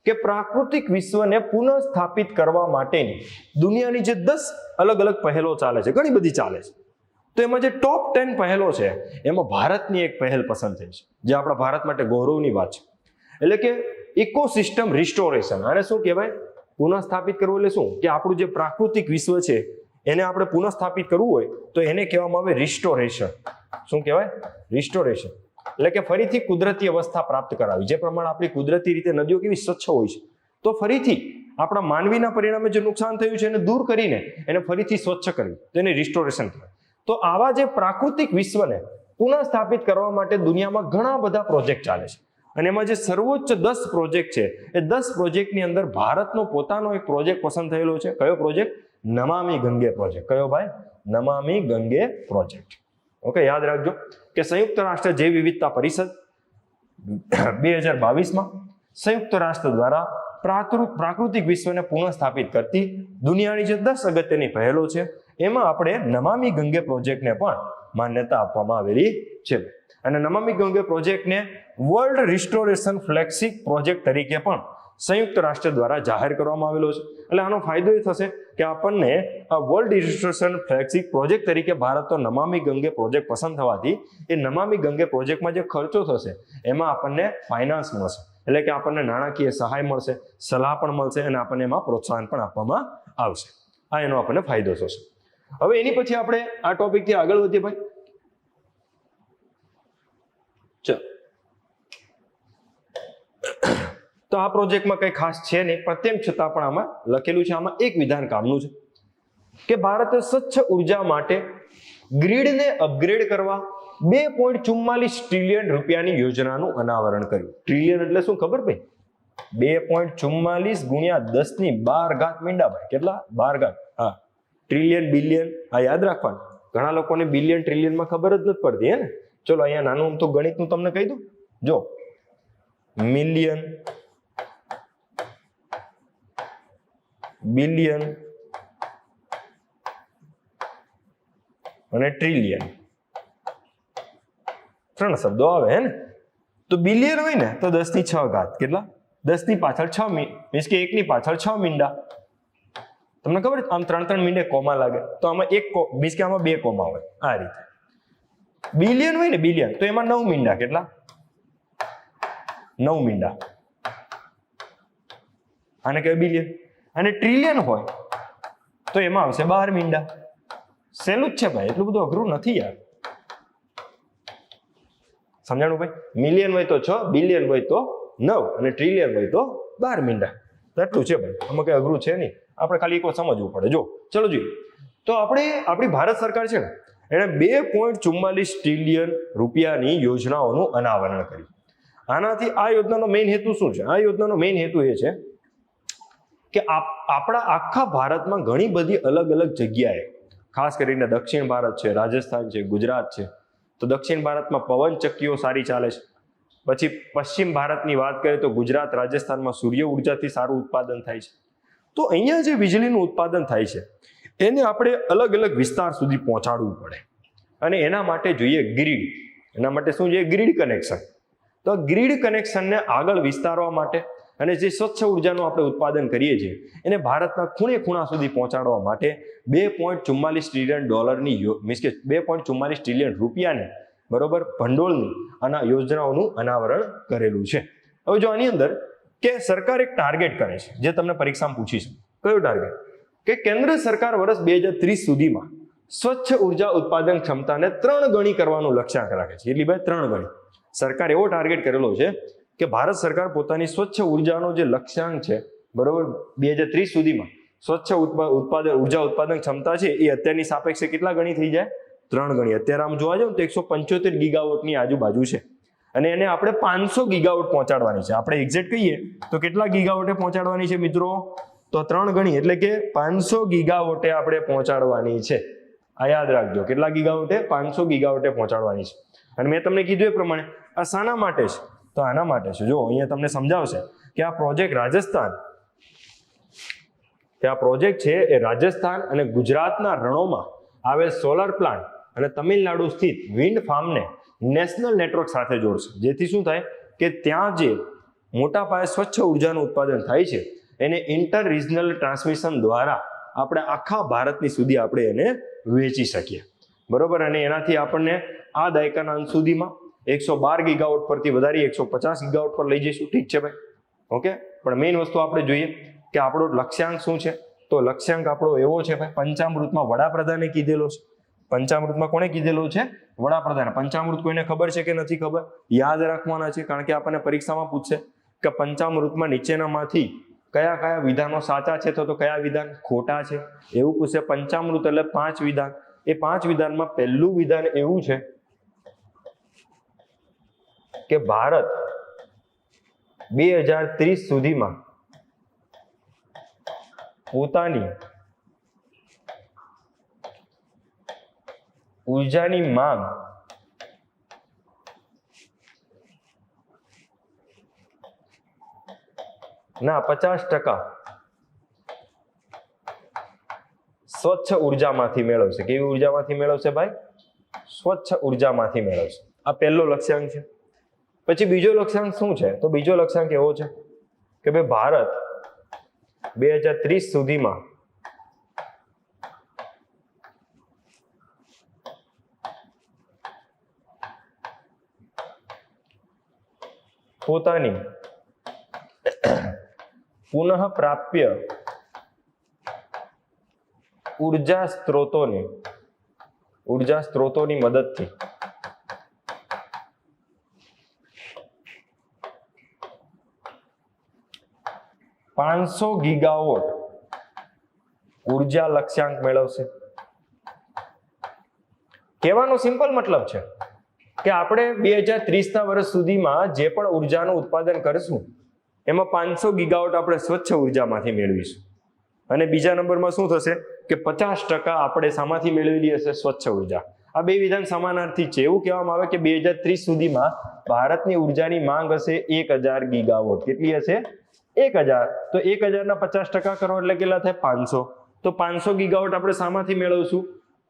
કે પ્રાકૃતિક વિશ્વને પુનઃસ્થાપિત કરવા માટેની દુનિયાની જે 10 અલગ અલગ પહેલો ચાલે છે, ઘણી બધી ચાલે છે, તો એમાં જે ટોપ 10 પહેલો છે એમાં ભારતની એક પહેલ પસંદ થઈ છે, જે આપણા ભારત માટે ગૌરવની વાત છે. એટલે કે ઇકોસિસ્ટમ રિસ્ટોરેશન. આને શું કહેવાય? પુનઃસ્થાપિત કરવું. એટલે શું કે આપણું જે પ્રાકૃતિક વિશ્વ છે એને આપણે પુનઃસ્થાપિત કરવું હોય તો એને કહેવામાં આવે રિસ્ટોરેશન. શું કહેવાય? રિસ્ટોરેશન. એટલે કે ફરીથી કુદરતી અવસ્થા પ્રાપ્ત કરાવી. જે પ્રમાણે આપણી કુદરતી રીતે નદીઓ કેવી સ્વચ્છ હોય છે, તો ફરીથી આપણા માનવીના પરિણામે જે નુકસાન થયું છે એને દૂર કરીને એને ફરીથી સ્વચ્છ કરવી, તેને રિસ્ટોરેશન કહેવાય. તો આવા જે પ્રાકૃતિક વિશ્વને પુનઃસ્થાપિત કરવા માટે દુનિયામાં ઘણા બધા પ્રોજેક્ટ ચાલે છે અને એમાં જે સર્વોચ્ચ 10 પ્રોજેક્ટ છે એ 10 પ્રોજેક્ટની અંદર ભારતનો પોતાનો એક પ્રોજેક્ટ પસંદ થયેલો છે. કયો પ્રોજેક્ટ? નમામિ ગંગે પ્રોજેક્ટ. કયો ભાઈ? નમામિ ગંગે પ્રોજેક્ટ. ઓકે, યાદ રાખજો કે સંયુક્ત રાષ્ટ્ર જૈવ વિવિધતા પરિષદ 2022માં સંયુક્ત રાષ્ટ્ર દ્વારા પ્રાકૃતિક વિશ્વને પુનઃસ્થાપિત કરતી દુનિયાની જે 10 અગત્યની પહેલો છે એમાં આપણે નમામિ ગંગે પ્રોજેક્ટને પણ માન્યતા આપવામાં આવેલી છે. અને નમામિ ગંગે પ્રોજેક્ટને વર્લ્ડ રિસ્ટોરેશન ફ્લેગશિપ પ્રોજેક્ટ તરીકે પણ સંયુક્ત રાષ્ટ્ર દ્વારા જાહેર કરવામાં આવેલો છે. એટલે આનો ફાયદો એ થશે કે આપણને આ વર્લ્ડ રિસ્ટોરેશન ફ્લેગશિપ પ્રોજેક્ટ તરીકે ભારતનો નમામિ ગંગે પ્રોજેક્ટ પસંદ થવાથી એ નમામિ ગંગે પ્રોજેક્ટમાં જે ખર્ચો થશે એમાં આપણને ફાઇનાન્સ મળશે. એટલે કે આપણને નાણાકીય સહાય મળશે, સલાહ પણ મળશે અને આપણને એમાં પ્રોત્સાહન પણ આપવામાં આવશે. આ એનો આપણને ફાયદો થશે. હવે એની પછી આપણે આ ટોપિકથી આગળ વધીએ ભાઈ. ચલો, તો આ પ્રોજેક્ટમાં કંઈ ખાસ છે નહીં, પણ તેમ છતાં પણ આમાં લખેલું છે, આમાં એક વિધાન કામનું છે કે ભારતે સ્વચ્છ ઉર્જા માટે ગ્રીડને અપગ્રેડ કરવા 2.44 ટ્રિલિયન રૂપિયાની યોજનાનું અનાવરણ કર્યું. ટ્રિલિયન એટલે શું ખબર ભાઈ? 2.44 ગુણ્યા 10^12 મીંડા ભાઈ. કેટલા? 12 ઘાત. હા, ટ્રિલિયન બિલિયન આ યાદ રાખવાનું. ઘણા લોકોને બિલિયન ટ્રિલિયનમાં ખબર જ નથી પડતી હે ને. ચલો અહીંયા નાનું તો ગણિતનું તમને કહી દઉં. જો મિલિયન, બિલિયન અને ટ્રિલિયન 3 શબ્દો આવે હે ને. તો બિલિયન હોય ને તો 10^6 ઘાત. કેટલા? 10 ની પાછળ 6 મીન્સ કે 1 ની પાછળ 6 મીંડા. તમને ખબર છે આમ 3 મીંડે કોમા લાગે તો આમાં મીન્સ કે આમાં 2 કોમા હોય આ રીતે. બિલિયન હોય ને બિલિયન તો એમાં 9 મીંડા. કેટલા? 9 મીંડા. આને કહેવાય બિલિયન. અને ટ્રિલિયન હોય તો એમાં આવશે 12 મીંડા. સહેલું જ છે ભાઈ, એટલું બધું અઘરું નથી યાર. સમજાણું ભાઈ? મિલિયન હોય તો 6, બિલિયન હોય તો 9 અને ટ્રિલિયન હોય તો 12 મીંડા. એટલું છે ભાઈ, આમાં કઈ અઘરું છે નહીં. આપણે ખાલી એક વાર સમજવું પડે. જો ચલો જોઈએ તો આપણી ભારત સરકાર છે ને એને 2.44 ટ્રિલિયન રૂપિયાની યોજનાઓનું અનાવરણ કર્યું. આનાથી આ યોજનાનો મેઇન હેતુ શું છે? આ યોજનાનો મેઇન હેતુ એ છે કે આપણા આખા ભારતમાં ઘણી બધી અલગ અલગ જગ્યાએ, ખાસ કરીને દક્ષિણ ભારત છે, રાજસ્થાન છે, ગુજરાત છે, તો દક્ષિણ ભારતમાં પવન ચક્કીઓ સારી ચાલે છે. પછી પશ્ચિમ ભારતની વાત કરીએ તો ગુજરાત, રાજસ્થાનમાં સૂર્ય ઉર્જાથી સારું ઉત્પાદન થાય છે. તો અહીંયા જે વીજળીનું ઉત્પાદન થાય છે એને આપણે અલગ અલગ વિસ્તાર સુધી પહોંચાડવું પડે અને એના માટે જોઈએ ગ્રીડ. એના માટે શું જોઈએ? Grid connection. તો ગ્રીડ કનેક્શનને આગળ વિસ્તારવા માટે અને જે સ્વચ્છ ઉર્જાનું આપણે ઉત્પાદન કરીએ છીએ એને ભારતના ખૂણે ખૂણા સુધી પહોંચાડવા માટે 2.44 ટ્રિલિયન ડોલરની મીન્સ કે 2.44 ટ્રિલિયન રૂપિયાની બરોબર ભંડોળની યોજનાઓનું અનાવરણ કરેલું છે. હવે જો આની અંદર કે સરકાર એક ટાર્ગેટ કરે છે જે તમને પરીક્ષામાં પૂછી છે. કયું ટાર્ગેટ? કે કેન્દ્ર સરકાર વર્ષ 2030 સુધીમાં સ્વચ્છ ઉર્જા ઉત્પાદન ક્ષમતાને 3 ગણી કરવાનું લક્ષ્યાંક રાખે છે. એટલી ભાઈ 3 ગણી. સરકાર એવો ટાર્ગેટ કરેલો છે કે ભારત સરકાર પોતાની સ્વચ્છ ઉર્જાનો જે લક્ષ્યાંક છે બરોબર 2030 સુધીમાં સ્વચ્છ ઉર્જા ઉત્પાદન ક્ષમતા છે એ અત્યારની સાપેક્ષે કેટલા ગણી થઈ જાય? 3 ગણી. અત્યારે આમ જોવા જાવ તો 175 ગીગાવોટની આજુબાજુ છે અને એને આપણે 500 ગીગાવોટ પહોંચાડવાની છે. આપણે એક્ઝેક્ટ કહીએ તો કેટલા ગીગાવોટે પહોંચાડવાની છે મિત્રો? તો 3 ગણી એટલે કે 500 ગીગાવોટે આપણે પહોંચાડવાની છે. આ યાદ રાખજો. કેટલા ગીગાવોટે? 500 ગીગાવોટે પહોંચાડવાની છે. અને મેં તમને કીધું એ પ્રમાણે આ શાના માટે છે? તો આના માટે છે. જો અહીંયા તમને સમજાવશે કે આ પ્રોજેક્ટ છે એ રાજસ્થાન અને ગુજરાતના રણોમાં આવેલ સોલર પ્લાન્ટ અને તમિલનાડુ સ્થિત વિન્ડ ફાર્મને નેશનલ નેટવર્ક સાથે જોડશે. જેથી શું થાય કે ત્યાં જે મોટા પાયે સ્વચ્છ ઉર્જાનું ઉત્પાદન થાય છે એને ઇન્ટર રિજનલ ટ્રાન્સમિશન દ્વારા આપણે આખા ભારતની સુધી આપણે એને વેચી શકીએ બરોબર. અને એનાથી આપણને આ દાયકાના અંત સુધીમાં 112 ગીગાવોટ પરથી વધારી 150 ગીગાવોટ પર લઈ જઈશું. ઠીક છે ભાઈ, ઓકે. પણ મેઇન વસ્તુ આપણે જોઈએ કે આપણો લક્ષ્યાંક શું છે. તો લક્ષ્યાંક આપણો એવો છે ભાઈ, પંચામૃતમાં વડાપ્રધાને કીધેલો છે. પંચામૃતમાં કોણે કીધેલો છે? વડાપ્રધાને. પંચામૃત કોઈને ખબર છે કે નથી ખબર? યાદ રાખવાના છે, કારણ કે આપણને પરીક્ષામાં પૂછશે કે પંચામૃતમાં નીચેનામાંથી કયા કયા વિધાનો સાચા છે તો કયા વિધાન ખોટા છે એવું પૂછશે. પંચામૃત એટલે 5 વિધાન. એ 5 વિધાનમાં પહેલું વિધાન એવું છે કે ભારત 2030 સુધીમાં પોતાની ઉર્જાની માંગ ના 50% સ્વચ્છ ઉર્જામાંથી મેળવશે. કેવી ઉર્જામાંથી મેળવશે ભાઈ? સ્વચ્છ ઉર્જામાંથી મેળવશે. આ પહેલો લક્ષ્યાંક છે. પછી બીજો લક્ષ્યાંક શું છે? તો બીજો લક્ષ્યાંક એવો છે કે ભાઈ ભારત 2030 સુધીમાં પોતાની પુનઃ પ્રાપ્ય ઉર્જા સ્ત્રોતોની મદદથી $500 ગીગાવોટ ઉર્જા લક્ષ્યાંક મેળવશે. કહેવાનો સિમ્પલ મતલબ છે કે આપણે 2030ના વર્ષ સુધીમાં જે પણ ઉર્જાનું ઉત્પાદન કરીશું એમાં 500 ગીગાવોટ આપણે સ્વચ્છ ઉર્જામાંથી મેળવીશું. અને બીજા નંબરમાં શું થશે કે 50% આપણે શામાંથી મેળવેલી હશે? સ્વચ્છ ઉર્જા. આ બે વિધાન સમાનાર્થી છે. એવું કહેવામાં આવે કે 2030 સુધીમાં ભારતની ઉર્જાની માંગ હશે 1000 ગીગાવોટ. કેટલી હશે? 1000. તો 1000 ના 50% કરો એટલે કેટલા થાય? 500. તો 500 ગીગાવોટ આપણે શામાંથી મેળવશું?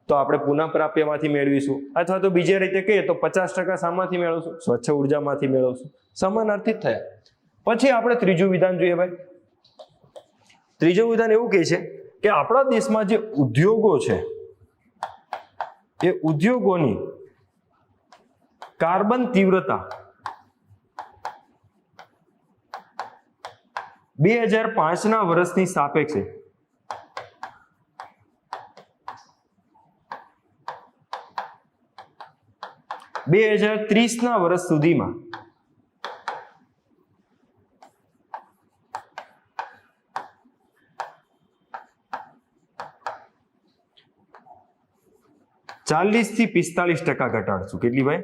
તો આપણે પુનઃપ્રાપ્યમાંથી મેળવીશું. અથવા તો બીજી રીતે કહીએ તો 50% શામાંથી મેળવશું? સ્વચ્છ ઉર્જામાંથી મેળવશું. સમાનાર્થી જ થયા. પછી આપણે ત્રીજું વિધાન જોઈએ ભાઈ. ત્રીજું વિધાન એવું કહે છે કે આપણા દેશમાં જે ઉદ્યોગો છે એ ઉદ્યોગોની કાર્બન તીવ્રતા 2005 ના વર્ષની સાપેક્ષે 2030 ના વર્ષ સુધીમાં 40 થી 45% ઘટાડશું. કેટલી ભાઈ?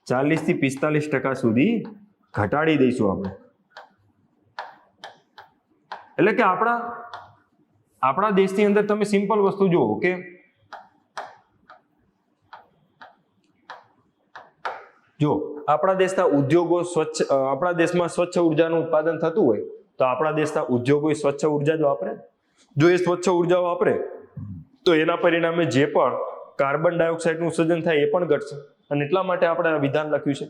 40 થી 45% સુધી ઘટાડી દઈશું આપણે. એટલે કે આપણા દેશની અંદર તમે સિમ્પલ વસ્તુ જુઓ કે જો આપણા દેશના ઉદ્યોગો આપણા દેશમાં સ્વચ્છ ઉર્જાનું ઉત્પાદન થતું હોય તો આપણા દેશના ઉદ્યોગો સ્વચ્છ ઉર્જા જ વાપરે. જો એ સ્વચ્છ ઉર્જા વાપરે તો એના પરિણામે જે પણ કાર્બન ડાયોક્સાઇડનું ઉત્સર્જન થાય એ પણ ઘટશે. અને એટલા માટે આપણે આ વિધાન લખ્યું છે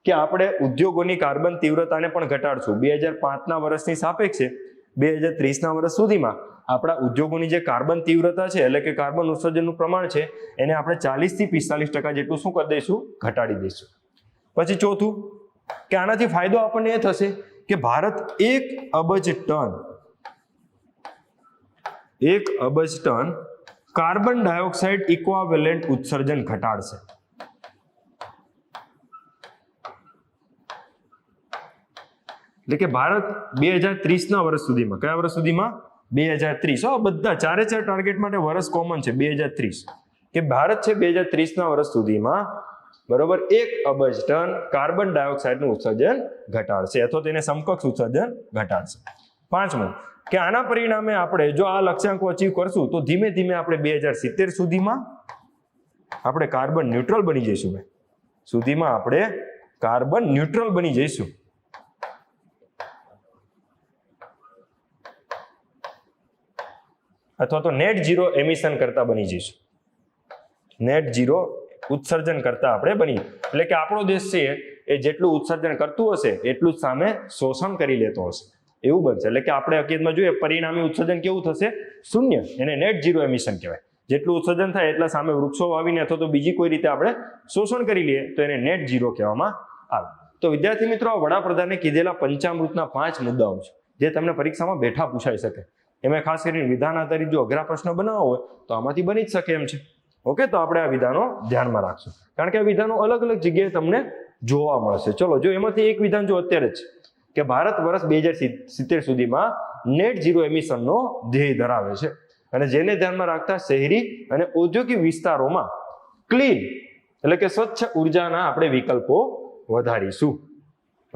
કે આપણે ઉદ્યોગોની કાર્બન તીવ્રતાને પણ ઘટાડશું. 2005 ના વર્ષની સાપેક્ષે 2030 ના વર્ષ સુધીમાં આપણા ઉદ્યોગોની જે કાર્બન તીવ્રતા છે એટલે કે કાર્બન ઉત્સર્જનનું પ્રમાણ છે એને આપણે 40 થી 45% જેટલું શું કરી દઈશું? ઘટાડી દઈશું. પછી ચોથું કે આનાથી ફાયદો આપણને એ થશે કે ભારત 1 અબજ ટન કાર્બન ડાયોક્સાઇડ ઇક્વાવેલેન્ટ ઉત્સર્જન ઘટાડશે. એટલે કે ભારત 2030 ના વર્ષ સુધીમાં, કયા વર્ષ સુધીમાં? 2030. બધા ચારે ચાર ટાર્ગેટ માટે વર્ષ કોમન છે 2030. કે ભારત છે 2030 ના વર્ષ સુધીમાં બરોબર 1 અબજ ટન કાર્બન ડાયોક્સાઇડનું ઉત્સર્જન ઘટાડશે અથવા તેને સમકક્ષ ઉત્સર્જન ઘટાડશે. પાંચમું કે આના પરિણામે આપણે જો આ લક્ષ્યાંકો અચીવ કરશું તો ધીમે ધીમે આપણે 2070 સુધીમાં આપણે કાર્બન ન્યુટ્રલ બની જઈશું. સુધીમાં આપણે કાર્બન ન્યુટ્રલ બની જઈશું. અથવા તો નેટ ઝીરો એમિશન કરતા બની જઈશું. નેટ ઝીરો ઉત્સર્જન કરતા આપણે બની. એટલે કે આપણો દેશ છે એ જેટલું ઉત્સર્જન કરતું હશે એટલું જ સામે શોષણ કરી લેતો હશે એવું બનશે. એટલે કે આપણે હકીકતમાં જોઈએ પરિણામી ઉત્સર્જન કેવું થશે? શૂન્ય. એને નેટ ઝીરો એમિશન કહેવાય. જેટલું ઉત્સર્જન થાય એટલા સામે વૃક્ષો વાવીને અથવા તો બીજી કોઈ રીતે આપણે શોષણ કરી લઈએ તો એને નેટ ઝીરો કહેવામાં આવે. તો વિદ્યાર્થી મિત્રો, વડાપ્રધાને કીધેલા પંચામૃતના 5 મુદ્દાઓ છે જે તમને પરીક્ષામાં બેઠા પૂછાઈ શકે. એમાં ખાસ કરીને વિધાન આધારિત જો અઘરા પ્રશ્ન બનાવવા હોય તો આમાંથી બની જ શકે એમ છે. ઓકે, તો આપણે આ વિધાનો ધ્યાનમાં રાખશું કારણ કે આ વિધાનો અલગ અલગ જગ્યાએ તમને જોવા મળશે. ચલો, જો એમાંથી એક વિધાન જો અત્યારે જ કે ભારત વર્ષ 2070 સુધીમાં નેટ ઝીરો એમિશનનો ધ્યેય ધરાવે છે અને જેને ધ્યાનમાં રાખતા શહેરી અને ઔદ્યોગિક વિસ્તારોમાં ક્લીન એટલે કે સ્વચ્છ ઉર્જાના આપણે વિકલ્પો વધારીશું.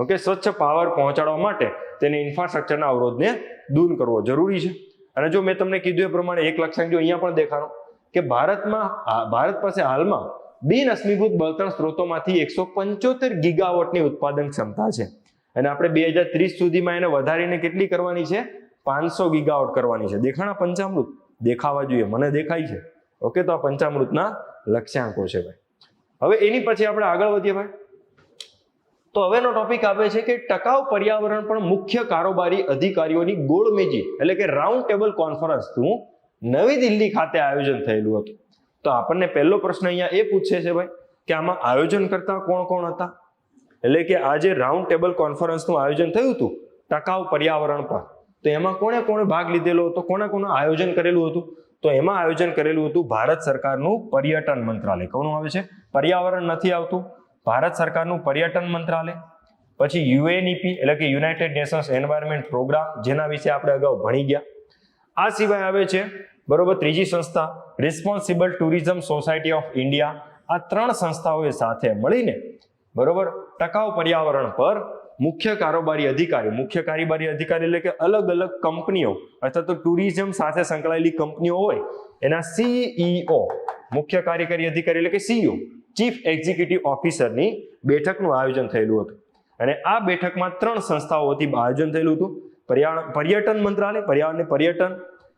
ઓકે, સ્વચ્છ પાવર પહોંચાડવા માટે તેને ઇન્ફ્રાસ્ટ્રક્ચરના અવરોધને દૂર કરવો જરૂરી છે. અને જો મેં તમને કીધું એ પ્રમાણે એક લક્ષ્યાંક જો અહીંયા પણ દેખાડો કે ભારત પાસે હાલમાં બિન અશ્મિભૂત બળતણ સ્ત્રોતોમાંથી 175 ગીગાવોટની ઉત્પાદન ક્ષમતા છે અને આપણે 2030 સુધીમાં એને વધારીને કેટલી કરવાની છે? 500 ગીગાવોટ કરવાની છે. દેખાણા પંચામૃત? દેખાવા જોઈએ, મને દેખાય છે. ઓકે, તો આ પંચામૃતના લક્ષ્યાંકો છે ભાઈ. હવે એની પછી આપણે આગળ વધીએ ભાઈ. તો હવેનો ટોપિક આવે છે કે ટકાઉ પર્યાવરણ પણ મુખ્ય કારોબારી અધિકારીઓની ગોળમેજી એટલે કે રાઉન્ડ ટેબલ કોન્ફરન્સનું નવી દિલ્હી ખાતે આયોજન થયેલું હતું. તો આપણને પહેલો પ્રશ્ન અહીંયા એ પૂછે છે ભાઈ કે આમાં આયોજન કરતા કોણ કોણ હતા? એટલે કે આ જે રાઉન્ડ ટેબલ કોન્ફરન્સનું આયોજન થયું હતું ટકાઉ પર્યાવરણ પર, તો એમાં કોણે કોણે ભાગ લીધેલો હતો? કોણે કોણે આયોજન કરેલું હતું? તો એમાં આયોજન કરેલું હતું ભારત સરકારનું પર્યટન મંત્રાલય. કોનું આવે છે? પર્યાવરણ નથી આવતું, ભારત સરકારનું પર્યટન મંત્રાલય. પછી યુએનઈપી એટલે કે યુનાઇટેડ નેશન્સ એન્વાયરમેન્ટ પ્રોગ્રામ, જેના વિશે આપણે અગાઉ ભણી ગયા. આ સિવાય આવે છે બરોબર ત્રીજી સંસ્થા responsible tourism society of India. આ 3 સંસ્થાઓએ સાથે મળીને બરોબર ટકાઉ પર્યાવરણ પર મુખ્ય કારોબારી અધિકારી એટલે કે અલગ અલગ કંપનીઓ અથવા તો ટુરિઝમ સાથે સંકળાયેલી કંપનીઓ હોય એના CEO, મુખ્ય કાર્યકારી અધિકારી એટલે કે CEO, ચીફ એક્ઝિક્યુટિવ ઓફિસરની બેઠકનું આયોજન થયેલું હતું. અને આ બેઠકમાં 3 સંસ્થાઓથી આયોજન થયેલું હતું. પર્યટન મંત્રાલય, પર્યટન,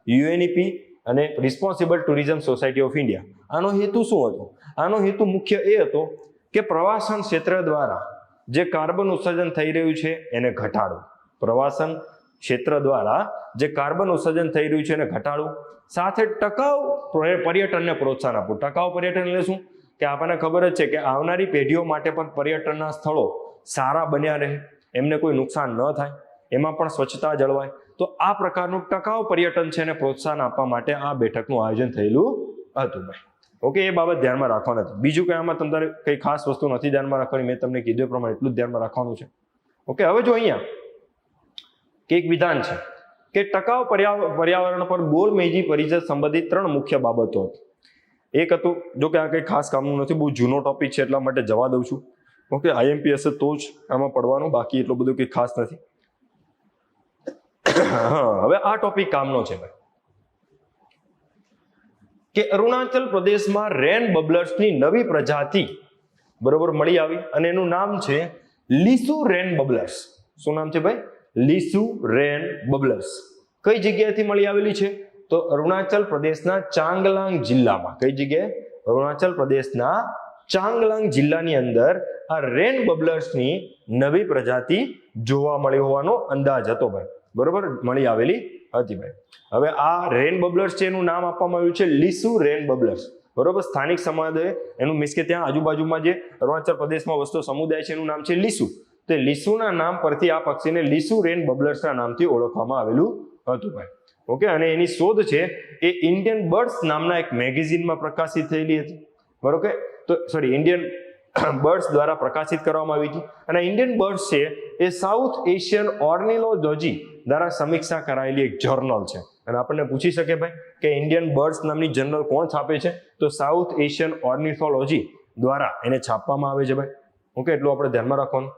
UNEP અને responsible tourism society of India. આનો હેતુ શું હતો? આનો હેતુ મુખ્ય એ હતો કે પ્રવાસન ક્ષેત્ર દ્વારા જે કાર્બન ઉત્સર્જન થઈ રહ્યું છે એને ઘટાડવું. પ્રવાસન ક્ષેત્ર દ્વારા જે કાર્બન ઉત્સર્જન થઈ રહ્યું છે એને ઘટાડવું, સાથે ટકાઉ પર્યટનને પ્રોત્સાહન આપવું. ટકાઉ પર્યટન એટલે શું? કે આપણને ખબર જ છે કે આવનારી પેઢીઓ માટે પણ પર્યટનના સ્થળો સારા બન્યા રહે, એમને કોઈ નુકસાન ન થાય, એમાં પણ સ્વચ્છતા જળવાય. તો આ પ્રકારનું ટકાઉ પર્યટન છે એને પ્રોત્સાહન આપવા માટે આ બેઠકનું આયોજન થયેલું હતું ભાઈ. ઓકે, એ બાબત ધ્યાનમાં રાખવાની હતી. બીજું કંઈ આમાં તમારે કંઈ ખાસ વસ્તુ નથી ધ્યાનમાં રાખવાની, મેં તમને કીધું એ પ્રમાણે એટલું જ ધ્યાનમાં રાખવાનું છે. ઓકે, હવે જો અહીંયા કે એક વિધાન છે કે ટકાઉ પર્યાવરણ પર ગોળમેજી પરિષદ સંબંધિત 3 મુખ્ય બાબતો હતી. એક હતું, જો કે આ કંઈ ખાસ કામનું નથી, બહુ જૂનો ટોપિક છે એટલા માટે જવા દઉં છું. ઓકે, IMP હશે તો જ આમાં પડવાનું, બાકી એટલું બધું કંઈ ખાસ નથી. હવે આ ટોપિક કામનો છે ભાઈ, કે અરુણાચલ પ્રદેશમાં રેન બબલર્સની નવી પ્રજાતિ બરોબર મળી આવી અને એનું નામ છે લીસુ રેન બબલર્સ. શું નામ છે ભાઈ? લીસુ રેન બબલર્સ. કઈ જગ્યાએથી મળી આવેલી છે? તો અરુણાચલ પ્રદેશના ચાંગલાંગ જિલ્લામાં. કઈ જગ્યાએ? અરુણાચલ પ્રદેશના ચાંગલાંગ જિલ્લાની અંદર આ રેન બબલર્સની નવી પ્રજાતિ જોવા મળી હોવાનો અંદાજ હતો ભાઈ. બરોબર, મળી આવેલી હતી ભાઈ. હવે આ રેન બબલર્સ છે એનું નામ આપવામાં આવ્યું છે લીસુ રેન બબલર્સ. બરોબર, સ્થાનિક સમાજે એનું મીન્સ કે ત્યાં આજુબાજુમાં જે અરુણાચલ પ્રદેશમાં વસતો સમુદાય છે એનું નામ છે લીસુ. તે લીસુના નામ પરથી આ પક્ષીને લીસુ રેન બબલર્સના નામથી ઓળખવામાં આવેલું હતું ભાઈ. ઓકે, અને એની શોધ છે એ ઇન્ડિયન બર્ડ્સ નામના એક મેગેઝિનમાં પ્રકાશિત થયેલી હતી. બરોબર, તો ઇન્ડિયન બર્ડ્સ દ્વારા પ્રકાશિત કરવામાં આવી હતી. અને ઇન્ડિયન બર્ડ્સ છે એ સાઉથ એશિયન ઓર્નિથોલોજી દ્વારા સમીક્ષા કરાયેલી એક જર્નલ છે. અને આપણને પૂછી શકે ભાઈ કે ઇન્ડિયન બર્ડ્સ નામની જર્નલ કોણ છાપે છે? તો સાઉથ એશિયન ઓર્નિથોલોજી દ્વારા એને છાપવામાં આવે છે ભાઈ. ઓકે, એટલું આપણે ધ્યાનમાં રાખવાનું.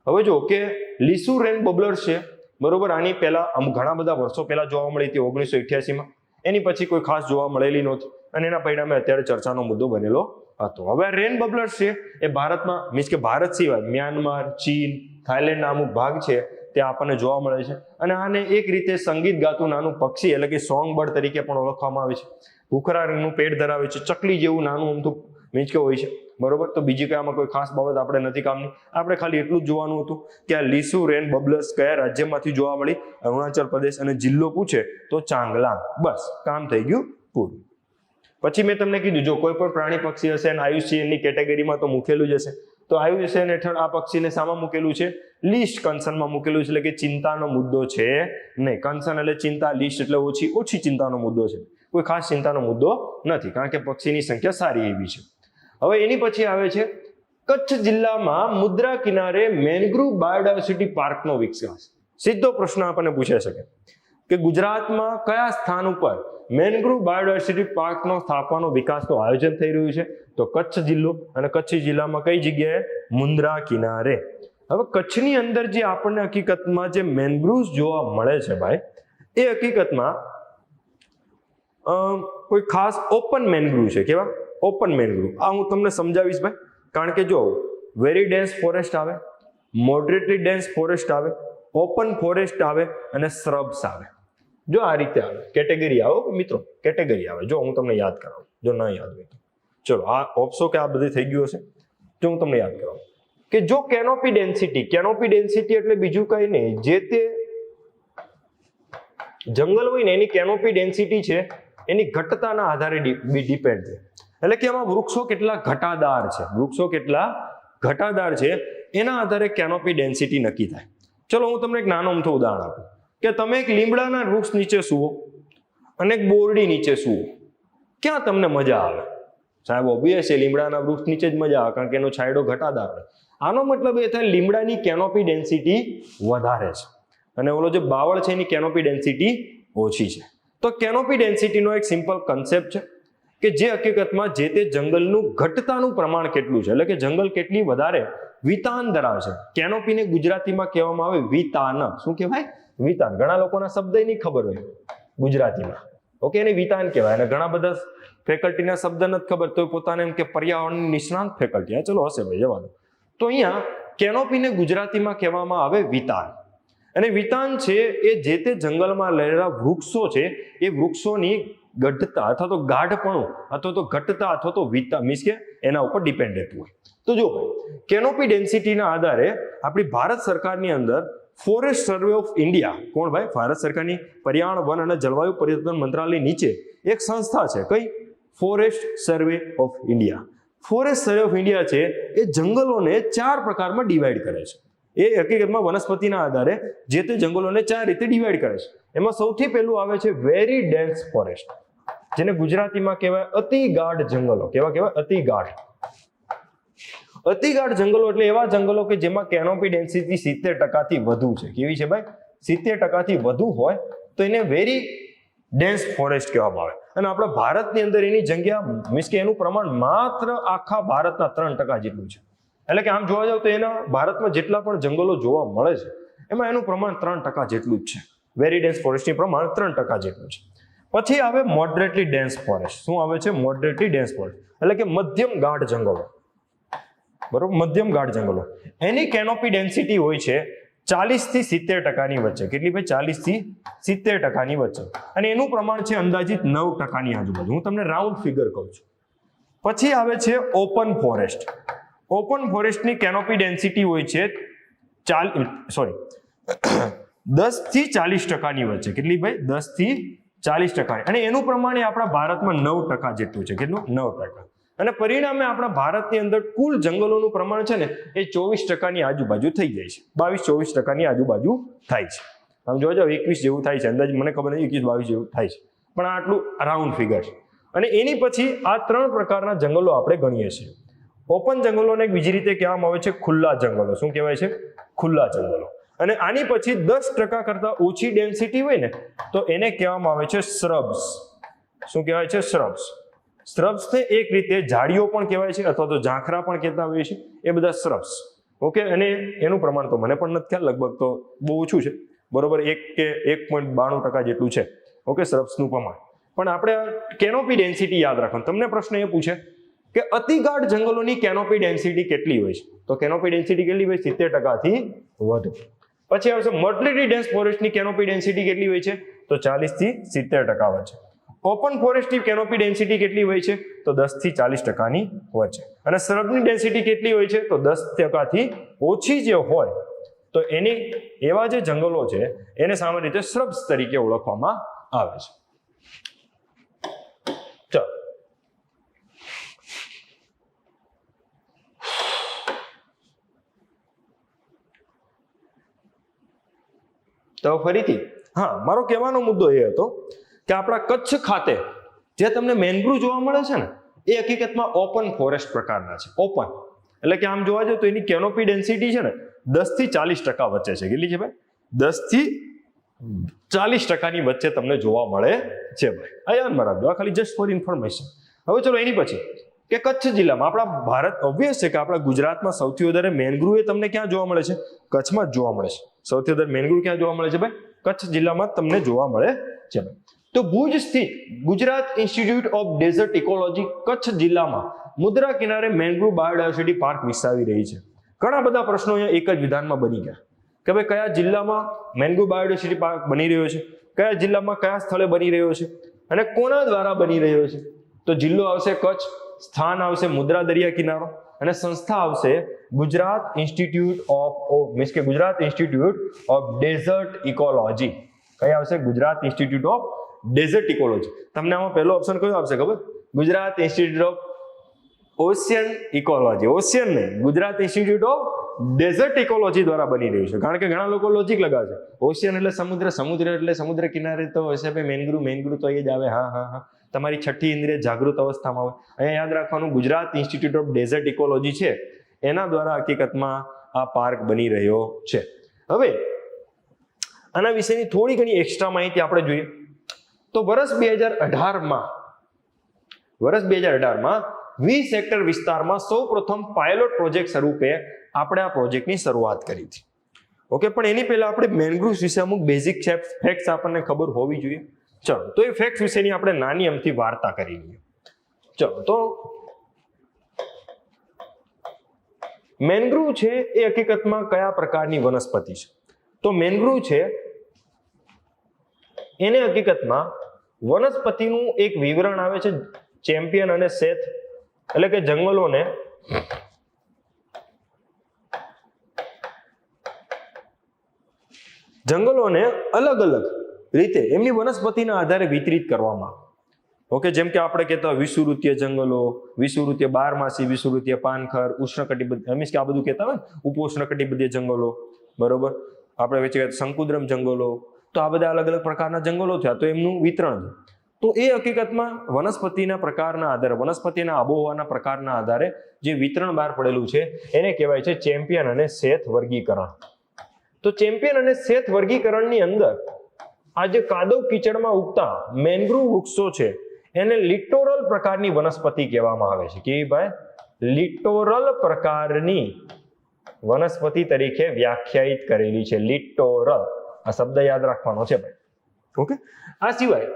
હવે જો કે લીસુ રેન બબલર્સ છે બરોબર, આની પહેલા ઘણા બધા વર્ષો પહેલા જોવા મળી હતી 1988માં. એની પછી કોઈ ખાસ જોવા મળેલી નહોતી અને એના પરિણામે અત્યારે ચર્ચાનો મુદ્દો બનેલો હતો. હવે રેન બબલર્સ છે એ ભારતમાં મીન્સ કે ભારત સિવાય મ્યાનમાર, ચીન, થાઈલેન્ડના અમુક ભાગ છે ત્યાં આપણને જોવા મળે છે. અને આને એક રીતે સંગીત ગાતું નાનું પક્ષી એટલે કે સોંગ બર્ડ તરીકે પણ ઓળખવામાં આવે છે. ભૂખરા રંગનું પેટ ધરાવે છે, ચકલી જેવું નાનું અમથું મીન્સ કે હોય છે. બરોબર, તો બીજી કઈ આમાં કોઈ ખાસ બાબત આપણે નથી કામની. આપણે ખાલી એટલું જ જોવાનું હતું કે આ લીસુ રેન બબલર્સ કયા રાજ્યમાંથી જોવા મળી? અરુણાચલ પ્રદેશ. અને જિલ્લો પૂછે તો ચાંગલાંગ. બસ, કામ થઈ ગયું પૂરું. પછી મેં તમને કીધું જો કોઈ પણ પ્રાણી પક્ષી હશે અને IUCNની કેટેગરીમાં તો મૂકેલું જ હશે. તો IUCN હેઠળ આ પક્ષીને શામાં મૂકેલું છે? લિસ્ટ કન્સર્નમાં મૂકેલું છે, એટલે કે ચિંતાનો મુદ્દો છે નહીં. કન્સર્ન એટલે ચિંતા, લિસ્ટ એટલે ઓછી ચિંતાનો મુદ્દો છે. કોઈ ખાસ ચિંતાનો મુદ્દો નથી કારણ કે પક્ષીની સંખ્યા સારી એવી છે. હવે એની પછી આવે છે કચ્છ જિલ્લામાં મુદ્રા કિનારે મેનગ્રુવ બાયોડાયવર્સિટી પાર્કનો વિકાસ. સીધો પ્રશ્ન આપણને પૂછાઈ શકે કે ગુજરાતમાં કયા સ્થાન ઉપર મેનગ્રુવ બાયોડાયવર્સિટી પાર્કનો સ્થાપવાનો વિકાસનું આયોજન થઈ રહ્યું છે? તો કચ્છ જિલ્લો. અને કચ્છ જિલ્લામાં કઈ જગ્યાએ? મુન્દ્રા કિનારે. હવે કચ્છની અંદર જે આપણને હકીકતમાં જે મેનગ્રુવ્સ જોવા મળે છે ભાઈ, એ હકીકતમાં કોઈ ખાસ ઓપન મેનગ્રુવ છે. કેવા? Open mangrove. આ હું તમને સમજાવીશ ભાઈ, કારણ કે જો વેરી ડેન્સ ફોરેસ્ટ આવે, મોડરેટલી ડેન્સ ફોરેસ્ટ આવે, ઓપન ફોરેસ્ટ આવે અને શ્રબ્સ આવે. જો આ રીતે આવે કેટેગરી આવે મિત્રો, કેટેગરી આવે. જો હું તમને યાદ કરાવું, જો ના યાદ હોય તો ચલો આ ઓપ્શો કે આ બધું થઈ ગયું હશે. જો હું તમને યાદ કરાવું કે જો કેનોપી ડેન્સિટી એટલે બીજું કઈ નહીં, જે તે જંગલ હોય ને એની કેનોપી ડેન્સિટી છે એની ઘટતાના આધારે ડિપેન્ડ છે. એટલે કે આમાં વૃક્ષો કેટલા ઘટાદાર છે એના આધારે કેનોપી ડેન્સિટી નક્કી થાય. ચલો હું તમને એક નાનું અમથું ઉદાહરણ આપું કે તમે એક લીમડાના વૃક્ષ નીચે સૂવો અને એક બોરડી નીચે સૂવો, ક્યાં તમને મજા આવે? સાહેબ ઓબ્વિયસ છે લીમડાના વૃક્ષ નીચે જ મજા આવે કારણ કે એનો છાંયડો ઘટાદાર હોય. આનો મતલબ એ થાય લીમડાની કેનોપી ડેન્સિટી વધારે છે અને ઓલો જે બાવળ છે એની કેનોપી ડેન્સિટી ઓછી છે. તો કેનોપી ડેન્સિટીનો એક સિમ્પલ કન્સેપ્ટ છે કે જે હકીકતમાં જે તે જંગલનું ઘટતાનું પ્રમાણ કેટલું છે, એટલે કે જંગલ કેટલી વધારે વિતાન ધરાવે છે. કેનોપીને ગુજરાતીમાં કહેવામાં આવે વિતાન. શું કહેવાય? વિતાન. ઘણા લોકોના શબ્દ નહીં ખબર હોય ગુજરાતીમાં, ઓકે, એને વિતાન કહેવાય. અને ઘણા બધા ફેકલ્ટીના શબ્દ નથી ખબર તો પોતાને એમ કે પર્યાવરણ નિષ્ણાંત ફેકલ્ટી, ચલો હશે ભાઈ, જવા દો. તો અહીંયા કેનોપીને ગુજરાતીમાં કહેવામાં આવે વિતાન. અને વિતાન છે એ જે તે જંગલમાં રહેલા વૃક્ષો છે એ વૃક્ષોની ગઢતા અથવા તો ગાઢપણું અથવા તો ઘટતા અથવા તો વિતા મીન્સ કે એના ઉપર ડિપેન્ડ રહેતું હોય. તો જો કેનોપી ડેન્સિટીના આધારે આપણી ભારત સરકારની અંદર ફોરેસ્ટ સર્વે ઓફ ઇન્ડિયા, કોણ ભાઈ? ભારત સરકારની પર્યાવરણ, વન અને જળવાયુ પરિવર્તન મંત્રાલય નીચે એક સંસ્થા છે, કઈ? Forest survey of India. Forest survey of India છે એ જંગલોને 4 પ્રકારમાં ડિવાઈડ કરે છે. એ હકીકતમાં વનસ્પતિના આધારે જે તે જંગલોને 4 રીતે ડિવાઈડ કરે છે. એમાં સૌથી પહેલું આવે છે વેરી ડેન્સ ફોરેસ્ટ, જેને ગુજરાતીમાં કહેવાય અતિ ગાઢ જંગલો. કેવા કહેવાય? અતિ ગાઢ. અતિ ગાઢ જંગલો એટલે એવા જંગલો કે જેમાં કેનોપી ડેન્સિટી 70% થી વધુ છે. કેવી છે ભાઈ? 70% થી વધુ હોય તો એને વેરી ડેન્સ ફોરેસ્ટ કહેવામાં આવે. અને આપણા ભારતની અંદર એની જગ્યા મીન્સ કે એનું પ્રમાણ માત્ર આખા ભારતના 3% જેટલું છે. એટલે કે આમ જોવા જાવ તો એના ભારતમાં જેટલા પણ જંગલો જોવા મળે છે એમાં એનું પ્રમાણ 3% જેટલું જ છે. વેરી ડેન્સ ફોરેસ્ટનું પ્રમાણ 3% જેટલું છે. પછી આવે મોડરેટલી ડેન્સ ફોરેસ્ટ. શું આવે છે? મોડરેટલી ડેન્સ ફોરેસ્ટ એટલે કે મધ્યમ ગાઢ જંગલો. બરોબર, મધ્યમ ગાઢ જંગલો. એની કેનોપી ડેન્સિટી હોય છે 40 થી 70% વચ્ચે. કેટલી ભાઈ? 40 થી 70% વચ્ચે. અને એનું પ્રમાણ છે અંદાજિત 9% આજુબાજુ. હું તમને રાઉન્ડ ફિગર કહું છું. પછી આવે છે ઓપન ફોરેસ્ટ. ઓપન ફોરેસ્ટની કેનોપી ડેન્સિટી હોય છે 10 થી 40% વચ્ચે. કેટલી ભાઈ? 10 થી 40%. અને એનું પ્રમાણ આપણા ભારતમાં 9% જેટલું છે. કેટલું? 9%. અને પરિણામે આપણા ભારતની અંદર કુલ જંગલોનું પ્રમાણ છે ને એ 24% આજુબાજુ થઈ જાય છે. 22-24% આજુબાજુ થાય છે. આમ જોવા જાવ 21 જેવું થાય છે અંદાજ, મને ખબર નથી 21-22 જેવું થાય છે, પણ આટલું રાઉન્ડ ફિગર છે. અને એની પછી આ 3 પ્રકારના જંગલો આપણે ગણીએ છીએ. ઓપન જંગલોને બીજી રીતે કહેવામાં આવે છે ખુલ્લા જંગલો. શું કહેવાય છે? ખુલ્લા જંગલો. અને આની પછી 10% કરતા ઓછી ડેન્સિટી હોય ને તો એને કહેવામાં આવે છે શ્રબ્સ. શું કહેવાય છે? શ્રબ્સ. શ્રબ્સને એક રીતે ઝાડીઓ પણ કહેવાય છે અથવા તો ઝાંખરા પણ કહેતા હોઈએ છે. એ બધા શ્રબ્સ, ઓકે. અને એનું પ્રમાણ તો મને પણ નથી ખ્યાલ, લગભગ તો બહુ ઓછું છે, બરોબર, 1 કે 1.92% જેટલું છે, ઓકે, શ્રબ્સનું પ્રમાણ. પણ આપણે કેનોપી ડેન્સિટી યાદ રાખવાનું. તમને પ્રશ્ન એ પૂછે કે અતિગાઢ જંગલોની કેનોપી ડેન્સિટી કેટલી હોય છે? તો કેનોપી ડેન્સિટી કેટલી હોય? 70% થી વધુ. પછી આવશે મોડરેટલી ડેન્સ ફોરેસ્ટની કેનોપી ડેન્સિટી કેટલી હોય છે? તો 40 થી 70% વચ્ચે. ઓપન ફોરેસ્ટની કેનોપી ડેન્સિટી કેટલી હોય છે? તો 10 થી 40%ની વચ્ચે. અને શ્રબની ડેન્સિટી કેટલી હોય છે? તો 10% થી ઓછી જે હોય તો એની એવા જે જંગલો છે એને સામાન્ય રીતે શ્રબ્સ તરીકે ઓળખવામાં આવે છે. ચાલો, તો ફરીથી મારો કહેવાનો મુદ્દો એ હતો કે આપણા કચ્છ ખાતે જે તમને મેંગ્રુવ જોવા મળે છે ને એ હકીકતમાં ઓપન ફોરેસ્ટ પ્રકારના છે. ઓપન એટલે કે આમ જોવા જાય તો એની કેનોપી ડેન્સિટી છે ને 10 થી 40% વચ્ચે છે. કેટલી છે ભાઈ? 10 થી 40%ની વચ્ચે તમને જોવા મળે છે ભાઈ. આ યાદમાં રાખજો, આ ખાલી જસ્ટ ફોર ઇન્ફોર્મેશન. હવે ચલો એની પછી કે કચ્છ જિલ્લામાં આપણા ભારત ઓબ્વિયસ છે કે આપણા ગુજરાતમાં સૌથી વધારે મેંગ્રુવ એ તમને ક્યાં જોવા મળે છે? કચ્છમાં જ જોવા મળે છે. સૌથી વધારે મેંગ્રુવ ક્યાં જોવા મળે છે ભાઈ? કચ્છ જિલ્લામાં તમને જોવા મળે છે ભાઈ. તો ભુજ સ્થિત Gujarat institute of desert ecology Kutch જિલ્લામાં મુદ્રા કિનારે મેંગ્રુવ બાયોડાયવર્સિટી પાર્ક વિકસાવી રહી છે. ઘણા બધા પ્રશ્નો અહીંયા એક જ વિધાનમાં બની ગયા કે ભાઈ કયા જિલ્લામાં મેંગ્રુવ બાયોડાયવર્સિટી પાર્ક બની રહ્યો છે, કયા જિલ્લામાં કયા સ્થળે બની રહ્યો છે અને કોના દ્વારા બની રહ્યો છે? તો જિલ્લો આવશે કચ્છ, સ્થાન આવશે મુદ્રા દરિયા કિનારો અને સંસ્થા આવશે Gujarat institute of desert ecology. કઈ આવશે? Gujarat institute of desert ecology. તમને આમાં પહેલો ઓપ્શન કયો આવશે ખબર? Gujarat institute of ocean ecology. Ocean નહીં, Gujarat institute of desert ecology દ્વારા બની રહ્યું છે. કારણ કે ઘણા લોકો લોજિક લગાવે છે ઓશિયન એટલે સમુદ્ર, સમુદ્ર એટલે સમુદ્ર કિનારે તો હશે ભાઈ મેંગ્રુવ, મેંગ્રુવ તો એ જ આવે. હા, તમારી છઠ્ઠી ઇન્દ્રિય જાગૃત અવસ્થામાં હોય. અહીંયા યાદ રાખવાનું Gujarat institute of desert ecology છે એના દ્વારા હકીકતમાં આ પાર્ક બની રહ્યો છે. હવે આના વિશેની થોડી ઘણી એક્સ્ટ્રા માહિતી આપણે જોઈએ તો વર્ષ 2018માં 20 હેક્ટર વિસ્તારમાં સૌપ્રથમ પાયલોટ પ્રોજેક્ટ સ્વરૂપે આપણે આ પ્રોજેક્ટની શરૂઆત કરી હતી. ઓકે, પણ એની પહેલા આપણે મેનગ્રુવ્સ વિશે અમુક બેઝિક ફેક્ટ્સ આપણને ખબર હોવી જોઈએ. ચલો તો એ ફેક્ટ્સ વિશેની આપણે નાની અમથી વાર્તા કરી લઈએ. ચલો તો મેનગ્રુવ છે એ હકીકતમાં કયા પ્રકારની વનસ્પતિ છે? તો મેનગ્રુવ છે એને હકીકતમાં વનસ્પતિનું એક વિવરણ આવે છે ચેમ્પિયન અને સેથ, એટલે કે જંગલોને અલગ અલગ રીતે એમની વનસ્પતિના આધારે વિતરિત કરવામાં આવે. ઓકે, જેમ કે આપણે કહેતા હોય વિષુવવૃત્તીય જંગલો, વિષુવવૃત્તીય બારમાસી, વિષુવવૃત્તીય પાનખર, ઉષ્ણકટિબંધીય મીન્સ કે આ બધું કહેતા હોય ને ઉપ-ઉષ્ણકટિબંધીય જંગલો, બરોબર. આપણે વચ્ચે શંકુદ્રમ જંગલો, તો આ બધા અલગ અલગ પ્રકારના જંગલો થયા, તો એમનું વિતરણ છે. તો એ હકીકતમાં વનસ્પતિના પ્રકારના આધારે, વનસ્પતિના આબોહવાના પ્રકારના આધારે જે વિતરણ બહાર પડેલું છે એને કહેવાય છે ચેમ્પિયન અને સેથ વર્ગીકરણ. તો ચેમ્પિયન અને સેથ વર્ગીકરણની અંદર આ જે કાદવ કીચડમાં ઉગતા મેનગ્રુવ વૃક્ષો છે એને લિટોરલ પ્રકારની વનસ્પતિ કહેવામાં આવે છે. કેવી ભાઈ? લિટોરલ પ્રકારની વનસ્પતિ તરીકે વ્યાખ્યાયિત કરેલી છે. લિટોરલ આ શબ્દ યાદ રાખવાનો છે ભાઈ. ઓકે, આ સિવાય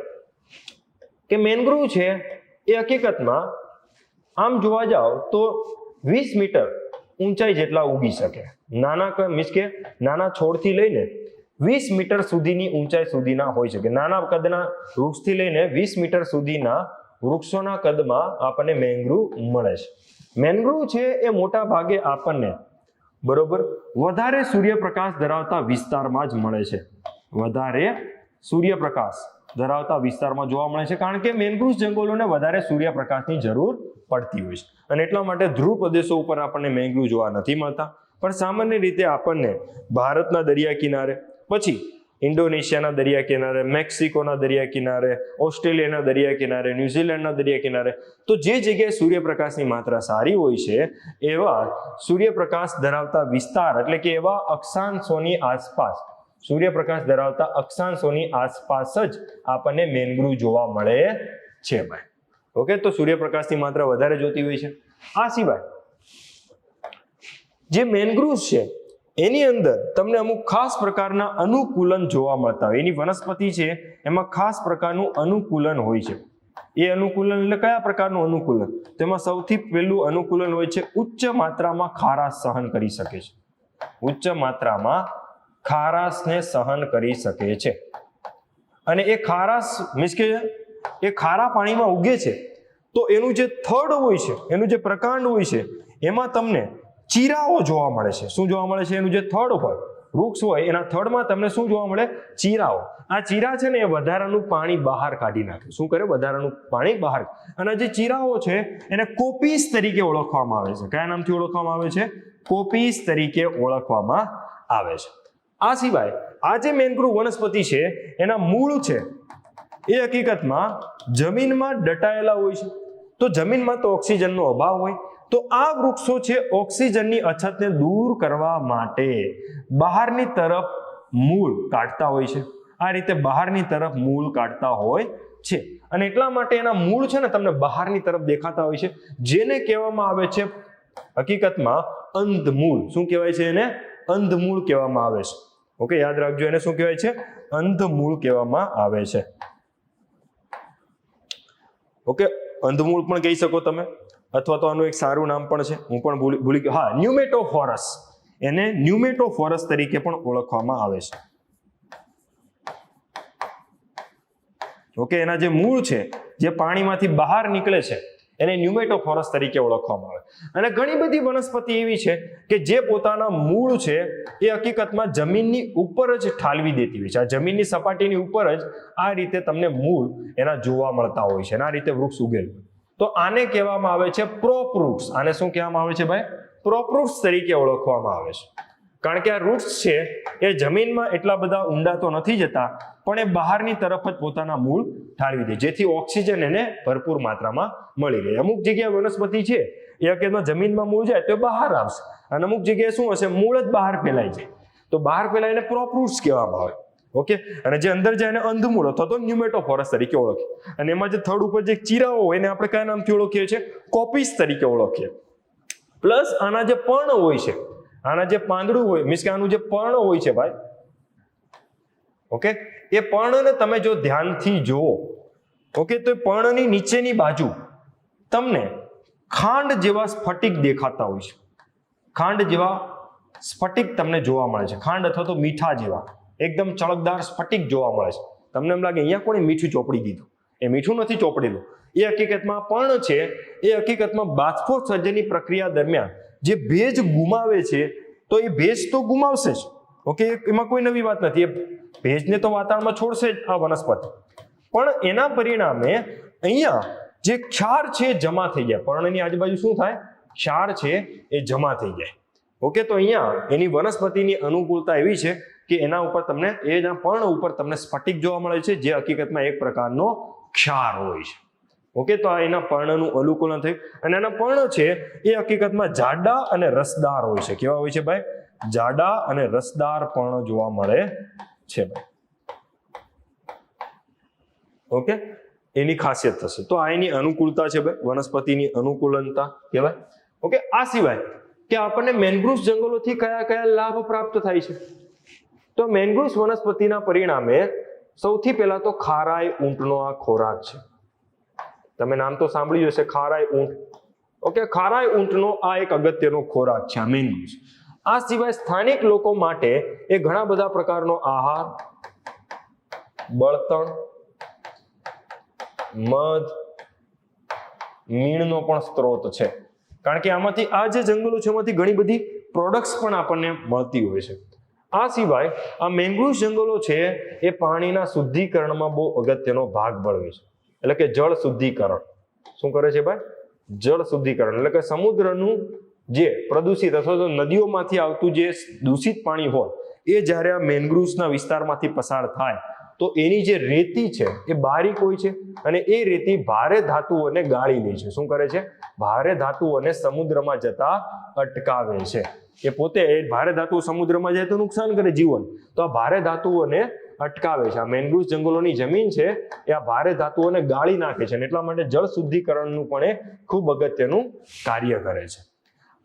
કે મેનગ્રુવ છે એ હકીકતમાં આમ જોવા જાવ તો 20 મીટર ઊંચાઈ જેટલા ઉગી શકે. નાના છોડથી લઈને 20 મીટર સુધીની ઊંચાઈ સુધીના હોઈ શકે. નાના કદના વૃક્ષથી લઈને 20 મીટર સુધીના વૃક્ષોના કદમાં આપણને મેનગ્રુવ મળે છે. મેનગ્રુવ છે એ મોટા ભાગે આપણને બરોબર વધારે સૂર્યપ્રકાશ ધરાવતા વિસ્તારમાં જ મળે છે. વધારે સૂર્યપ્રકાશ ધરાવતા વિસ્તારમાં જોવા મળે છે, કારણ કે મેનગ્રુવ જંગલોને વધારે સૂર્યપ્રકાશની જરૂર પડતી હોય છે અને એટલા માટે ધ્રુવ પ્રદેશો ઉપર આપણને મેનગ્રુવ જોવા નથી મળતા. પણ સામાન્ય રીતે આપણને ભારતના દરિયા કિનારે, પછી ઇન્ડોનેશિયાના દરિયા કિનારે, મેક્સિકોના દરિયા કિનારે, ઓસ્ટ્રેલિયાના દરિયા કિનારે, ન્યુઝીલેન્ડના દરિયા કિનારે, તો જે જગ્યાએ સૂર્યપ્રકાશની માત્રા સારી હોય છે એવા સૂર્યપ્રકાશ ધરાવતા વિસ્તાર, એટલે કે એવા અક્ષાંશોની આસપાસ, સૂર્યપ્રકાશ ધરાવતા અક્ષાંશોની આસપાસ જ આપણને મેનગ્રુવ જોવા મળે છે ભાઈ. ઓકે, તો સૂર્યપ્રકાશની માત્રા વધારે જોતી હોય છે. આ સિવાય જે મેનગ્રુવ છે એની અંદર તમને અમુક ખાસ પ્રકારના અનુકૂલન જોવા મળતા હોય. એની વનસ્પતિ છે એમાં ખાસ પ્રકારનું અનુકૂલન હોય છે. એ અનુકૂલન એટલે કયા પ્રકારનું અનુકૂલન? તેમાં સૌથી પહેલું અનુકૂલન હોય છે ઉચ્ચ માત્રામાં ખારાશ સહન કરી શકે છે. ઉચ્ચ માત્રામાં ખારાશને સહન કરી શકે છે. અને એ ખારાશ મીન્સ કે એ ખારા પાણીમાં ઉગે છે તો એનું જે થડ હોય છે, એનું જે પ્રકાંડ હોય છે, એમાં તમને ચીરાઓ જોવા મળે છે. શું જોવા મળે છે? એનું જે થડ હોય, વૃક્ષ હોય, એના થડમાં તમને શું જોવા મળે? ચીરાઓ. આ ચીરા છે ને એ વધારાનું પાણી બહાર કાઢી નાખે. શું કરે? વધારાનું પાણી બહાર. અને જે ચીરાઓ છે એને કોપીસ તરીકે ઓળખવામાં આવે છે. કયા નામથી ઓળખવામાં આવે છે? કોપીસ તરીકે ઓળખવામાં આવે છે. આ સિવાય આ જે મેનગ્રુવ વનસ્પતિ છે એના મૂળ છે એ હકીકતમાં જમીનમાં દટાયેલા હોય છે. તો જમીનમાં તો ઓક્સિજનનો અભાવ હોય, તો આ વૃક્ષો છે ઓક્સિજનની અછતને દૂર કરવા માટે બહારની તરફ મૂળ કાઢતા હોય છે. આ રીતે બહારની તરફ મૂળ કાઢતા હોય છે અને એટલા માટે એના મૂળ છે ને તમને બહારની તરફ દેખાતા હોય છે, જેને કહેવામાં આવે છે હકીકતમાં અંધમૂળ. શું કહેવાય છે એને? અંધમૂળ કહેવામાં આવે છે. ઓકે, યાદ રાખજો, એને શું કહેવાય છે? અંધમૂળ કહેવામાં આવે છે. ઓકે, અંધમૂળ પણ કહી શકો તમે, અથવા તો આનું એક સારું નામ પણ છે, હું પણ ભૂલી ગયો. હા, ન્યુમેટોફોરસ. એને ન્યુમેટોફોરસ તરીકે પણ ઓળખવામાં આવે છે. ઓકે, એના જે મૂળ છે જે પાણીમાંથી બહાર નીકળે છે એને ન્યુમેટોફોરસ તરીકે ઓળખવામાં આવે. અને ઘણી બધી વનસ્પતિ એવી છે કે જે પોતાના મૂળ છે એ હકીકતમાં જમીનની ઉપર જ ઠાલવી દેતી હોય છે. આ જમીનની સપાટીની ઉપર જ આ રીતે તમને મૂળ એના જોવા મળતા હોય છે અને આ રીતે વૃક્ષ ઉગેલું. તો આને કહેવામાં આવે છે પ્રોપરૂટ્સ. આને શું કહેવામાં આવે છે ભાઈ? પ્રોપરૂટ્સ તરીકે ઓળખવામાં આવે છે. કારણ કે આ રૂટ્સ છે એ જમીનમાં એટલા બધા ઊંડા તો નથી જતા, પણ એ બહારની તરફ જ પોતાના મૂળ ઠાલવી દે, જેથી ઓક્સિજન એને ભરપૂર માત્રામાં મળી રહે. અમુક જગ્યાએ વનસ્પતિ છે એ હકીકતમાં જમીનમાં મૂળ જાય તો બહાર આવશે, અને અમુક જગ્યાએ શું હશે? મૂળ જ બહાર ફેલાઈ જાય. તો બહાર ફેલાઈને પ્રોપરૂટ્સ કહેવામાં આવે. ઓકે, અને જે અંદર જાય એને અંધમૂળ અથવા તો ન્યુમેટોફોરસ તરીકે ઓળખીએ. અને એમાં જે થડ ઉપર જે ચીરાઓ હોય એને આપણે કયા નામથી ઓળખીએ છીએ? કોપીસ તરીકે ઓળખીએ. પ્લસ આના જે પર્ણ હોય છે, આના જે પાંદડું હોય, મીન્સ કે આનું જે પર્ણ હોય છે ભાઈ, ઓકે, એ પર્ણને તમે જો ધ્યાનથી જુઓ, ઓકે, તો એ પર્ણની નીચેની બાજુ તમને ખાંડ જેવા સ્ફટિક દેખાતા હોય છે. ખાંડ જેવા સ્ફટિક તમને જોવા મળે છે. ખાંડ અથવા તો મીઠા જેવા એકદમ ચળકદાર સ્ફટિક જોવા મળે છે. તમને એમ લાગે અહીંયા કોણે મીઠું ચોપડી દીધું? એ મીઠું નથી ચોપડેલું. એ હકીકતમાં પર્ણ છે. એ હકીકતમાં બાષ્પોત્સર્જનની પ્રક્રિયા દરમિયાન જે ભેજ ગુમાવે છે, તો એ ભેજ તો ગુમાવશે જ. ઓકે, એમાં કોઈ નવી વાત નથી. એ ભેજને તો વાતાવરણમાં છોડશે જ આ વનસ્પતિ, પણ એના પરિણામે અહીંયા જે ક્ષાર છે જમા થઈ જાય. પર્ણની આજુબાજુ શું થાય? ક્ષાર છે એ જમા થઈ જાય. ઓકે, તો અહીંયા એની વનસ્પતિની અનુકૂળતા એવી છે કે એના ઉપર તમને, એના પર્ણ ઉપર તમને સ્ફટિક જોવા મળે છે, જે હકીકતમાં એક પ્રકારનો ક્ષાર હોય છે. ઓકે, તો આ એના પર્ણનું અનુકૂલન થયું. અને એના પર્ણ છે એ હકીકતમાં જાડા અને રસદાર હોય છે. કેવા હોય છે ભાઈ? જાડા અને રસદાર પર્ણ જોવા મળે છે ભાઈ. ઓકે, એની ખાસિયત થશે. તો આ એની અનુકૂળતા છે ભાઈ, વનસ્પતિની અનુકૂલનતા કહેવાય. ઓકે, આ સિવાય કે આપણને મેન્ગ્રુવ્સ જંગલોથી કયા કયા લાભ પ્રાપ્ત થાય છે? તો મેન્ગ્રુવ્સ વનસ્પતિના પરિણામે સૌથી પહેલા તો ખારાઈ ઊંટનો આ ખોરાક છે. તમે નામ તો સાંભળ્યું હશે, ખારાઈ ઊંટ. ઓકે, ખારાઈ ઊંટનો આ એક અગત્યનો ખોરાક છે આ મેન્ગ્રુવ્સ. આ સિવાય સ્થાનિક લોકો માટે એ ઘણા બધા પ્રકારનો આહાર, બળતણ, મધ, મીણનો પણ સ્ત્રોત છે. કારણ કે આમાંથી આ જે જંગલો છે એમાંથી ઘણી બધી પ્રોડક્ટ્સ પણ આપણને મળતી હોય છે. આ સિવાય આ મેન્ગ્રુવ્સ જંગલો છે એ પાણીના શુદ્ધિકરણમાં બહુ અગત્યનો ભાગ ભજવે છે. એટલે કે જળ શુદ્ધિકરણ. શું કરે છે ભાઈ? જળ શુદ્ધિકરણ. એટલે કે સમુદ્રનું જે પ્રદૂષિત અથવા તો નદીઓમાંથી આવતું જે દૂષિત પાણી હોય એ જ્યારે આ મેન્ગ્રુવ્સના વિસ્તારમાંથી પસાર થાય તો એની જે રેતી છે એ બારીક હોય છે, અને એ રેતી ભારે ધાતુઓને ગાળી લે છે. શું કરે છે? ભારે ધાતુઓને સમુદ્રમાં જતા અટકાવે છે. એ પોતે ભારે ધાતુઓ સમુદ્રમાં જાય તો નુકસાન કરે જીવન, તો આ ભારે ધાતુઓને અટકાવે છે. આ મેન્ગ્રુવ્સ જંગલોની જમીન છે એ આ ભારે ધાતુઓને ગાળી નાખે છે, અને એટલા માટે જળ શુદ્ધિકરણનું પણ એ ખૂબ અગત્યનું કાર્ય કરે છે.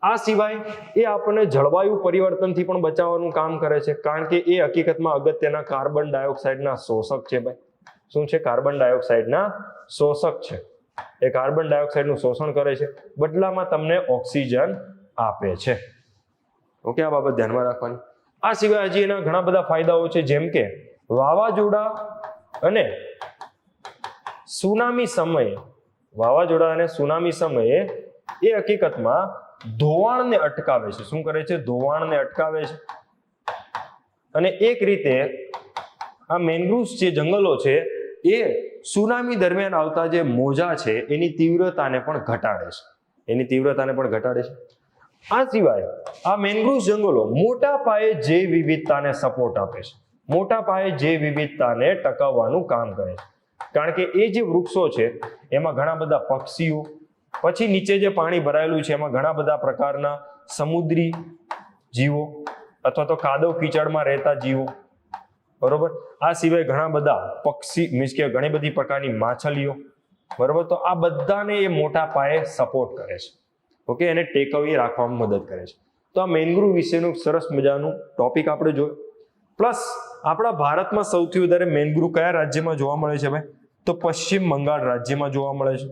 આ સિવાય એ આપણને જળવાયુ પરિવર્તનથી પણ બચાવવાનું કામ કરે છે, કારણ કે એ હકીકતમાં અગત્યના કાર્બન ડાયોક્સાઇડના શોષક છે ભાઈ. શું છે? કાર્બન ડાયોક્સાઇડના શોષક છે. એ કાર્બન ડાયોક્સાઇડનું શોષણ કરે છે, બદલામાં તમને ઓક્સિજન આપે છે. ઓકે, આ બાબત ધ્યાનમાં રાખવાની. આ સિવાય હજી એના ઘણા બધા ફાયદાઓ છે, જેમ કે વાવાઝોડા અને સુનામી સમયે, વાવાઝોડા અને સુનામી સમયે એ હકીકતમાં ધોવાણને અટકાવે છે. શું કરે છે? ધોવાણને અટકાવે છે. અને એક રીતે આ મેન્ગ્રુવ્સ જે જંગલો છે એ સુનામી દરમિયાન આવતા જે મોજા છે એની તીવ્રતાને પણ ઘટાડે છે. એની તીવ્રતાને પણ ઘટાડે છે. આ સિવાય આ મેન્ગ્રુવ્સ જંગલો મોટા પાયે જૈવ વિવિધતાને સપોર્ટ આપે છે. મોટા પાયે જૈવ વિવિધતાને ટકાવવાનું કામ કરે છે, કારણ કે એ જે વૃક્ષો છે એમાં ઘણા બધા પક્ષીઓ, પછી નીચે જે પાણી ભરાયેલું છે એમાં ઘણા બધા પ્રકારના સમુદ્રી જીવો અથવા તો કાદવ કીચડમાં રહેતા જીવો, બરોબર. આ સિવાય ઘણા બધા પક્ષી, મીન્સ કે ઘણી બધી પ્રકારની માછલીઓ, બરોબર. તો આ બધાને એ મોટા પાયે સપોર્ટ કરે છે. ઓકે, એને ટેકઅવે રાખવામાં મદદ કરે છે. તો આ મેન્ગ્રુવ વિશેનું સરસ મજાનું ટોપિક આપણે જોયું. પ્લસ આપણા ભારતમાં સૌથી વધારે મેન્ગ્રુવ કયા રાજ્યમાં જોવા મળે છે ભાઈ? તો પશ્ચિમ બંગાળ રાજ્યમાં જોવા મળે છે.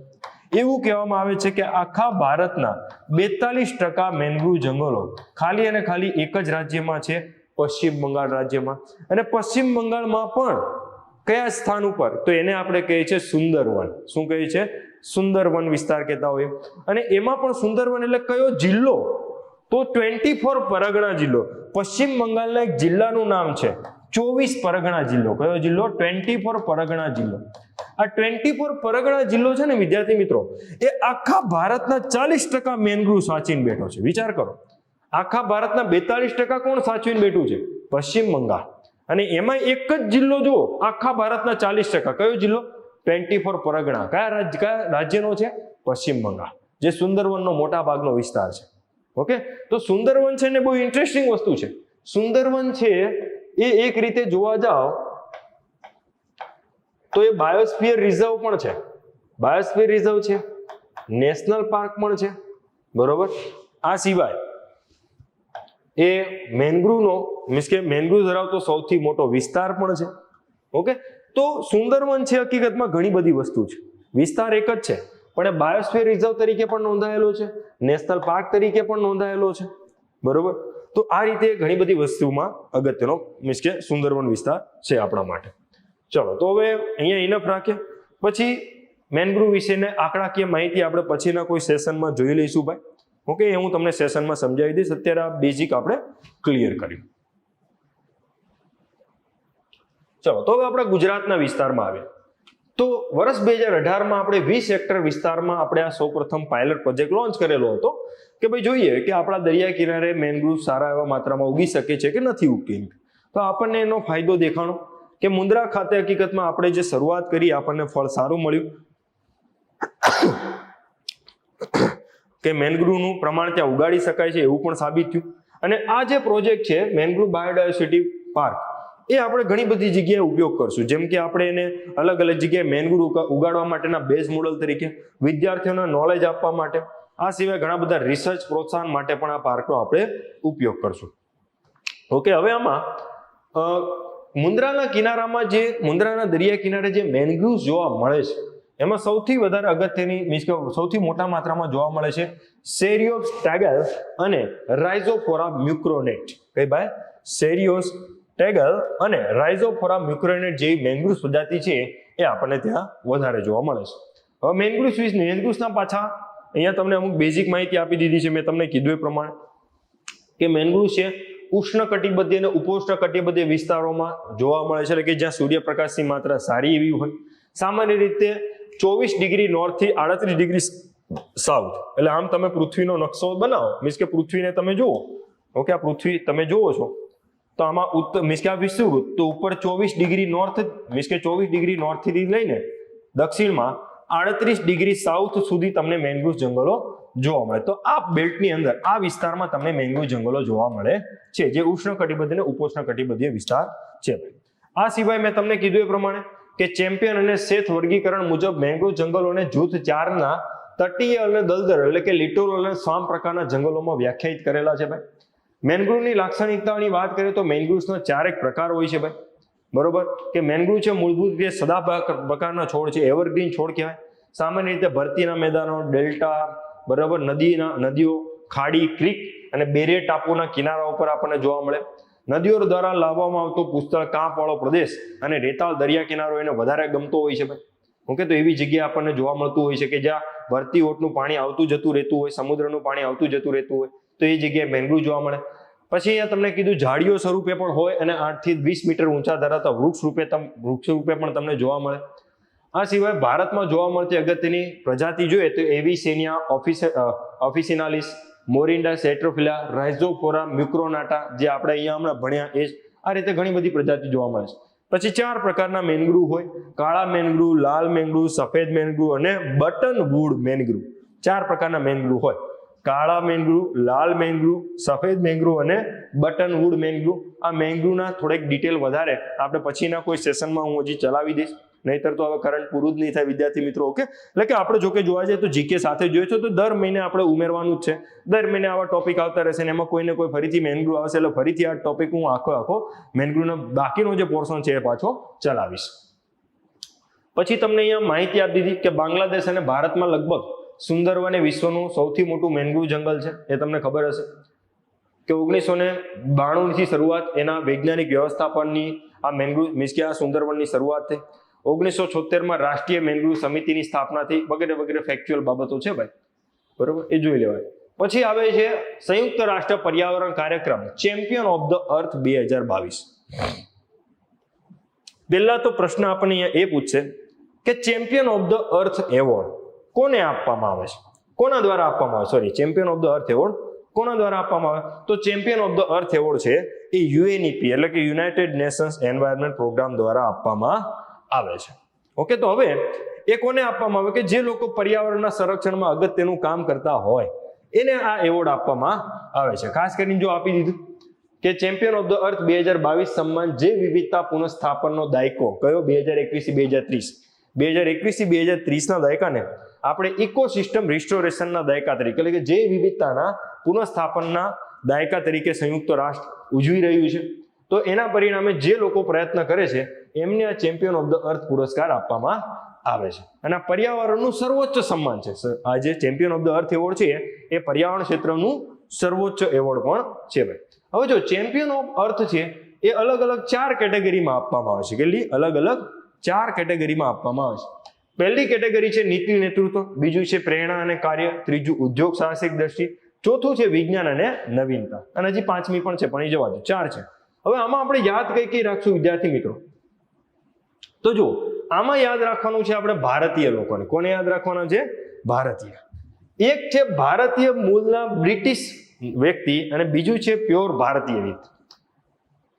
એવું કહેવામાં આવે છે કે આખા ભારતના 42% મેન્ગ્રુવ જંગલો ખાલી અને ખાલી એક જ રાજ્યમાં છે, પશ્ચિમ બંગાળ રાજ્યમાં. અને પશ્ચિમ બંગાળમાં પણ કયા સ્થાન ઉપર? તો એને આપણે કહીએ છીએ સુંદરવન. શું કહીએ છીએ? સુંદરવન વિસ્તાર કહેતા હોય. અને એમાં પણ સુંદરવન એટલે કયો જિલ્લો? તો 24 પરગણા જિલ્લો. પશ્ચિમ બંગાળના એક જિલ્લાનું નામ છે 24 પરગણા જિલ્લો. કયો જિલ્લો? 24 પરગણા જિલ્લો. આ 24 પરગણા જિલ્લો છે ને વિદ્યાર્થી મિત્રો, એ આખા ભારતના 40% મેન્ગ્રુવ સાચવીને બેઠો છે. વિચાર કરો, આખા ભારતના 42% કોણ સાચવીને બેઠું છે? પશ્ચિમ બંગાળ. અને એમાં એક જ જિલ્લો જો આખા ભારતના 40%, કયો જિલ્લો? 24 પરગણા. કયા રાજ્યનો છે? પશ્ચિમ બંગાળ, જે સુંદરવનનો મોટા ભાગનો વિસ્તાર છે. ઓકે, તો સુંદરવન છે ને બહુ ઇન્ટરેસ્ટિંગ વસ્તુ છે. સુંદરવન છે એ એક રીતે જોવા જાઓ તો એ બાયોસ્ફિયર રિઝર્વ પણ છે, બાયોસ્ફિયર રિઝર્વ છે, નેશનલ પાર્ક પણ છે, બરોબર. આ સિવાય એ મેંગ્રુવનો મીન્સ કે મેંગ્રુવ ધરાવતો સૌથી મોટો વિસ્તાર પણ છે. ઓકે, તો સુંદરવન છે હકીકતમાં ઘણી બધી વસ્તુ છે, વિસ્તાર એક જ છે પણ એ બાયોસ્ફિયર રિઝર્વ તરીકે પણ નોંધાયેલો છે, નેશનલ પાર્ક તરીકે પણ નોંધાયેલો છે, બરોબર. તો આ રીતે ઘણી બધી વસ્તુમાં અગત્યનો મીન્સ કે સુંદરવન વિસ્તાર છે આપણા માટે. ચલો, તો હવે અહીંયા ઇનફ રાખીએ. પછી મેંગ્રુવ વિશેને આંકડાકીય માહિતી આપણે પછીના કોઈ સેશનમાં જોઈ લઈશું ભાઈ. ઓકે, એ હું તમને સેશનમાં સમજાવી દઈશ. અત્યારે આ બેઝિક આપણે ક્લિયર કર્યું. ચલો, તો હવે આપણે ગુજરાતના વિસ્તારમાં આવીએ. તો વર્ષ 2018માં આપણે 20 હેક્ટર વિસ્તારમાં આપણે આ સૌપ્રથમ પાયલટ પ્રોજેક્ટ લોન્ચ કરેલો હતો કે ભાઈ જોઈએ કે આપણા દરિયા કિનારે મેંગ્રુવ સારા એવા માત્રામાં ઉગી શકે છે કે નથી ઉગતી. તો આપણને એનો ફાયદો દેખાણો કે મુન્દ્રા ખાતે હકીકતમાં આપણે જે શરૂઆત કરી આપણને ફળ સારું મળ્યું કે મેંગ્રુવનું પ્રમાણ ત્યાં ઉગાડી શકાય છે એવું પણ સાબિત થયું. અને આ જે પ્રોજેક્ટ છે મેંગ્રુવ બાયોડાયવર્સિટી પાર્ક, એ આપણે ઘણી બધી જગ્યાએ ઉપયોગ કરશું. જેમ કે આપણે એને અલગ અલગ જગ્યાએ મેંગ્રુવ ઉગાડવા માટેના બેઝ મોડલ તરીકે, વિદ્યાર્થીઓને નોલેજ આપવા માટે, આ સિવાય ઘણા બધા રિસર્ચ પ્રોત્સાહન માટે પણ આ પાર્કનો આપણે ઉપયોગ કરશું. ઓકે, હવે આમાં મુન્દ્રાના કિનારામાં જે મુન્દ્રાના દરિયા કિનારે જે મેંગ્રુવ જોવા મળે છે એમાં સૌથી વધારે અગત્યની મીન્સ કે સૌથી મોટા માત્રામાં જોવા મળે છે સેરિયોસ ટેગલ અને રાઇઝોફોરા મ્યુક્રોનેટ. કઈ ભાઈ? સેરિયોસ ટેગલ અને રાઇઝોફોરા મ્યુક્રોનેટ જેવી મેંગ્રુવ પ્રજાતિ છે એ આપણને ત્યાં વધારે જોવા મળે છે. હવે મેંગ્રુવ્સના પાછા અહીંયા તમને અમુક બેઝિક માહિતી આપી દીધી છે મેં તમને કીધું એ પ્રમાણે કે મેંગ્રુવ છે ઉષ્ણકટિબંધીય અને ઉપોષ્ણકટિબંધીય વિસ્તારોમાં જોવા મળે છે, એટલે કે જ્યાં સૂર્યપ્રકાશની માત્રા સારી એવી હોય. સામાન્ય રીતે 24 ડિગ્રી નોર્થ થી 38 ડિગ્રી સાઉથ. એટલે આમ તમે પૃથ્વીનો નકશો બનાવો, મીન્સ કે પૃથ્વીને તમે જુઓ. ઓકે, આ પૃથ્વી તમે જુઓ છો તો આમાં મીન્સ કે આ વિષુવવૃત્ત તો ઉપર 24 ડિગ્રી નોર્થ મીન્સ કે 24 ડિગ્રી નોર્થ થી લઈને દક્ષિણમાં 38 ડિગ્રી સાઉથ સુધી તમને મેંગ્રુવ જંગલો જોવા મળે. તો આ બેલ્ટની અંદર આ વિસ્તારમાં તમને મેંગ્રુવ જંગલો જોવા મળે છે, જે ઉષ્ણકટિબંધીય અને ઉપોષ્ણકટિબંધીય વિસ્તાર છે. આ સિવાય મેં તમને કીધું એ પ્રમાણે કે ચેમ્પિયન અને સેથ વર્ગીકરણ મુજબ મેંગ્રુવ જંગલોને જૂથ 4 ના તટીય અને દલદર એટલે કે લિટોરલ અને સ્વામ પ્રકારના જંગલોમાં વ્યાખ્યાયિત કરેલા છે ભાઈ. મેંગ્રુવની લાક્ષણિકતાઓની વાત કરીએ તો મેંગ્રુવ્સનો 4 પ્રકાર હોય છે ભાઈ, બરોબર. કે મેંગ્રુવ છે મૂળભૂત રીતે સદાબહાર પ્રકારના છોડ છે, એવરગ્રીન છોડ કહેવાય. સામાન્ય રીતે ભરતીના મેદાનો, ડેલ્ટા, બરાબર, નદીઓ, ખાડી, ક્રીક અને બેરિયર ટાપુના કિનારા ઉપર આપણને જોવા મળે. નદીઓ દ્વારા લાવવામાં આવતો પુષ્કળ કાંપવાળો પ્રદેશ અને રેતાળ દરિયા કિનારો એને વધારે ગમતો હોય છે ભાઈ. ઓકે, તો એવી જગ્યાએ આપણને જોવા મળતું હોય છે કે જ્યાં ભરતી ઓટનું પાણી આવતું જતું રહેતું હોય, સમુદ્રનું પાણી આવતું જતું રહેતું હોય, તો એ જગ્યાએ મેંગ્રુવ જોવા મળે. પછી અહીંયા તમને કીધું ઝાડીઓ સ્વરૂપે પણ હોય અને 8 થી 20 મીટર ઊંચા ધરાવતા વૃક્ષ રૂપે પણ તમને જોવા મળે. આ સિવાય ભારતમાં જોવા મળતી અગત્યની પ્રજાતિ જોઈએ તો એવિસેનિયા ઓફિસિનાલિસ, મોરિન્ડા સેટ્રોફિલા, રાઇઝોફોરા મ્યુક્રોનાટા, જે આપણે અહીંયા હમણાં ભણ્યા એ જ. આ રીતે ઘણી બધી પ્રજાતિ જોવા મળે છે. પછી 4 પ્રકારના મેંગ્રુવ હોય: કાળા મેંગ્રુવ, લાલ મેંગ્રુવ, સફેદ મેંગ્રુવ અને બટનવુડ મેંગ્રુવ. 4 પ્રકારના મેંગ્રુવ હોય: કાળા મેંગ્રુવ, લાલ મેંગ્રુવ, સફેદ મેંગ્રુવ અને બટનવુડ મેંગ્રુવ. આ મેંગ્રુવના થોડેક ડિટેલ વધારે આપણે પછીના કોઈ સેશનમાં હું હજી ચલાવી દઈશ, નહીતર તો હવે કરંટ પૂરું જ નહીં થાય વિદ્યાર્થી મિત્રો. ઓકે, એટલે કે આપણે જોકે જોવા જઈએ તો જીકે સાથે જોઈએ છે તો દર મહિને આપણે ઉમેરવાનું જ છે. દર મહિને આવા ટોપિક આવતા રહેશે ને એમાં કોઈને કોઈ ફરીથી મેંગ્રુવ આવશે એટલે ફરીથી આ ટોપિક હું આખો મેંગ્રુવનો બાકીનો જે પોર્શન છે એ પાછો ચલાવીશ. પછી તમને અહીંયા માહિતી આપી દીધી કે બાંગ્લાદેશ અને ભારતમાં લગભગ સુંદરવન એ વિશ્વનું સૌથી મોટું મેંગ્રુવ જંગલ છે. એ તમને ખબર હશે કે 1992 થી શરૂઆત એના વૈજ્ઞાનિક વ્યવસ્થાપનની આ મેંગ્રુવ મીન્સ કે આ સુંદરવનની શરૂઆત થઈ. 1976માં રાષ્ટ્રીય મેંગ્રુવ સમિતિની સ્થાપના થઈ, વગેરે વગેરે ફેક્ચ્યુઅલ બાબતો છે ભાઈ, બરોબર, એ જોઈ લેવાય. પછી આવે છે સંયુક્ત રાષ્ટ્ર પર્યાવરણ કાર્યક્રમ ચેમ્પિયન ઓફ ધ અર્થ 2022. પહેલા તો પ્રશ્ન આપણને અહીંયા એ પૂછશે કે champion of the earth award કોને આપવામાં આવે છે, કોના દ્વારા આપવામાં આવે? Sorry, champion of the earth award કોના દ્વારા આપવામાં આવે? તો champion of the earth award છે એ UNEP એટલે કે યુનાઇટેડ નેશન્સ એન્વાયરમેન્ટ પ્રોગ્રામ દ્વારા આપવામાં આવે છે. ઓકે, તો હવે એ કોને આપવામાં આવે? કે જે લોકો પર્યાવરણના સંરક્ષણમાં અગત્યનું કામ કરતા હોય એને આ એવોર્ડ આપવામાં આવે છે. ખાસ કરીને જો આપી દીધું કે ચેમ્પિયન ઓફ ધ અર્થ 2022 સન્માન જૈવ વિવિધતા પુનઃસ્થાપનનો દાયકો કયો? 2021-2030. 2021-2030ના દાયકાને આપણે ઇકોસિસ્ટમ રિસ્ટોરેશનના દાયકા તરીકે એટલે કે જૈવ વિવિધતાના પુનઃસ્થાપનના દાયકા તરીકે સંયુક્ત રાષ્ટ્ર ઉજવી રહ્યું છે. તો એના પરિણામે જે લોકો પ્રયત્ન કરે છે એમને આ ચેમ્પિયન ઓફ ધ અર્થ પુરસ્કાર આપવામાં આવે છે. અને આ પર્યાવરણનું સર્વોચ્ચ સન્માન છે. આ જે champion of the earth award છે એ પર્યાવરણ ક્ષેત્રનું સર્વોચ્ચ એવોર્ડ પણ છે ભાઈ. હવે જો ચેમ્પિયન ઓફ અર્થ છે એ અલગ અલગ 4 કેટેગરીમાં આપવામાં આવે છે. કેટલી? અલગ અલગ 4 કેટેગરીમાં આપવામાં આવે છે. પહેલી કેટેગરી છે નીતિ નેતૃત્વ, બીજું છે પ્રેરણા અને કાર્ય, ત્રીજું ઉદ્યોગ સાહસિક દ્રષ્ટિ, ચોથું છે વિજ્ઞાન અને નવીનતા, અને હજી પાંચમી પણ છે પણ એ જવા દો, 4 છે. હવે આમાં આપણે યાદ કઈ રાખશું વિદ્યાર્થી મિત્રો? તો જો આમાં યાદ રાખવાનું છે આપણે ભારતીય લોકોને. કોને યાદ રાખવાના છે? ભારતીય. એક છે ભારતીય મૂળના બ્રિટિશ વ્યક્તિ અને બીજું છે પ્યોર ભારતીય વ્યક્તિ.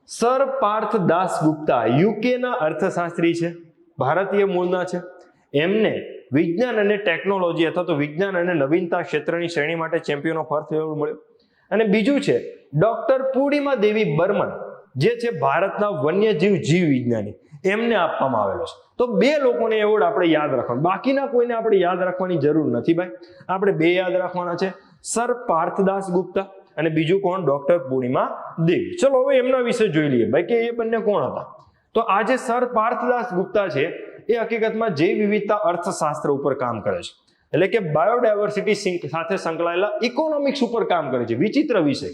સર પાર્થ દાસગુપ્તા યુકેના અર્થશાસ્ત્રી છે, ભારતીય મૂળના છે. એમને વિજ્ઞાન અને ટેકનોલોજી અથવા તો વિજ્ઞાન અને નવીનતા ક્ષેત્રની શ્રેણી માટે ચેમ્પિયન ઓફ અર્થ એવોર્ડ મળ્યો. અને બીજું છે ડોક્ટર પૂર્ણિમા દેવી બર્મન, જે છે ભારતના વન્યજીવ જીવ વિજ્ઞાની, એમને આપવામાં આવેલો છે. તો 2 લોકોને એવોર્ડ આપણે યાદ રાખવાનો, બાકીના કોઈને આપણે યાદ રાખવાની જરૂર નથી ભાઈ. આપણે 2 યાદ રાખવાના છે, સર પાર્થદાસ ગુપ્તા અને બીજું કોણ? ડોક્ટર પૂર્ણિમા દેવી. ચલો હવે એમના વિશે જોઈ લઈએ ભાઈ કે એ બંને કોણ હતા. તો આ જે સર પાર્થદાસ ગુપ્તા છે એ હકીકતમાં જૈવ વિવિધતા અર્થશાસ્ત્ર ઉપર કામ કરે છે, એટલે કે બાયોડાયવર્સિટી સાથે સંકળાયેલા ઇકોનોમિક્સ ઉપર કામ કરે છે. વિચિત્ર વિષય.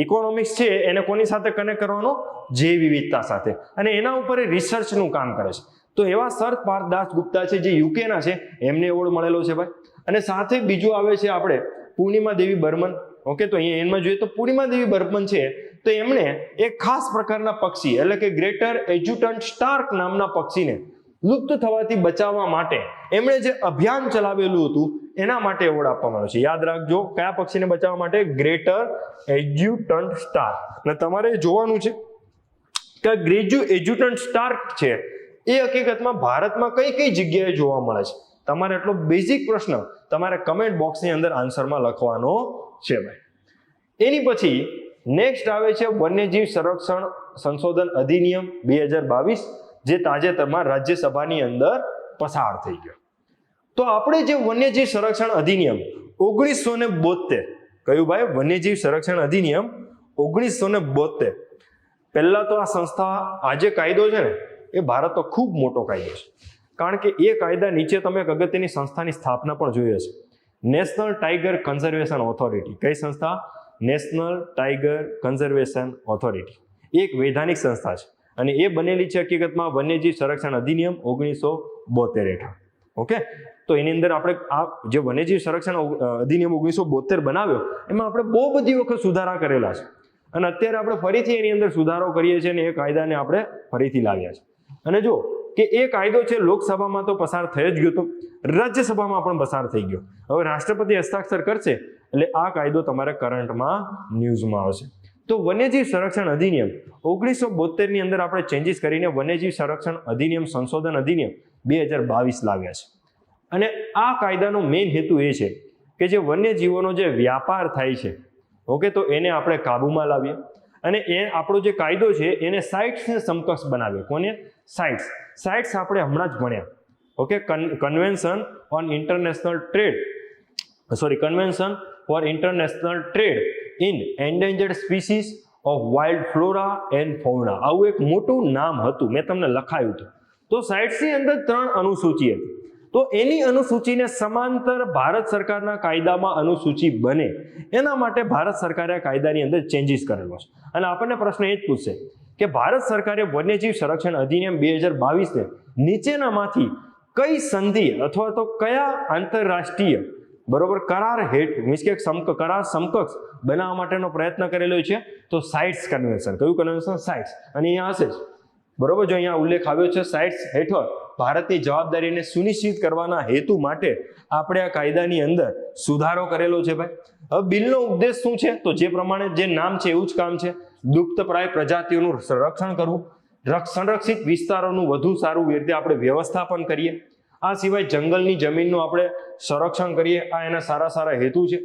ઇકોનોમિક્સ છે એને કોની સાથે કનેક્ટ કરવાનો? જૈવ વિવિધતા સાથે, અને એના ઉપર રિસર્ચનું કામ કરે છે. તો એવા સર પાર્થદાસ ગુપ્તા છે જે યુકેના છે, એમને એવોર્ડ મળેલો છે ભાઈ. અને સાથે બીજું આવે છે આપણે પૂર્ણિમા દેવી બર્મન. ઓકે, તો અહીંયા એમાં જોઈએ તો પૂર્ણિમા દેવી બર્મન છે તો એમણે એક ખાસ પ્રકારના પક્ષી એટલે કે ગ્રેટર એજ્યુટન્ટ સ્ટાર્ક નામના પક્ષીને લુપ્ત થવાથી બચાવવા માટે એમણે જે અભિયાન ચલાવેલું હતું એના માટે એવોર્ડ આપવામાં આવ્યો છે. યાદ રાખજો, કયા પક્ષીને બચાવવા માટે? Greater adjutant stork. અને તમારે જોવાનું છે કે એજ્યુટન્ટ સ્ટાર્ક છે એ હકીકતમાં ભારતમાં કઈ કઈ જગ્યાએ જોવા મળે છે. તમારે એટલો બેઝિક પ્રશ્ન તમારે કમેન્ટ બોક્સની અંદર આન્સરમાં લખવાનો છે ભાઈ. એની પછી નેક્સ્ટ આવે છે વન્યજીવ સંરક્ષણ સંશોધન અધિનિયમ 2022, જે તાજેતરમાં રાજ્યસભાની અંદર પસાર થઈ ગયો. તો આપણે જે વન્યજીવ સંરક્ષણ અધિનિયમ 1972, કયું ભાઈ? વન્યજીવ સંરક્ષણ અધિનિયમ 1972. પહેલા તો આ સંસ્થા, આ જે કાયદો છે ને એ ભારતનો ખૂબ મોટો કાયદો છે, કારણ કે એ કાયદા નીચે તમે એક અગત્યની સંસ્થાની સ્થાપના પણ જોઈ હશે, નેશનલ ટાઈગર કન્ઝર્વેશન ઓથોરિટી. કઈ સંસ્થા? National tiger conservation authority. એક વૈધાનિક સંસ્થા છે અને એ બનેલી છે હકીકતમાં વન્યજીવ સંરક્ષણ અધિનિયમ 1972 હેઠળ. ઓકે, તો એની અંદર આપણે આ જે વન્યજીવ સંરક્ષણ અધિનિયમ 1972 બનાવ્યો એમાં આપણે બહુ બધી વખત સુધારા કરેલા છે, અને અત્યારે આપણે ફરીથી એની અંદર સુધારો કરીએ છીએ અને એ કાયદાને આપણે ફરીથી લાવ્યા છે. અને જો કે એ કાયદો છે લોકસભામાં તો પસાર થઈ જ ગયો હતો, રાજ્યસભામાં પણ પસાર થઈ ગયો. હવે રાષ્ટ્રપતિ હસ્તાક્ષર કરશે એટલે આ કાયદો તમારે કરંટમાં ન્યૂઝમાં આવશે. તો વન્યજીવ સંરક્ષણ અધિનિયમ 1972 ની અંદર આપણે ચેન્જીસ કરીને વન્યજીવ સંરક્ષણ અધિનિયમ સંશોધન અધિનિયમ 2022 લાવ્યા છે. અને આ કાયદાનો મેઇન હેતુ એ છે કે જે વન્યજીવોનો જે વ્યાપાર થાય છે, ઓકે, તો એને આપણે કાબૂમાં લાવીએ અને એ આપણો જે કાયદો છે એને સાઇટ્સને સમકક્ષ બનાવ્યો. કોને? સાઇટ્સ આપણે હમણાં જ ભણ્યા. Okay, convention for international trade in endangered species of wild flora and fauna. આવું એક મોટું નામ હતું, મેં તમને લખાયું હતું. તો સાઇટ્સની અંદર 3 અનુસૂચિ હતી. તો એની અનુસૂચિને સમાંતર ભારત સરકારના કાયદામાં અનુસૂચિ બને એના માટે ભારત સરકારે આ કાયદાની અંદર ચેન્જીસ કરેલો છે. અને આપણને પ્રશ્ન એ જ પૂછશે કે ભારત સરકારે વન્યજીવ સંરક્ષણ અધિનિયમ 2022 ને નીચેનામાંથી કઈ સંધિ અથવા તો કયા આંતરરાષ્ટ્રીય કરાર મીન્સ કે કરાર સમકક્ષ બનાવવા માટેનો પ્રયત્ન કરેલો છે? તો સાઇટ્સ કન્વેન્શન. કયું કન્વેન્શન? સાઇટ્સ. અને અહીંયા હશે જ બરોબર, જો અહીંયા ઉલ્લેખ આવ્યો છે સાઇટ્સ હેઠળ ભારતની જવાબદારીને સુનિશ્ચિત કરવાના હેતુ માટે આપણે આ કાયદાની અંદર સુધારો કરેલો છે ભાઈ. હવે બિલનો ઉદ્દેશ શું છે? તો જે પ્રમાણે જે નામ છે એવું જ કામ છે, લુપ્તપ્રાય પ્રજાતિઓનું સંરક્ષણ કરવું, સંરક્ષિત વિસ્તારોનું વધુ સારું રીતે આપણે વ્યવસ્થાપન કરીએ, આ સિવાય જંગલની જમીનનું આપણે સંરક્ષણ કરીએ. આ એના સારા હેતુ છે.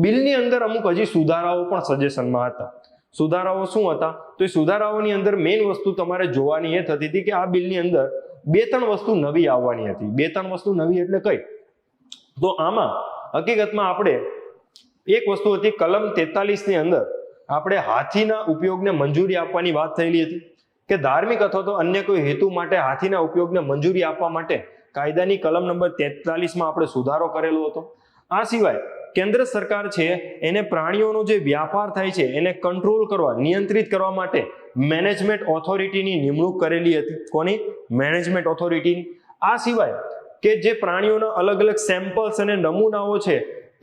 બિલની અંદર અમુક હજી સુધારાઓ પણ સજેશનમાં હતા. સુધારાઓ શું હતા? તો એ સુધારાઓની અંદર મેઇન વસ્તુ તમારે જોવાની એ થતી હતી કે આ બિલની અંદર 2-3 વસ્તુ નવી આવવાની હતી. 2-3 વસ્તુ નવી એટલે કઈ? તો આમાં હકીકતમાં આપણે એક વસ્તુ હતી, કલમ 43 ની અંદર આપણે હાથીના ઉપયોગને મંજૂરી આપવાની વાત થયેલી હતી કે ધાર્મિક અથવા તો અન્ય કોઈ હેતુ માટે હાથીના ઉપયોગને મંજૂરી આપવા માટે કાયદાની કલમ નંબર 43 માં આપણે સુધારો કરેલો હતો. આ સિવાય કેન્દ્ર સરકાર છે એને પ્રાણીઓનો જે વ્યાપાર થાય છે એને કંટ્રોલ કરવા, નિયંત્રિત કરવા માટે મેનેજમેન્ટ ઓથોરિટીની નિમણૂક કરેલી હતી. કોની? મેનેજમેન્ટ ઓથોરિટીની. આ સિવાય કે જે પ્રાણીઓના અલગ અલગ સેમ્પલ્સ અને નમૂનાઓ છે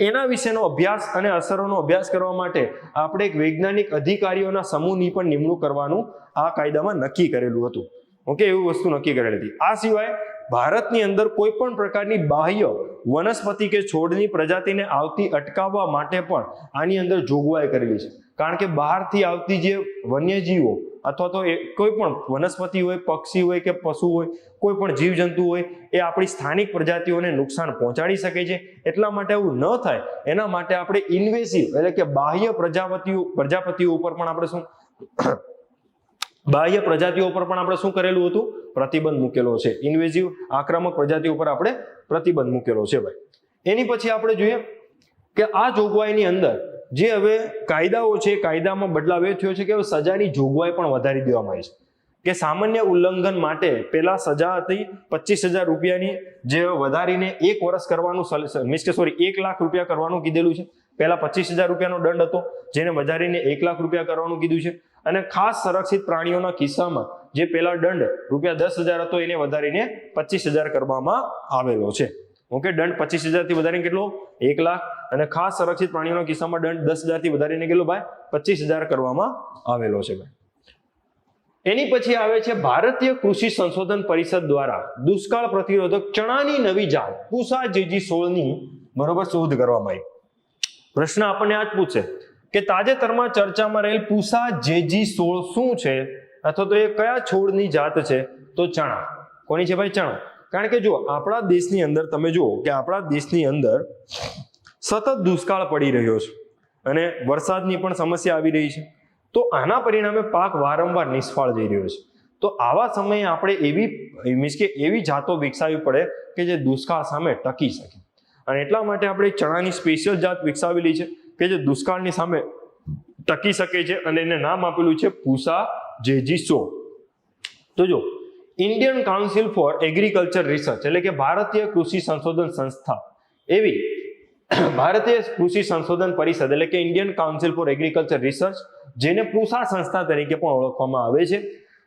એના વિશેનો અભ્યાસ અને અસરોનો અભ્યાસ કરવા માટે આપણે એક વૈજ્ઞાનિક અધિકારીઓના સમૂહની પણ નિમણૂક કરવાનું આ કાયદામાં નક્કી કરેલું હતું. ઓકે, એવી વસ્તુ નક્કી કરેલી હતી. આ સિવાય ભારતની અંદર કોઈ પણ પ્રકારની બાહ્ય વનસ્પતિ કે છોડની પ્રજાતિને આવતી અટકાવવા માટે પણ આની અંદર જોગવાઈ કરેલી છે. કારણ કે બહારથી આવતી જે વન્યજીવો અથવા તો કોઈ પણ વનસ્પતિ હોય, પક્ષી હોય કે પશુ હોય, કોઈ પણ જીવજંતુ હોય, એ આપણી સ્થાનિક પ્રજાતિઓને નુકસાન પહોંચાડી શકે છે. એટલા માટે એવું ન થાય એના માટે આપણે ઇન્વેસિવ એટલે કે બાહ્ય પ્રજાપતિઓ ઉપર પણ આપણે શું બાહ્ય પ્રજાતિઓ ઉપર પણ આપણે શું કરેલું હતું? પ્રતિબંધ મૂકેલો છે. ઇન્વેઝિવ આક્રમક પ્રજાતિઓ ઉપર આપણે પ્રતિબંધ મૂકેલો છે ભાઈ. એની પછી આપણે જોઈએ કે આ જોગવાઈની અંદર જે હવે કાયદાઓ છે, કાયદામાં બદલાવ એ થયો છે કે હવે સજાની જોગવાઈ પણ વધારી દેવામાં આવી છે કે સામાન્ય ઉલ્લંઘન માટે પેલા સજા હતી 25,000 રૂપિયાની, જે વધારીને 1 વર્ષ કરવાનું, મીન્સ કે 1 લાખ રૂપિયા કરવાનું કીધેલું છે. પહેલા 25,000 રૂપિયાનો દંડ હતો, જેને વધારીને 1 લાખ રૂપિયા કરવાનું કીધું છે. અને ખાસ સંરક્ષિત પ્રાણીઓના કિસ્સામાં જે પેલા દંડ ₹10,000 હતો એને વધારીને 25,000 કરવામાં આવેલો છે. ઓકે, દંડ 25,000 થી વધારીને કેટલો? 1 લાખ. અને ખાસ સંરક્ષિત પ્રાણીઓના કિસ્સામાં દંડ 10,000 થી વધારીને કેટલો ભાઈ? 25,000 કરવામાં આવેલો છે ભાઈ. એની પછી આવે છે ભારતીય કૃષિ સંશોધન પરિષદ દ્વારા દુષ્કાળ પ્રતિરોધક ચણાની નવી જાત પૂસા જેજી 16 ની બરોબર શોધ કરવામાં આવી. પ્રશ્ન આપણને આ જ પૂછશે કે તાજેતરમાં ચર્ચામાં રહેલ પૂસા જેજી 16 શું છે, અથવા તો એ કયા છોડની જાત છે? તો ચણા. કોની છે ભાઈ? ચણા. કારણ કે જો આપણા દેશની અંદર તમે જુઓ કે આપણા દેશની અંદર સતત દુષ્કાળ પડી રહ્યો છે અને વરસાદની પણ સમસ્યા આવી રહી છે. તો આના પરિણામે પાક વારંવાર નિષ્ફળ જઈ રહ્યો છે. તો આવા સમયે આપણે એવી જાતો વિકસાવવી પડે કે જે દુષ્કાળ સામે ટકી શકે. અને એટલા માટે આપણે ચણાની સ્પેશિયલ જાત વિકસાવેલી છે કે જે દુષ્કાળની સામે ટકી શકે છે, અને એને નામ આપેલું છે પૂસા જેજી 16. તો જો Indian council four agriculture research એટલે કે ભારતીય કૃષિ સંશોધન સંસ્થા, એવી ભારતીય કૃષિ સંશોધન પરિષદ એટલે કે Indian council four agriculture research, જેને પૂસા સંસ્થા તરીકે પણ ઓળખવામાં આવે છે,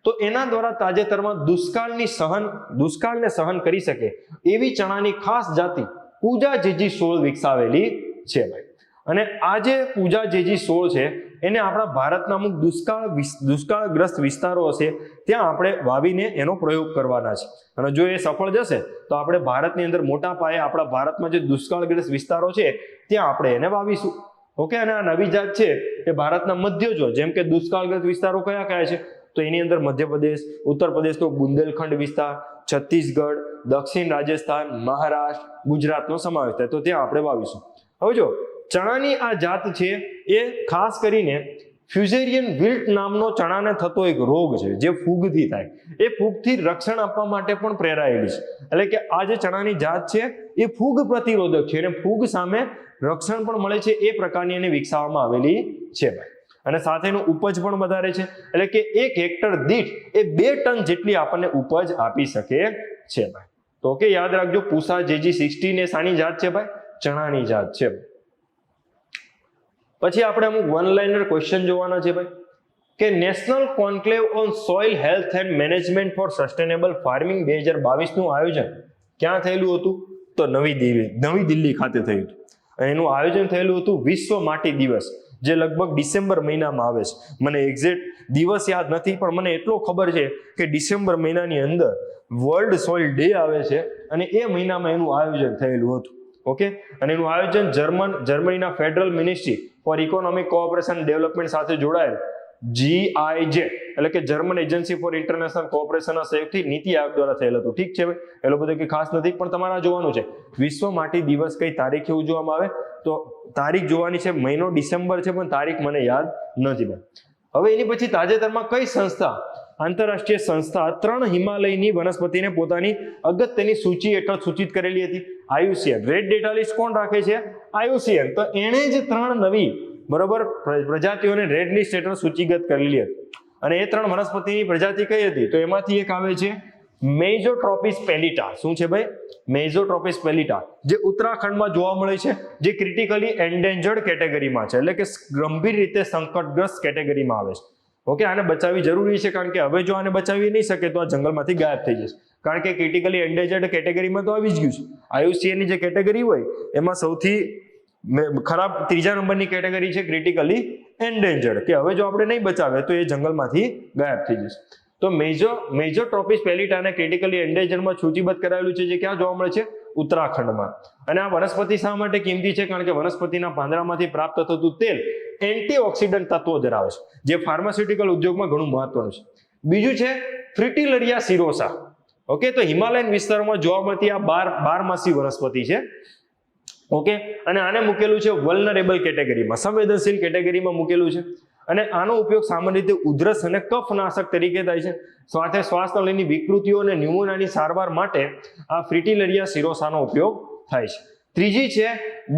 તો એના દ્વારા તાજેતરમાં દુષ્કાળને સહન કરી શકે એવી ચણાની ખાસ જાતિ પૂજા જેજી 16 વિકસાવેલી છે ભાઈ. અને આ જે પૂજા જેજી 16 છે એને આપણા ભારતના અમુક દુષ્કાળગ્રસ્ત વિસ્તારો હશે ત્યાં આપણે વાવીને એનો પ્રયોગ કરવાના છે. અને જો એ સફળ જશે તો આપણે ભારતની અંદર મોટા પાયે આપણા ભારતમાં જે દુષ્કાળગ્રસ્ત વિસ્તારો છે ત્યાં આપણે એને વાવીશું. ઓકે, અને આ નવી જાત છે એ ભારતના મધ્ય જો જેમ કે દુષ્કાળગ્રસ્ત વિસ્તારો કયા કયા છે, તો એની અંદર મધ્યપ્રદેશ, ઉત્તર પ્રદેશનો બુંદેલખંડ વિસ્તાર, છત્તીસગઢ, દક્ષિણ રાજસ્થાન, મહારાષ્ટ્ર, ગુજરાતનો સમાવેશ થાય. તો ત્યાં આપણે વાવીશું. હવે જો ચણાની આ જાત છે એ ખાસ કરીને ફ્યુઝેરિયન વિલ્ટ નામનો ચણાને થતો એક રોગ છે જે ફૂગથી થાય. એ ફૂગથી રક્ષણ આપવા માટે પણ પ્રેરાયેલી છે. એટલે કે આ જે ચણાની જાત છે એ ફૂગ પ્રતિરોધક છે અને ફૂગ સામે રક્ષણ પણ મળે છે, એ પ્રકારની એને વિકસાવવામાં આવેલી છે ભાઈ. અને સાથેનું ઉપજ પણ વધારે છે, એટલે કે 1 હેક્ટર દીઠ એ 2 ટન જેટલી આપણને ઉપજ આપી શકે છે ભાઈ. તો ઓકે, યાદ રાખજો પૂસા જેજી 16 એ શાની જાત છે ભાઈ? ચણાની જાત છે. પછી આપણે અમુક વન લાઇનર ક્વેશ્ચન જોવાના છે ભાઈ કે national conclave on soil health and management four sustainable farming 2022 નું આયોજન ક્યાં થયેલું હતું? તો નવી દિલ્હી ખાતે થયું હતું. એનું આયોજન થયેલું હતું વિશ્વ માટી દિવસ, જે લગભગ ડિસેમ્બર મહિનામાં આવે છે. મને એક્ઝેક્ટ દિવસ યાદ નથી, પણ મને એટલો ખબર છે કે ડિસેમ્બર મહિનાની અંદર વર્લ્ડ સોઇલ ડે આવે છે અને એ મહિનામાં એનું આયોજન થયેલું હતું. ઓકે, અને એનું આયોજન જર્મનીના federal ministry four economic cooperation development સાથે જોડાયેલ GIZ એટલે કે જર્મન એજન્સી ફોર ઇન્ટરનેશનલ કોઓપરેશનના સહયોગથી નીતિ આયોગ દ્વારા થયેલ હતું. ઠીક છે ભાઈ, એટલો બધો કંઈ ખાસ નથી, પણ તમારે જોવાનું છે વિશ્વ માટી દિવસ કઈ તારીખે ઉજવવામાં આવે. તો તારીખ જોવાની છે, મહિનો ડિસેમ્બર છે પણ તારીખ મને યાદ નથી ભાઈ. હવે એની પછી તાજેતરમાં કઈ સંસ્થા, આંતરરાષ્ટ્રીય સંસ્થા 3 હિમાલયની વનસ્પતિને પોતાની અગત્યની સૂચિ હેઠળ સૂચિત કરેલી હતી? IUCN. રેડ ડેટા લિસ્ટ કોણ રાખે છે? IUCN. તો એણે જ 3 નવી બરોબર પ્રજાતિઓને રેડ લિસ્ટ હેઠળ સૂચિગત કરેલી હતી. અને એ 3 વનસ્પતિની પ્રજાતિ કઈ હતી? તો એમાંથી એક આવે છે મેઝોટ્રોપિસ પેલિટા. શું છે ભાઈ? મેઝોટ્રોપિસ પેલિટા, જે ઉત્તરાખંડમાં જોવા મળે છે, જે ક્રિટિકલી એન્ડેન્જર્ડ કેટેગરીમાં છે, એટલે કે ગંભીર રીતે સંકટગ્રસ્ત કેટેગરીમાં આવે છે. ઓકે, આને બચાવવી જરૂરી છે, કારણ કે હવે જો આને બચાવી નહીં શકે તો આ જંગલમાંથી ગાયબ થઈ જશે, કારણ કે ક્રિટિકલી એન્ડેન્જર્ડ કેટેગરીમાં તો આવી જ ગયું છે. IUCN ની જે કેટેગરી હોય એમાં સૌથી ખરાબ 3જા નંબરની કેટેગરી છે ક્રિટિકલી એન્ડેન્જર્ડ, કે હવે જો આપણે નહીં બચાવે તો એ જંગલમાંથી ગાયબ થઈ જશે. તો મેઝોટ્રોપિસ પેલિટાને ક્રિટિકલી એન્ડેન્જર્ડમાં સૂચિબદ્ધ કરાયેલું છે, જે ક્યાં જોવા મળે છે? ઉત્તરાખંડમાં. અને આ વનસ્પતિ શા માટે કિંમતી છે? કારણ કે વનસ્પતિના પાંદડામાંથી પ્રાપ્ત થતું તેલ એન્ટીઓક્સિડન્ટ તત્વો ધરાવે છે, જે ફાર્માસ્યુટિકલ ઉદ્યોગમાં ઘણું મહત્વનું છે. બીજું છે ફ્રિટિલરિયા સિરોસા. ઓકે, તો હિમાલયન વિસ્તારોમાં જોવા મળતી આ બારમાસી વનસ્પતિ છે. ઓકે, અને આને મૂકેલું છે વલ્નરેબલ કેટેગરીમાં, સંવેદનશીલ કેટેગરીમાં મૂકેલું છે. અને આનો ઉપયોગ સામાન્ય રીતે ઉધરસ અને કફનાશક તરીકે થાય છે. સાથે શ્વાસનળીની વિકૃતિઓ અને ન્યુમોનિયાની સારવાર માટે આ ફ્રિટિલરિયા સિરોસાનો ઉપયોગ થાય છે. ત્રીજી છે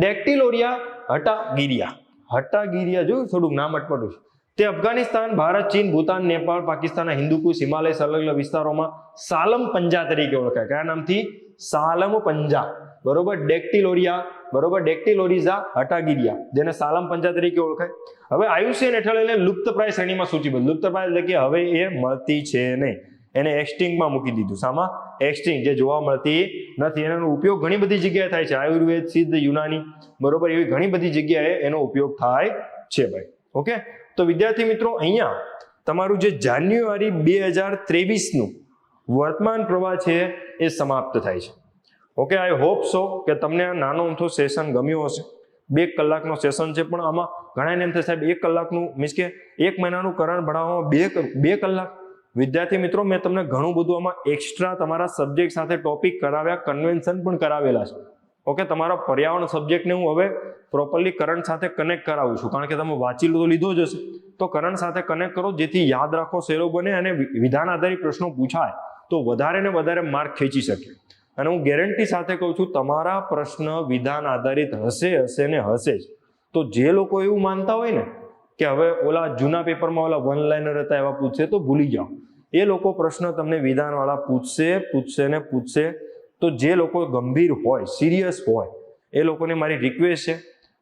ડેક્ટિલોરિયા હટાગીરિયા. હટાગીરિયા જો થોડુંક નામ અટપટું છે. તે અફઘાનિસ્તાન, ભારત, ચીન, ભૂતાન, નેપાળ, પાકિસ્તાનના હિન્દુકુશ, હિમાલય સંલગ્ન વિસ્તારોમાં સાલમ પંજા તરીકે ઓળખાય. કયા નામથી? સાલમ પંજા. બરોબર, ડેક્ટિલોરિયા, બરોબર, ડેક્ટિલોરિઝા હટાગીરિયા, જેને સાલમ પંજા તરીકે ઓળખાય. હવે IUCN હેઠળ એને લુપ્તપ્રાય શ્રેણીમાં સૂચિબદ્ધ. લુપ્તપ્રાય એટલે કે હવે એ મળતી છે નહીં, એને એક્સટિંક્ટમાં મૂકી દીધું. શામાં? એક્સટિંક્ટ, જે જોવા મળતી નથી. એનો ઉપયોગ ઘણી બધી જગ્યાએ થાય છે, આયુર્વેદ, સિદ્ધ, યુનાની, બરોબર, એવી ઘણી બધી જગ્યાએ એનો ઉપયોગ થાય છે ભાઈ. ઓકે, તો વિદ્યાર્થી મિત્રો, અહીંયા તમારું જે જાન્યુઆરી 2023નું વર્તમાન પ્રવાહ છે એ સમાપ્ત થાય છે. ઓકે, આઈ હોપ સો કે તમને આ નાનો અમથો સેશન ગમ્યો હશે. 2 કલાકનો સેશન છે, પણ આમાં ઘણાને એમ થાય સાહેબ 1 કલાકનું મીન્સ કે 1 મહિનાનું કરંટ ભણાવવામાં 2 કલાક. વિદ્યાર્થી મિત્રો, મેં તમને ઘણું બધું આમાં એક્સ્ટ્રા તમારા સબ્જેક્ટ સાથે ટોપિક કરાવ્યા, કન્વેન્શન પણ કરાવેલા છે. ઓકે, તમારા પર્યાવરણ સબ્જેક્ટને હું હવે પ્રોપરલી કરંટ સાથે કનેક્ટ કરાવું છું, કારણ કે તમે વાંચી તો લીધો જ હશે, તો કરંટ સાથે કનેક્ટ કરો, જેથી યાદ રાખો સહેલો બને અને વિધાન આધારિત પ્રશ્નો પૂછાય તો વધારે ને વધારે માર્ક ખેંચી શકે. અને હું ગેરંટી સાથે કહું છું, તમારા પ્રશ્ન વિધાન આધારિત હશે ને હશે જ. તો જે લોકો એવું માનતા હોય ને કે હવે ઓલા જૂના પેપરમાં ઓલા વન લાઇનર હતા એવા પૂછશે, તો ભૂલી જાઓ. એ લોકો પ્રશ્ન તમને વિધાનવાળા પૂછશે. તો જે લોકો ગંભીર હોય, સિરિયસ હોય, એ લોકોને મારી રિક્વેસ્ટ છે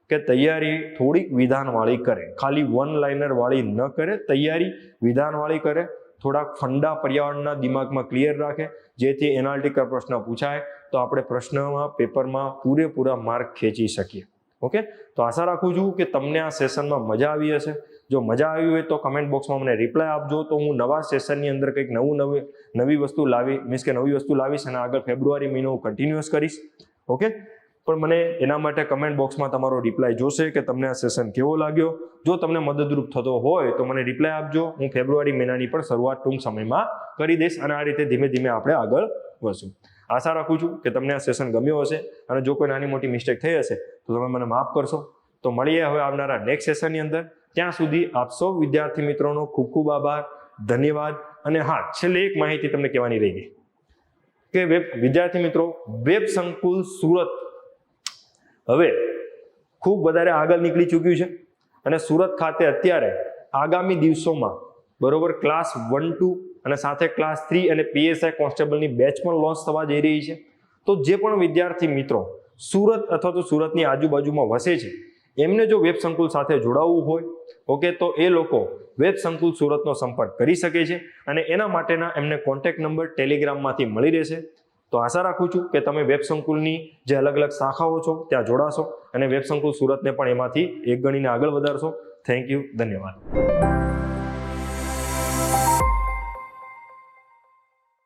કે તૈયારી થોડીક વિધાનવાળી કરે, ખાલી વન લાઇનર વાળી ન કરે, તૈયારી વિધાનવાળી કરે. થોડાક ફંડા પર્યાવરણના દિમાગમાં ક્લિયર રાખે, જેથી એનાલિટિકલ પ્રશ્ન પૂછાય તો આપણે પ્રશ્નમાં પેપરમાં પૂરેપૂરા માર્ક ખેંચી શકીએ. ઓકે, તો આશા રાખું છું કે તમને આ સેશનમાં મજા આવી હશે. જો મજા આવી હોય તો કમેન્ટ બોક્સમાં મને રિપ્લાય આપજો, તો હું નવા સેશનની અંદર કંઈક નવી વસ્તુ લાવીશ અને આગળ ફેબ્રુઆરી મહિનો હું કન્ટિન્યુઅસ કરીશ. ઓકે, પણ મને એના માટે કમેન્ટ બોક્સમાં તમારો રિપ્લાય જોશે કે તમને આ સેશન કેવો લાગ્યો. જો તમને મદદરૂપ થતો હોય તો મને રિપ્લાય આપજો. હું ફેબ્રુઆરી મહિનાની પણ શરૂઆત ટૂંક સમયમાં કરી દઈશ, અને આ રીતે ધીમે ધીમે આપણે આગળ વધશું. આશા રાખું છું કે તમને આ સેશન ગમ્યો હશે, અને જો કોઈ નાની મોટી મિસ્ટેક થઈ હશે તો તમે મને માફ કરશો. તો મળીએ હવે આવનારા નેક્સ્ટ સેશનની અંદર. ત્યાં સુધી આપ સૌ વિદ્યાર્થી મિત્રોનો ખૂબ ખૂબ આભાર, ધન્યવાદ. અને હા, છેલ્લે એક માહિતી તમને કહેવાની રહી ગઈ કે વિદ્યાર્થી મિત્રો, વેબ સંકુલ સુરત હવે ખૂબ વધારે આગળ નીકળી ચૂક્યું છે, અને સુરત ખાતે અત્યારે આગામી દિવસોમાં બરોબર ક્લાસ 1, 2 અને સાથે ક્લાસ 3 અને PSI કોન્સ્ટેબલની બેચ પણ લોન્ચ થવા જઈ રહી છે. તો જે પણ વિદ્યાર્થી મિત્રો સુરત અથવા તો સુરતની આજુબાજુમાં વસે છે, એમને જો વેબ સંકુલ સાથે જોડાવવું હોય, ઓકે, તો એ લોકો વેબ સંકુલ સુરતનો સંપર્ક કરી શકે છે, અને એના માટેના એમને કોન્ટેક્ટ નંબર ટેલિગ્રામમાંથી મળી રહેશે. તો આશા રાખું છું કે તમે વેબ સંકુલની જે અલગ અલગ શાખાઓ છો ત્યાં જોડાશો, અને વેબ સંકુલ સુરતને પણ એમાંથી એક ગણીને આગળ વધારશો. થેન્ક યુ, ધન્યવાદ.